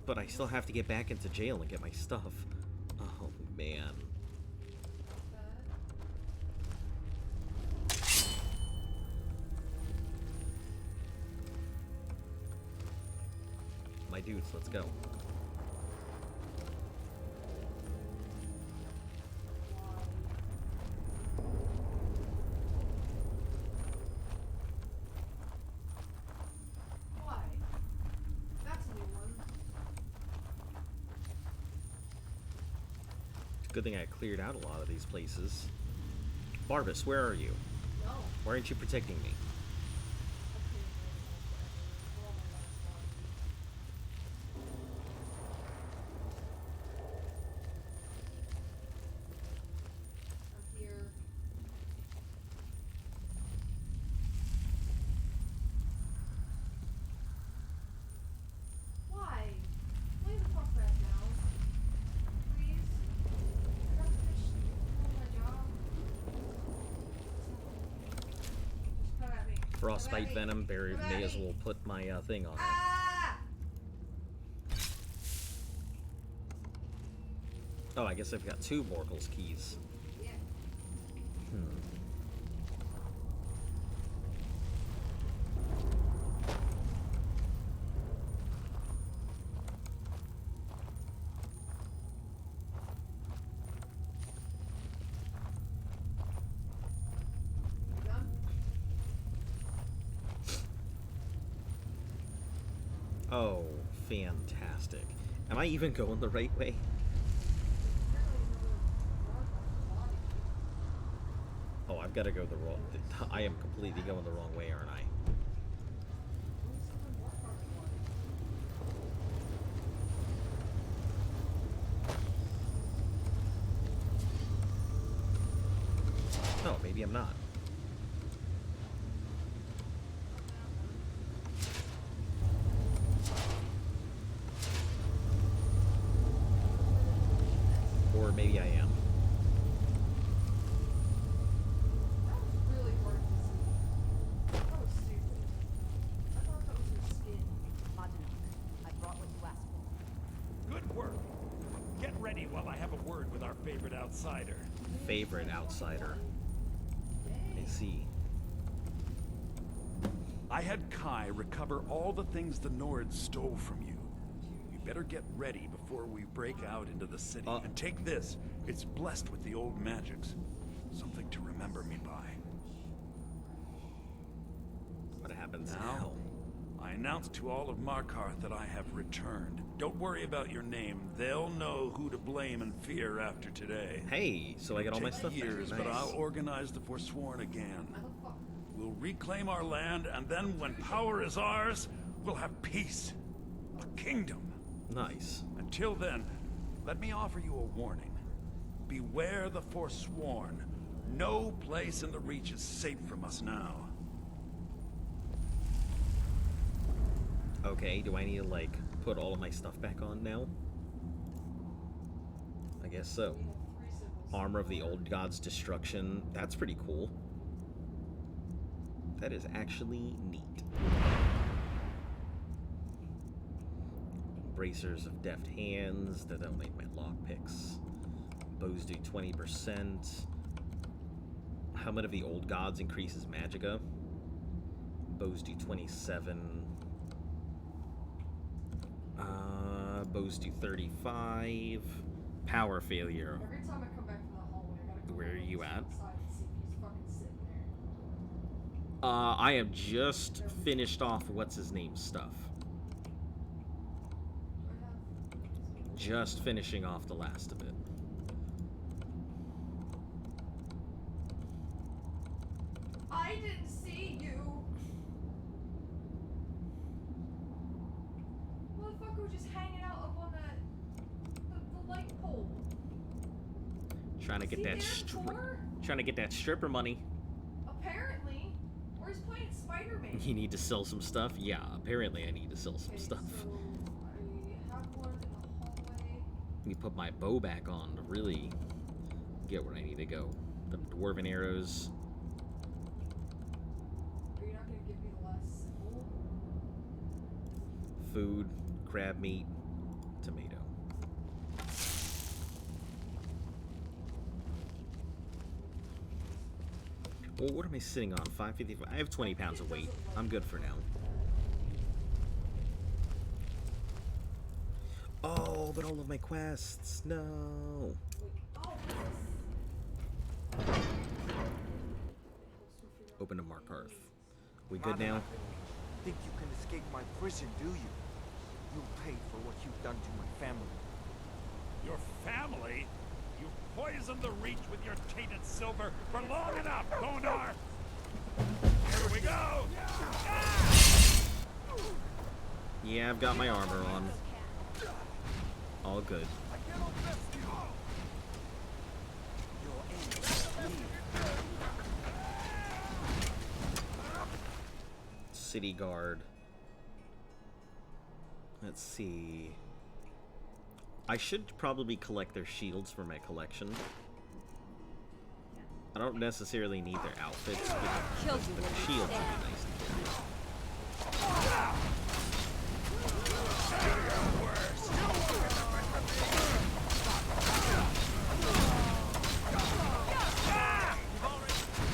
S1: But I still have to get back into jail and get my stuff. Oh, man. My dudes, let's go.
S5: Why? That's a new one.
S1: Good thing I cleared out a lot of these places. Barbas, where are you?
S5: No.
S1: Why aren't you protecting me? Frostbite venom. May as well put my thing on it. Oh, I guess I've got 2 Morgul's keys. Oh, fantastic. Am I even going the right way? Oh, I've got to go the wrong... I am completely going the wrong way, aren't I? Oh, maybe I'm not. Or maybe I am.
S17: Good work. Get ready while I have a word with our favorite outsider.
S1: Favorite outsider. I see.
S17: I had Kai recover all the things the Nords stole from you. You better get ready before we break out into the city. And take this. It's blessed with the old magics. Something to remember me by.
S1: What happens now?
S17: I announced to all of Markarth that I have returned. Don't worry about your name. They'll know who to blame and fear after today.
S1: Hey, so I got all my stuff back.
S17: Years,
S1: Nice.
S17: but I'll organize the Forsworn again. We'll reclaim our land, and then when power is ours, we'll have peace. A kingdom.
S1: Nice.
S17: Until then, let me offer you a warning. Beware the Forsworn. No place in the Reach is safe from us now.
S1: Okay, do I need to, like, put all of my stuff back on now? I guess so. Armor of the Old God's Destruction. That's pretty cool. That is actually neat. Bracers of Deft Hands. That don't make my lockpicks. Bows do 20%. Helmet of the Old Gods increases Magicka. Bows do 27. Bows do 35. Power failure.
S5: Every time I come back from the hallway, I gotta go
S1: Where are you at?
S5: inside and see if he's fucking sitting there.
S1: I have just finished off what's his name stuff. Just finishing off the last of it.
S5: I didn't see you. Motherfucker was just hanging out up on that the light pole.
S1: Trying to get that trying to get that stripper money.
S5: Apparently, or he's playing Spider-Man.
S1: You need to sell some stuff? Yeah, apparently I need to sell some stuff.
S5: So I have one in the hallway.
S1: Let me put my bow back on to really get where I need to go. The dwarven arrows.
S5: Are you not gonna give me the last symbol?
S1: Food, crab meat, tomato. Well, what am I sitting on? 555. I have 20 pounds of weight. I'm good for now. Oh, but all of my quests. No. Open to Markarth. We good now?
S18: Think you can escape my prison, do you? You'll pay for what you've done to my family.
S17: Your family? You poisoned the Reach with your tainted silver for long enough, Bonar! Here we go!
S1: Yeah, I've got my armor on. All good. City Guard. Let's see. I should probably collect their shields for my collection. I don't necessarily need their outfits, but the shields would be nice to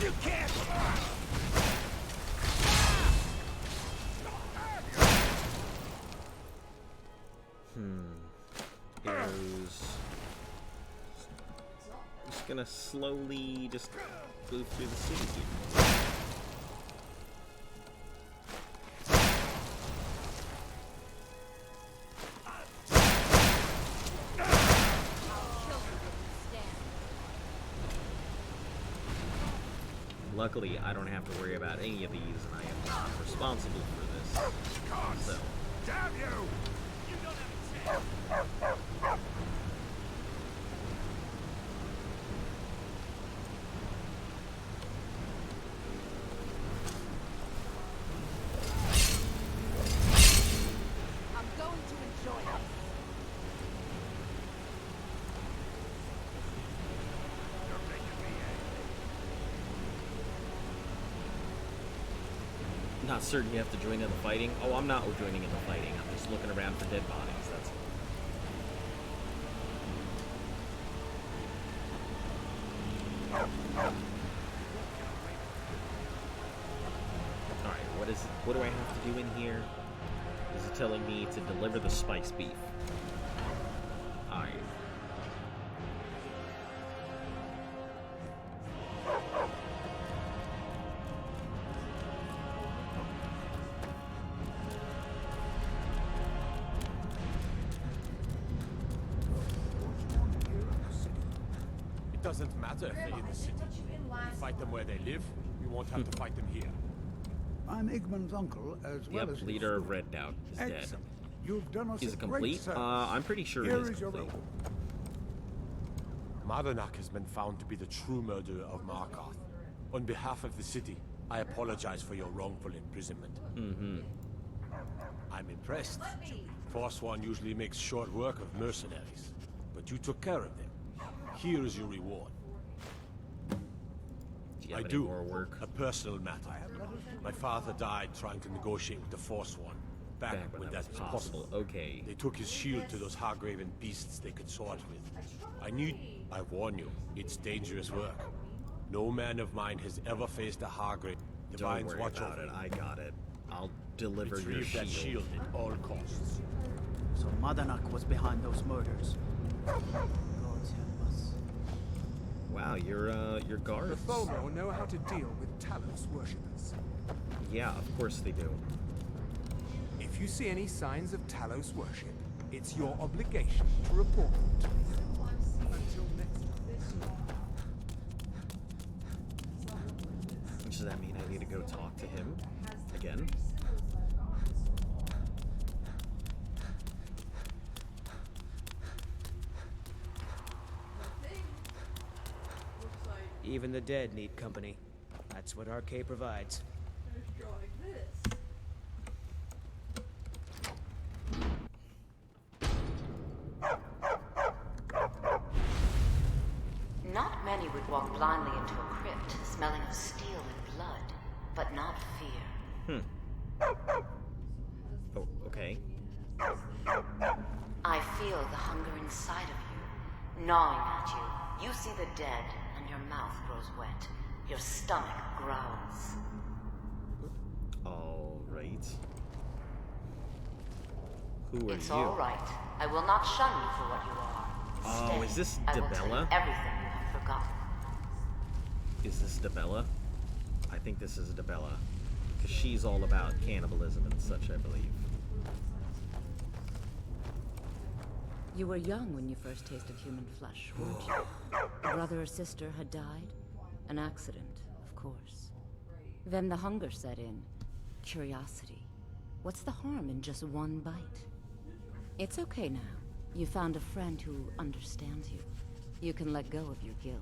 S17: You can't!
S1: Arrows. Just gonna slowly just move through the city here. Luckily, I don't have to worry about any of these, and I am not responsible for this. So.
S17: Damn you! You don't have a chance!
S5: I'm going to enjoy it.
S1: Not certain you have to join in the fighting. Oh, I'm not joining in the fighting. I'm just looking around for dead bodies. That's Alright, what do I have to do in here? Is it telling me to deliver the spice beef? Alright.
S6: It doesn't matter if they're in the city. You fight them where they live, you won't have to fight them here.
S19: I'm Igmund's uncle, as well
S1: Yep,
S19: as
S1: leader of Red Doubt is dead.
S19: Excellent. You've done us
S1: Is
S19: a
S1: it
S19: great
S1: complete?
S19: service.
S1: I'm pretty sure
S19: Here
S1: it is
S19: is your
S1: complete.
S19: reward.
S6: Mardanak has been found to be the true murderer of Markarth. On behalf of the city, I apologize for your wrongful imprisonment. I'm impressed. Forsworn usually makes short work of mercenaries, but you took care of them. Here is your reward. I do.
S1: More work?
S6: A personal matter. My father died trying to negotiate with the Forsworn, back when that was possible.
S1: Okay.
S6: They took his shield to those Hargraven beasts they consort with. I warn you, it's dangerous work. No man of mine has ever faced a Hargrave.
S1: Don't worry about it. I got it. I'll deliver your
S6: Retrieve that shield at all costs.
S20: So Mardanak was behind those murders. Gods help us.
S1: Wow, your guards.
S21: The Tholmor know how to deal with Talos worshippers.
S1: Yeah, of course they do.
S21: If you see any signs of Talos worship, it's your obligation to report them to me. Until next
S1: Does that mean I need to go talk to him again?
S20: Even the dead need company. That's what Arcade provides.
S11: Not many would walk blindly into a crypt, smelling of steel and blood, but not fear.
S1: Oh, okay.
S11: I feel the hunger inside of you, gnawing at you. You see the dead, and your mouth grows wet. Your stomach growls.
S1: All right. Who are
S11: It's
S1: you?
S11: all right. I will not shun you for what you are.
S1: Oh,
S11: Stay.
S1: is this
S11: I will tell you
S1: Dibella?
S11: everything you have forgotten.
S1: Is this Dibella? I think this is Dibella. Because she's all about cannibalism and such, I believe.
S22: You were young when you first tasted human flesh, weren't you? A brother or sister had died? An accident, of course. Then the hunger set in. Curiosity. What's the harm in just one bite? It's okay now. You found a friend who understands you. You can let go of your guilt.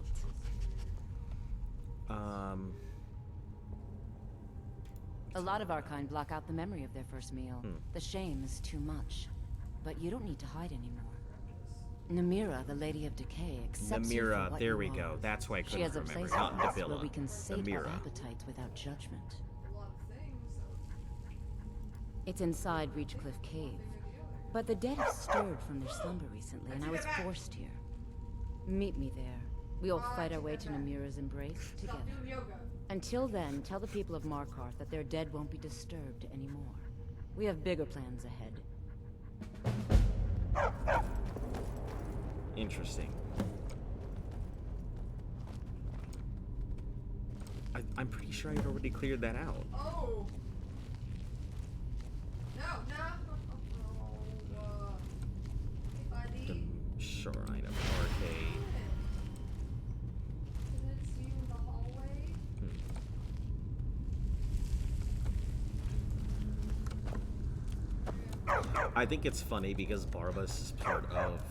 S22: A lot of our kind block out the memory of their first meal. The shame is too much. But you don't need to hide anymore. Namira, the Lady of Decay, accepts you for
S1: Namira,
S22: what
S1: there
S22: you
S1: we
S22: are.
S1: go. That's why I
S22: She
S1: couldn't
S22: has a
S1: remember.
S22: place
S1: Not
S22: with us where
S1: Dibella.
S22: we can sate our
S1: Namira.
S22: appetites without judgment. It's inside Reachcliff Cave. But the dead have stirred from their slumber recently, and I was forced here. Meet me there, We all fight our way to Namira's embrace together. Until then, tell the people of Markarth that their dead won't be disturbed anymore. We have bigger plans ahead.
S1: Interesting. I'm pretty sure I'd already cleared that out.
S5: Oh. No. Hey, buddy.
S1: The Shrine of Arcade.
S5: Did it see you in the hallway?
S1: I think it's funny because Barbas is part of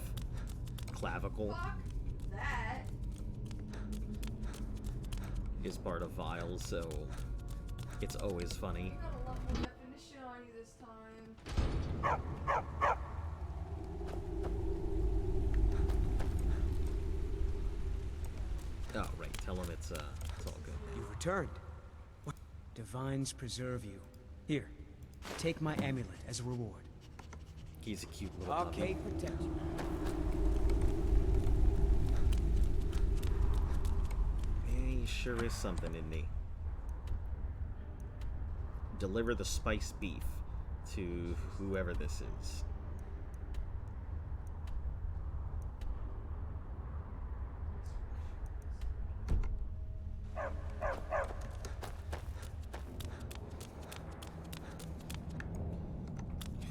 S1: Clavicle.
S5: Fuck that.
S1: Is part of Vile, so it's always funny.
S5: I got a lot more definition on you this time.
S1: Oh, right. Tell him it's all good.
S2: You've returned. Divines preserve you. Here, take my amulet as a reward.
S1: He's a cute little
S2: Arcade
S1: puppy.
S2: protection.
S1: He sure is something, isn't he? Deliver the spiced beef to whoever this is.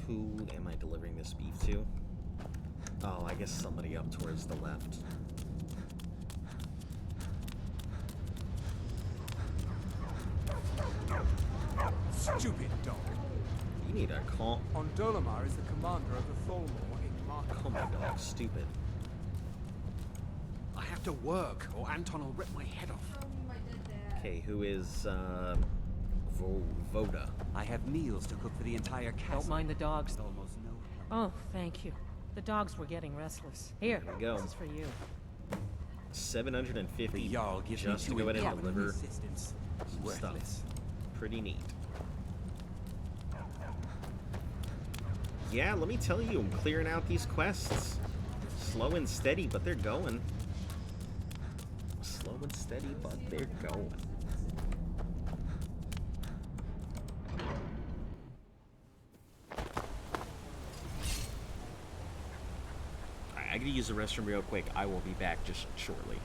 S1: Who am I delivering this beef to? Oh, I guess somebody up towards the left.
S21: Stupid dog.
S1: You need a call.
S21: Ondolamar is the commander of the Tholmor in Markarth.
S1: Call my dog stupid.
S6: I have to work, or Anton will rip my head off.
S1: Okay, who is Voda?
S15: I have meals to cook for the entire castle.
S7: Don't mind the dogs.
S15: Almost no.
S7: Oh, thank you. The dogs were getting restless. Here,
S1: There we go.
S7: this is for you.
S15: The
S1: 750
S15: Jarl gives me
S1: just to
S15: two
S1: go ahead and
S15: indefinite
S1: deliver
S15: assistants.
S1: some
S15: Worthless.
S1: stuff. Pretty neat. Yeah, let me tell you, I'm clearing out these quests. Slow and steady, but they're going. Slow and steady, but they're going. Alright, I gotta use the restroom real quick. I will be back just shortly.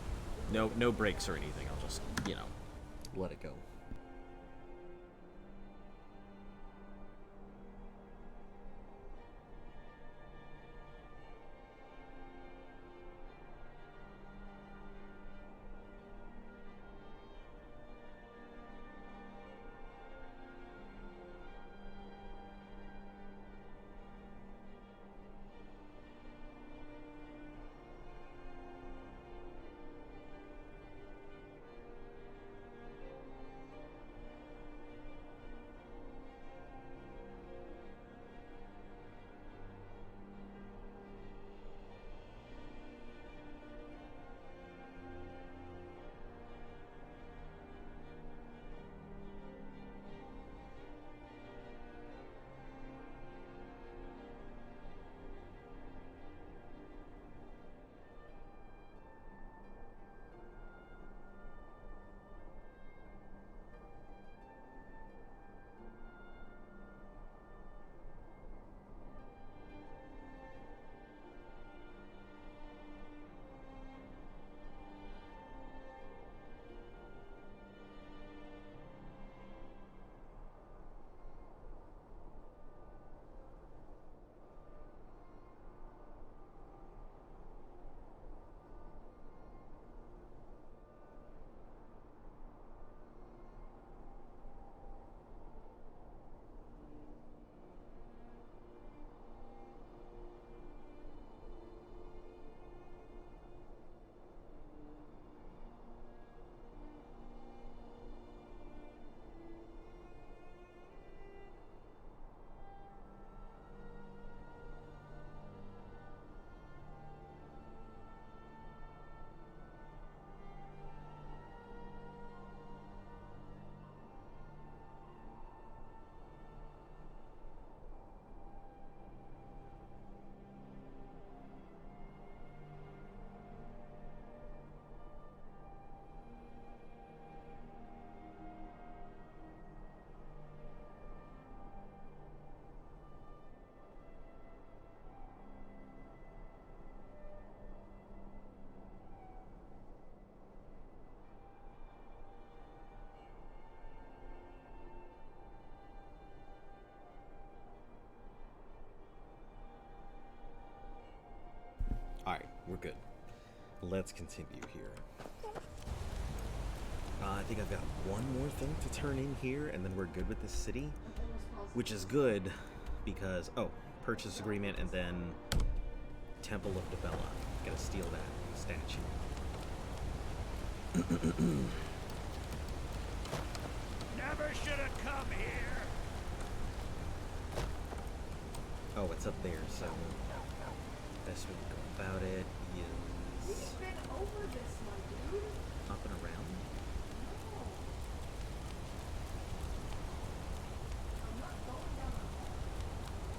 S1: No breaks or anything. I'll just, let it go. we're good. Let's continue here. I think I've got one more thing to turn in here, and then we're good with this city. Which is good, because... Oh, purchase agreement, and then... Temple of Dibella. Gotta steal that statue.
S17: Never should have come here.
S1: Oh, it's up there, so... Best way to go about it is...
S5: We've been over this, my dude.
S1: Up and around?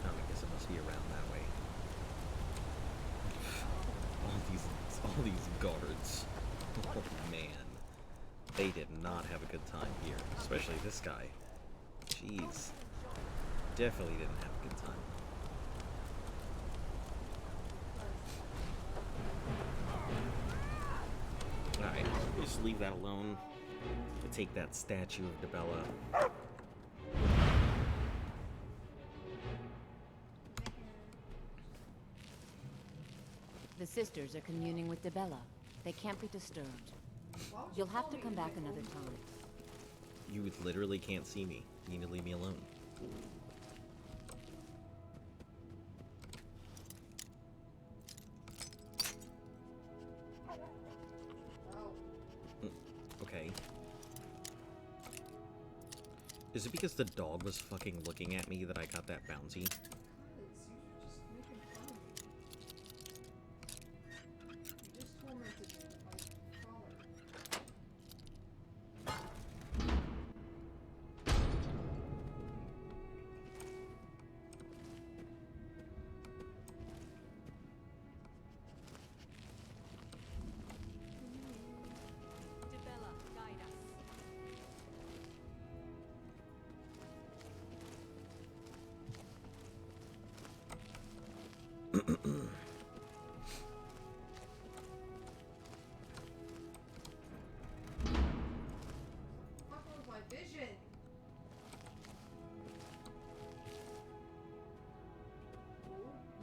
S1: Oh, I guess it must be around that way. All these guards. Oh man. They did not have a good time here. Especially this guy. Jeez. Definitely didn't have a good time. Alright, just leave that alone. We'll take that statue of Dibella.
S22: The sisters are communing with Dibella. They can't be disturbed. You'll have to come back another time.
S1: You literally can't see me. You need to leave me alone. Okay. Is it because the dog was fucking looking at me that I got that bounty?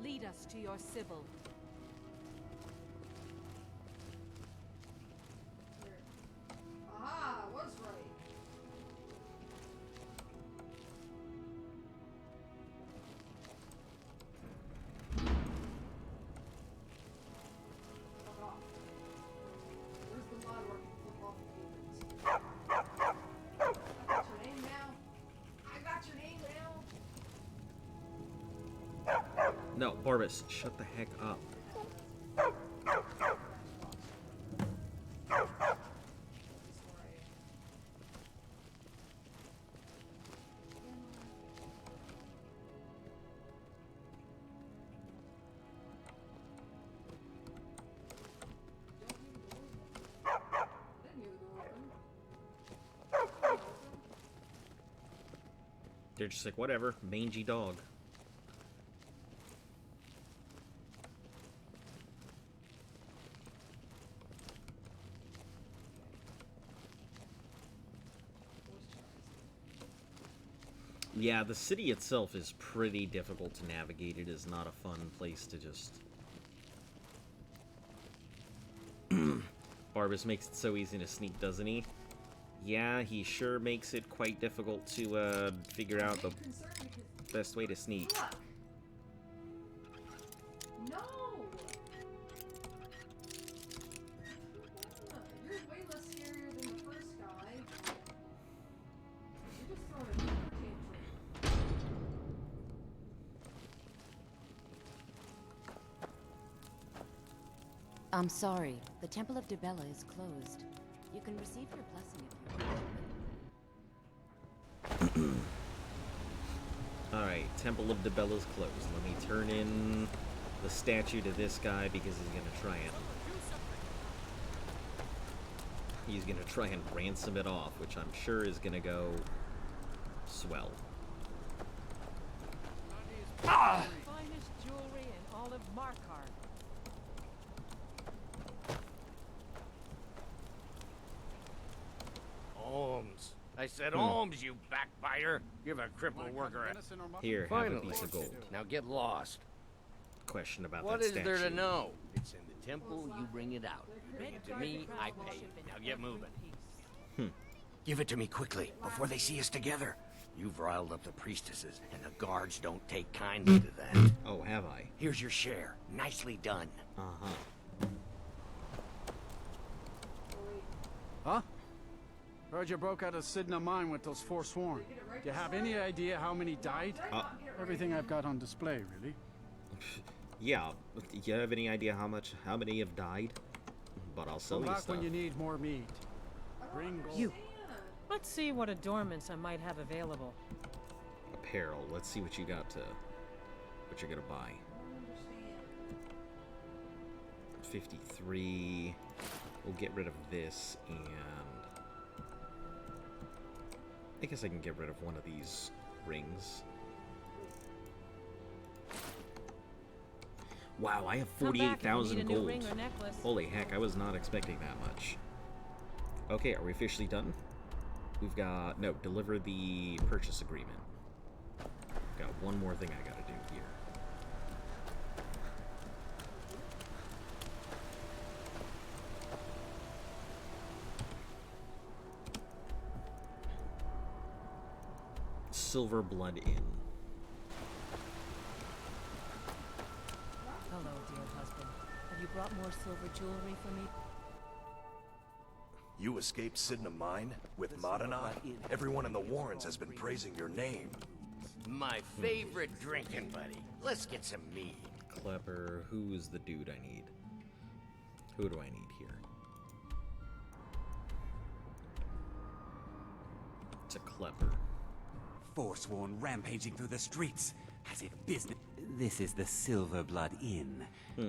S22: Lead us to your Sybil.
S5: Ah, I was right. Fuck off. Where's the mod where I can flip off the demons? I got your name now. I got your name now.
S1: No, Barbas, shut the heck up. They're just like, whatever, mangy dog. Yeah, the city itself is pretty difficult to navigate. It is not a fun place to just... Barbas makes it so easy to sneak, doesn't he? Yeah, he sure makes it quite difficult to figure out the best way to sneak.
S5: No! You're way less scarier than the first guy. You're just throwing a temper tantrum.
S22: I'm sorry. The Temple of Dibella is closed. You can receive your blessing if you want.
S1: Alright, Temple of Dibella's closed. Let me turn in the statue to this guy because he's gonna try and ransom it off, which I'm sure is gonna go swell.
S7: Finest jewelry in all of Markarth.
S4: Holmes. I said Holmes, you backbiter. Give a crippled worker a...
S1: Here, have a piece of gold.
S4: Now get lost.
S1: Question about
S4: What
S1: that
S4: is
S1: statue.
S4: there to know? It's in the temple, you bring it out. Bring it to me, I pay you. Now get moving.
S3: Give it to me quickly, before they see us together. You've riled up the priestesses, and the guards don't take kindly to that.
S1: Oh, have I?
S3: Here's your share. Nicely done.
S1: Uh-huh.
S8: Huh? Heard you broke out of Sidna Mine with those Forsworn. Do you have any idea how many died? Everything I've got on display, really.
S1: Yeah. Do you have any idea how many have died? But I'll sell
S8: Come
S1: you
S8: back
S1: stuff.
S8: when you need more meat. Bring gold.
S7: You. Let's see what adornments I might have available.
S1: Apparel. Let's see what you got to... what you're gonna buy. 53. We'll get rid of this, and... I guess I can get rid of one of these rings. Wow, I have 48,000 gold. Holy heck, I was not expecting that much. Okay, are we officially done? We've got... no, deliver the purchase agreement. Got one more thing I gotta do here. Silver Blood Inn.
S7: Hello, dear husband. Have you brought more silver jewelry for me?
S3: You escaped Sidna Mine with Madanach? Everyone in the Warrens has been praising your name.
S4: My favorite drinking buddy. Let's get some mead.
S1: Klepper. Who's the dude I need? Who do I need here? It's a Klepper.
S15: Forsworn rampaging through the streets. As if business... This is the Silver Blood Inn.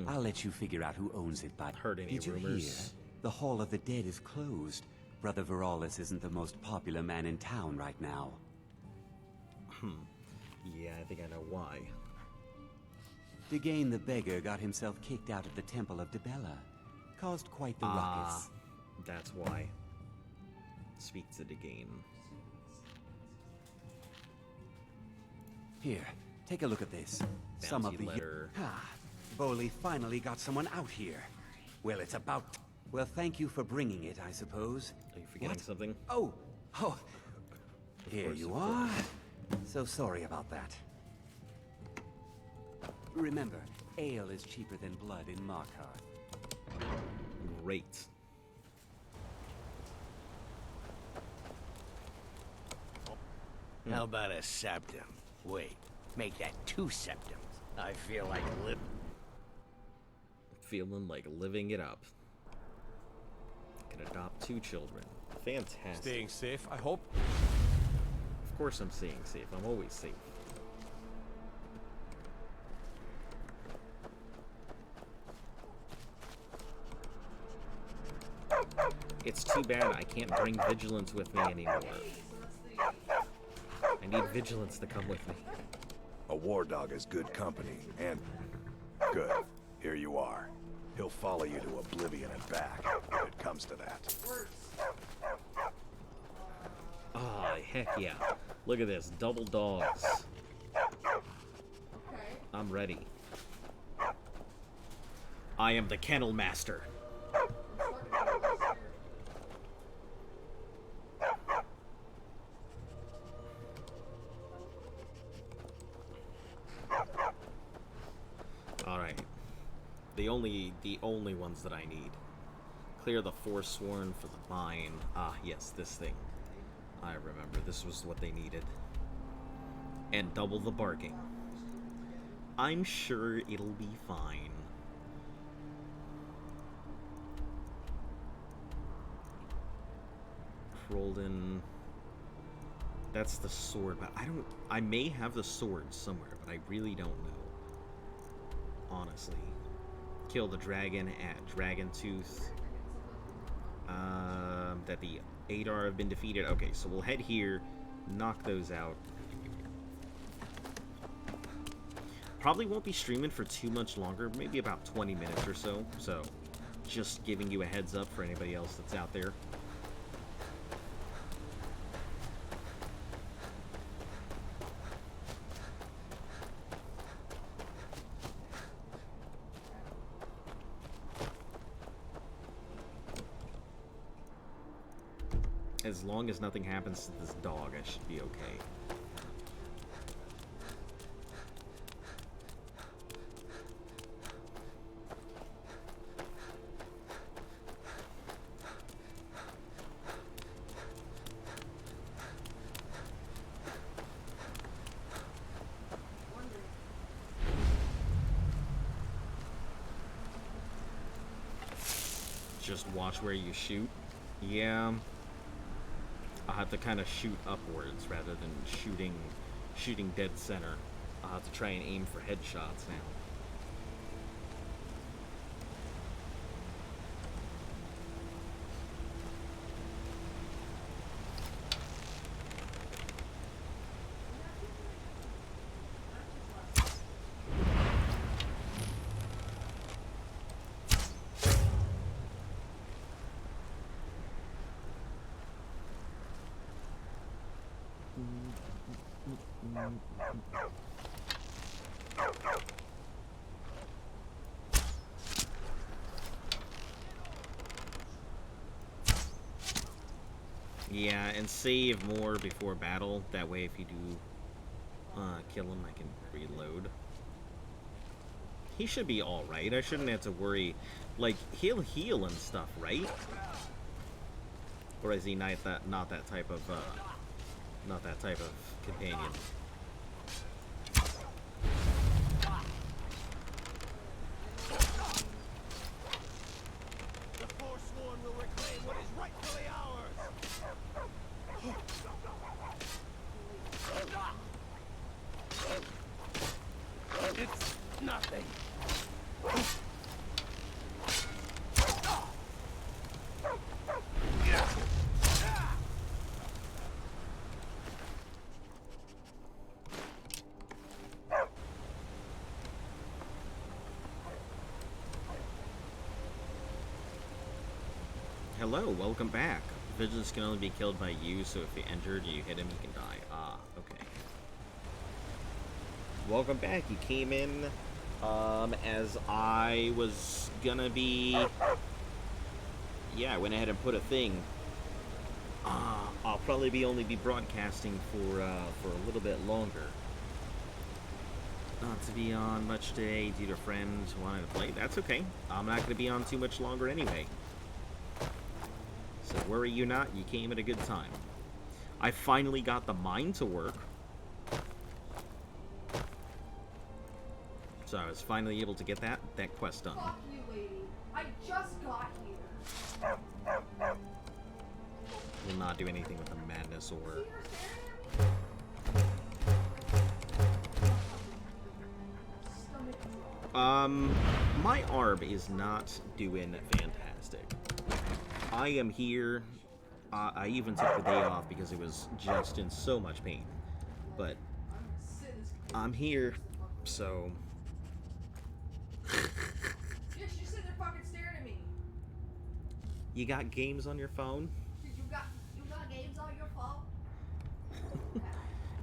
S15: I'll let you figure out who owns it, but...
S1: Heard any
S15: Did you
S1: rumors?
S15: hear? The Hall of the Dead is closed. Brother Veralis isn't the most popular man in town right now.
S1: Yeah, I think I know why.
S15: Degane the Beggar got himself kicked out of the Temple of Dibella. Caused quite the ruckus.
S1: That's why. Speak to Degane.
S15: Here, take a look at this. Some of
S1: Bounty
S15: the...
S1: letter.
S15: Boley finally got someone out here. Well, it's about... Well, thank you for bringing it, I suppose.
S1: Are you forgetting something?
S15: Oh! Here
S1: course,
S15: you
S1: of
S15: are.
S1: course.
S15: So sorry about that. Remember, ale is cheaper than blood in Markarth.
S1: Great.
S4: How about a septum? Wait, make that 2 septums. I feel like
S1: Feeling like living it up. Can adopt 2 children. Fantastic.
S14: Staying safe, I hope.
S1: Of course I'm staying safe. I'm always safe. It's too bad I can't bring Vigilance with me anymore. I need Vigilance to come with me.
S3: A war dog is good company, and... Good. Here you are. He'll follow you to oblivion and back, if it comes to that.
S1: Ah, heck yeah. Look at this. Double dogs. I'm ready. I am the Kennel Master. Alright. The only ones that I need. Clear the Forsworn for the mine. Ah, yes, this thing. I remember. This was what they needed. And double the barking. I'm sure it'll be fine. Krolden. That's the sword, but I may have the sword somewhere, but I really don't know. Honestly. Kill the dragon at Dragon Tooth. That the Adar have been defeated. Okay, so we'll head here, knock those out. Probably won't be streaming for too much longer, maybe about 20 minutes or so. So, just giving you a heads up for anybody else that's out there. As long as nothing happens to this dog, I should be okay. Just watch where you shoot. Yeah. I'll have to kind of shoot upwards rather than shooting dead center. I'll have to try and aim for headshots now. Yeah, and save more before battle. That way, if you do kill him, I can reload. He should be alright. I shouldn't have to worry. Like, he'll heal and stuff, right? Or is he not that type of companion?
S4: The Forsworn will reclaim what is rightfully ours. It's nothing.
S1: Hello, welcome back. Vigilance can only be killed by you, so if you're injured and you hit him, you can die. Ah, okay. Welcome back. You came in as I was gonna be... Yeah, I went ahead and put a thing. I'll probably only be broadcasting for a little bit longer. Not to be on much today due to friends wanting to play. That's okay. I'm not going to be on too much longer anyway. So worry you not, you came at a good time. I finally got the mine to work. So I was finally able to get that quest done.
S5: Fuck you, lady. I just got here.
S1: Will not do anything with the madness or... My ARB is not doing fantastic. I am here. I even took the day off because it was just in so much pain. But I'm here, so...
S5: You're just sitting there fucking staring at me.
S1: You got games on your phone?
S5: You got games on your phone?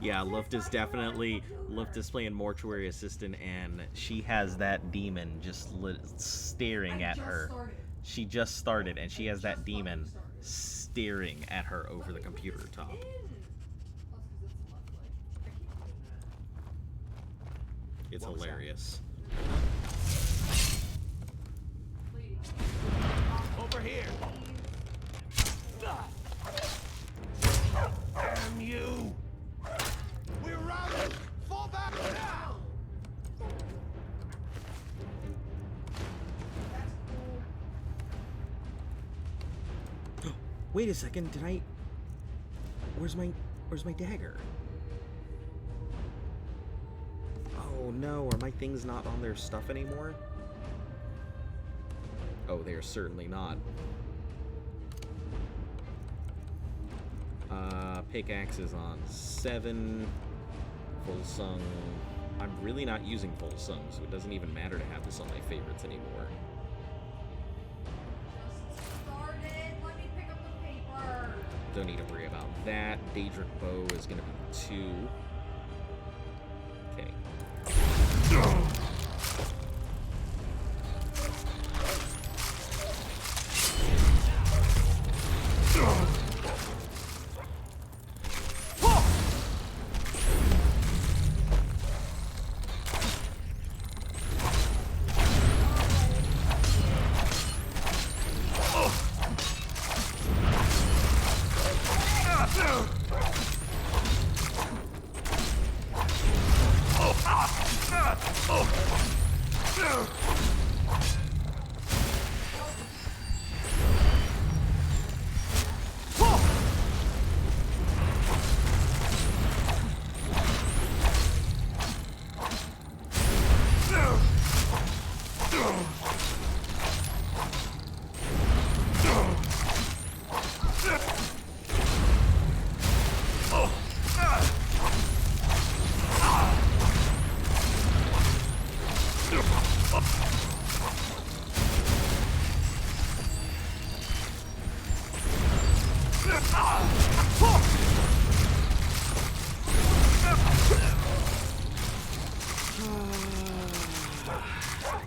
S1: Yeah, Luft is playing Mortuary Assistant, and she has that demon just staring at her. She just started, and she has that demon staring at her over the computer top. It's hilarious.
S4: Over here. Damn you! We're routed! Fall back now!
S1: Wait a second, did I... Where's my dagger? Oh no, are my things not on their stuff anymore? Oh, they are certainly not. Pickaxe is on 7. Volsung. I'm really not using Volsung, so it doesn't even matter to have this on my favorites anymore.
S5: Let me pick up the paper.
S1: Don't need to worry about that. Daedric Bow is going to be 2. Okay.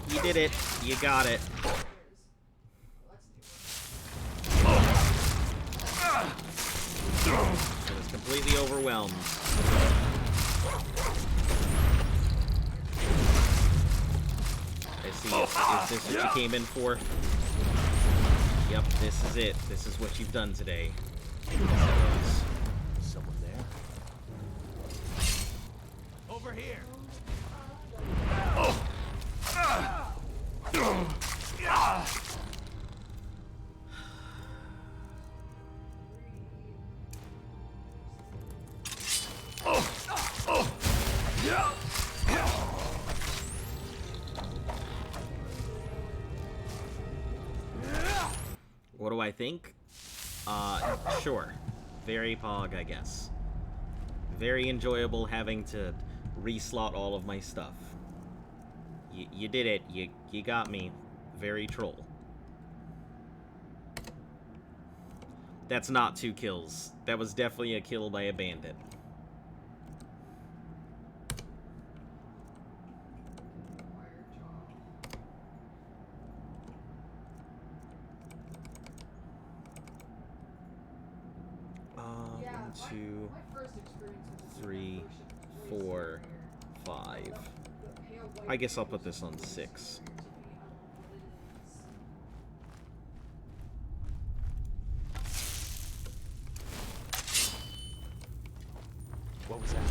S1: You did it. You got it. I was completely overwhelmed. I see. Is this what you came in for? Yep, this is it. This is what you've done today.
S16: Someone there?
S4: Over here.
S1: What do I think? Sure. Very pog, I guess. Very enjoyable having to reslot all of my stuff. You did it. You got me. Very troll. That's not 2 kills. That was definitely a kill by a bandit.
S5: Yeah,
S1: 2,
S5: my first experience with
S1: 3, 4, 5. I guess I'll put this on 6.
S16: What was that?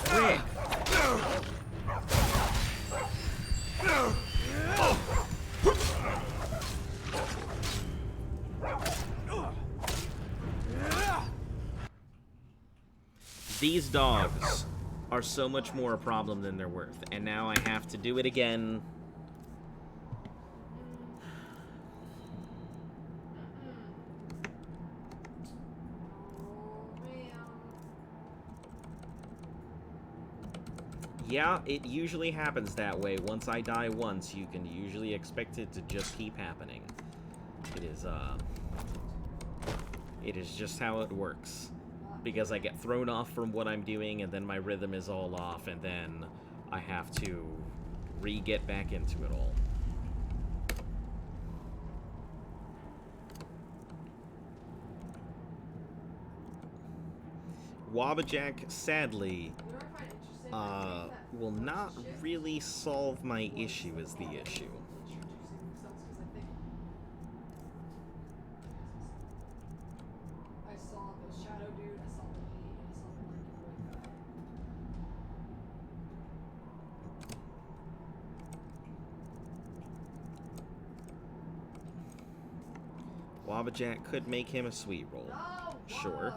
S1: Frick! These dogs are so much more a problem than they're worth, and now I have to do it again. Yeah, it usually happens that way. Once I die once, you can usually expect it to just keep happening. It is just how it works. Because I get thrown off from what I'm doing, and then my rhythm is all off, and then I have to re-get back into it all. Wabbajack, sadly, will not really solve my issue is the issue.
S5: I saw the shadow dude, I saw the lead, I saw the black and white guy.
S1: Wabbajack could make him a sweet roll. Sure.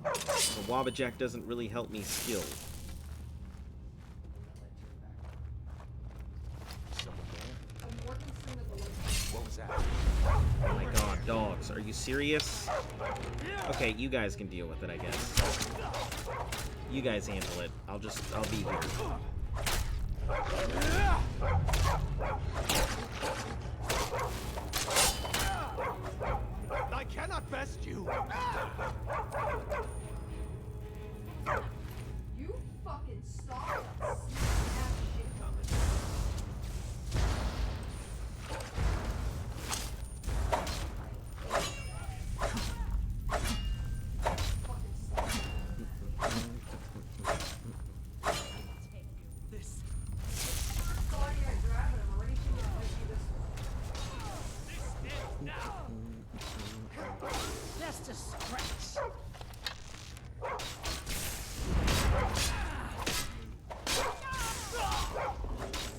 S1: But Wabbajack doesn't really help me skill.
S16: What was that?
S1: Oh my god, dogs. Are you serious? Okay, you guys can deal with it, I guess. You guys handle it. I'll be here.
S4: I cannot best you.
S5: You fucking stop that shit coming.
S4: This.
S5: Sorry I grabbed it. I'm already thinking I might do this one.
S10: a stretch.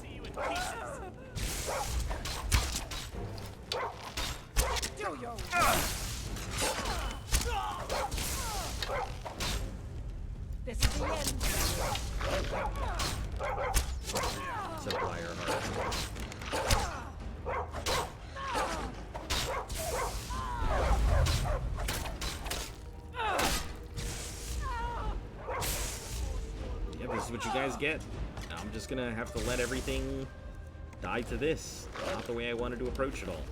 S10: See you in pieces. Do your This is the end.
S1: Said Briarheart. Yeah, this is what you guys get. I'm just gonna have to let everything die to this. Not the way I wanted to approach it all.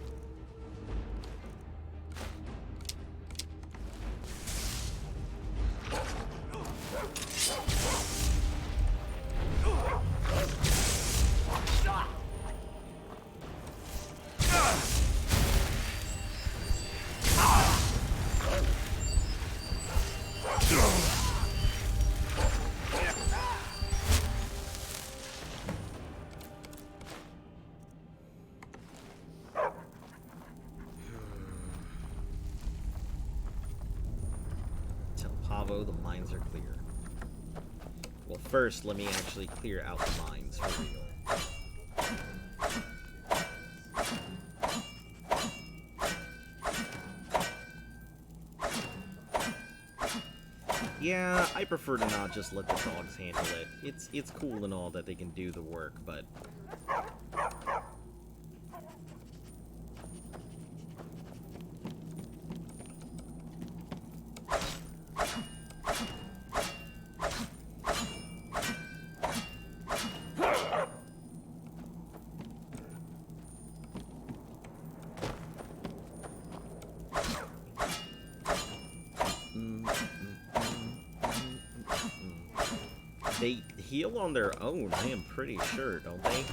S1: The mines are clear. Well, first, let me actually clear out the mines for real. Yeah, I prefer to not just let the dogs handle it. It's cool and all that they can do the work, but they heal on their own, I am pretty sure, don't they?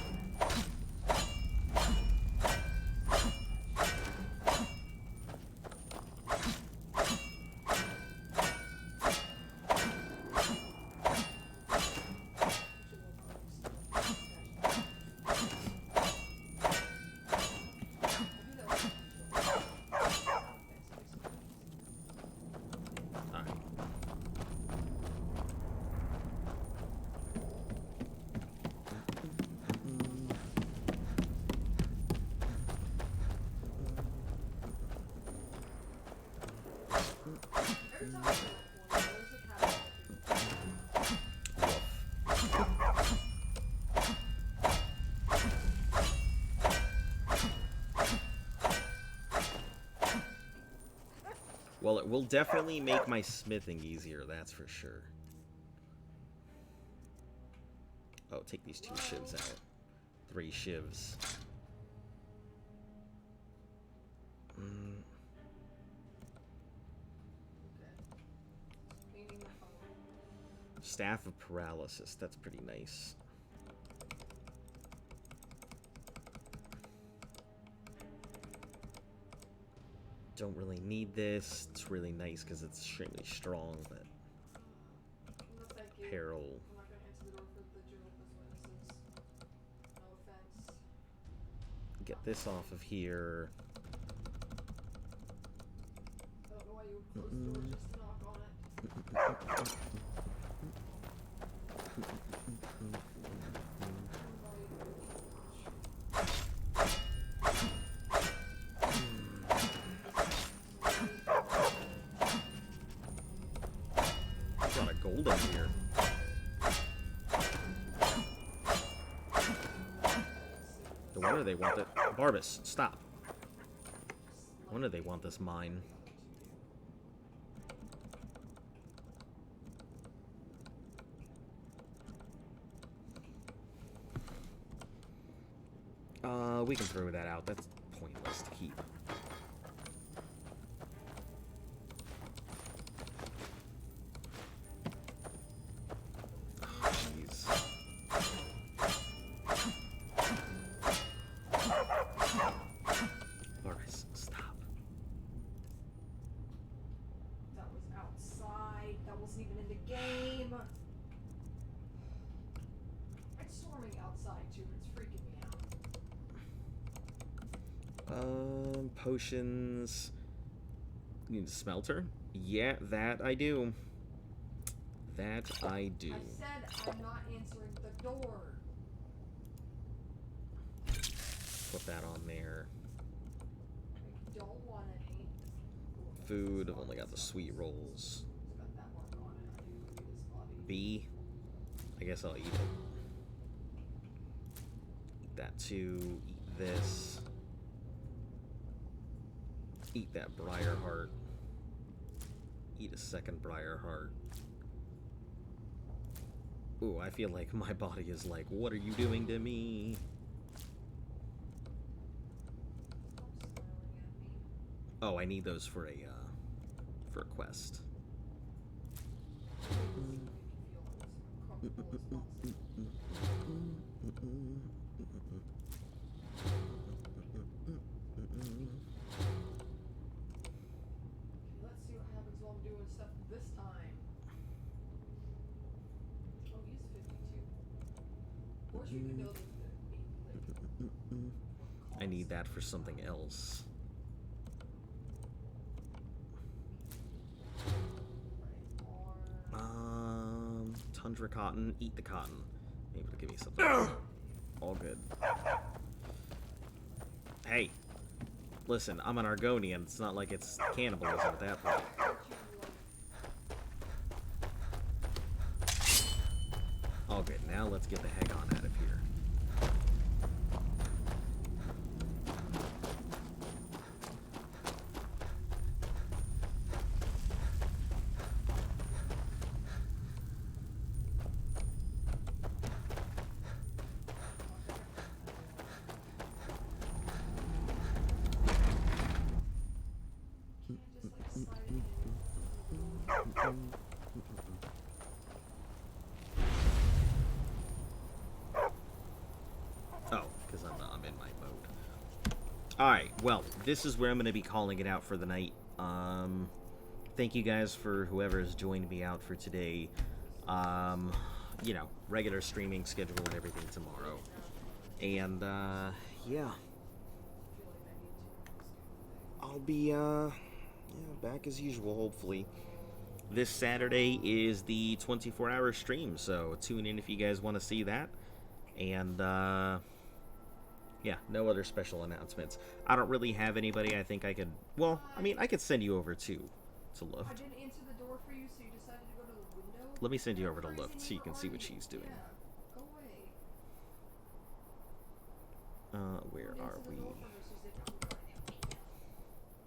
S1: Well, it will definitely make my smithing easier, that's for sure. Oh, take these 2 shivs out. 3 shivs. Staff of Paralysis, that's pretty nice. Don't really need this. It's really nice because it's extremely strong, but Peril. Get this off of here. Got a gold in here. No wonder they want it. Barbas, stop. No wonder they want this mine. We can throw that out. That's pointless to keep. Jeez. Boris, stop.
S5: That was outside. That wasn't even in the game. It's storming outside too. It's freaking me out.
S1: Potions. You need a smelter? Yeah, that I do. That I do.
S5: I said I'm not answering the door.
S1: Put that on there.
S5: I don't want any.
S1: Food, I've only got the sweet rolls. B, I guess I'll eat it. Eat that too, eat this. Eat that briar heart. Eat a second briar heart. Ooh, I feel like my body is like, what are you doing to me? Oh, I need those for a quest.
S5: Let's see what happens while I'm doing stuff this time. Oh, he's 52. Or you could build
S1: I need that for something else. Tundra cotton, eat the cotton. Maybe it'll give me something. All good. Hey, listen, I'm an Argonian. It's not like it's cannibalism at that point. All good. Now let's get the heck on out of here. Oh, because I'm in my mode. Alright, well, this is where I'm going to be calling it out for the night. Thank you guys for whoever has joined me out for today. You know, regular streaming schedule and everything tomorrow. And, yeah. I'll be, back as usual, hopefully. This Saturday is the 24-hour stream, so tune in if you guys want to see that. And, yeah, no other special announcements. I don't really have anybody I think I could... Well, I mean, I could send you over to Luft.
S5: I didn't answer the door for you, so you decided to go to the window?
S1: Let me send you over to Luft so you can see what she's doing.
S5: Go away.
S1: Where are we?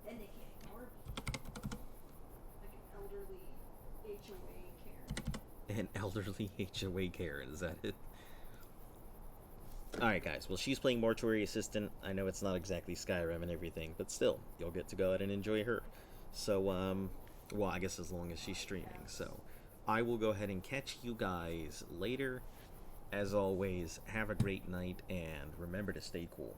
S5: Then they can't ignore me. Like an elderly HOA Karen.
S1: An elderly HOA Karen, is that it? Alright guys, well she's playing Mortuary Assistant. I know it's not exactly Skyrim and everything, but still, you'll get to go out and enjoy her. So, well, I guess as long as she's streaming. So, I will go ahead and catch you guys later. As always, have a great night, and remember to stay cool.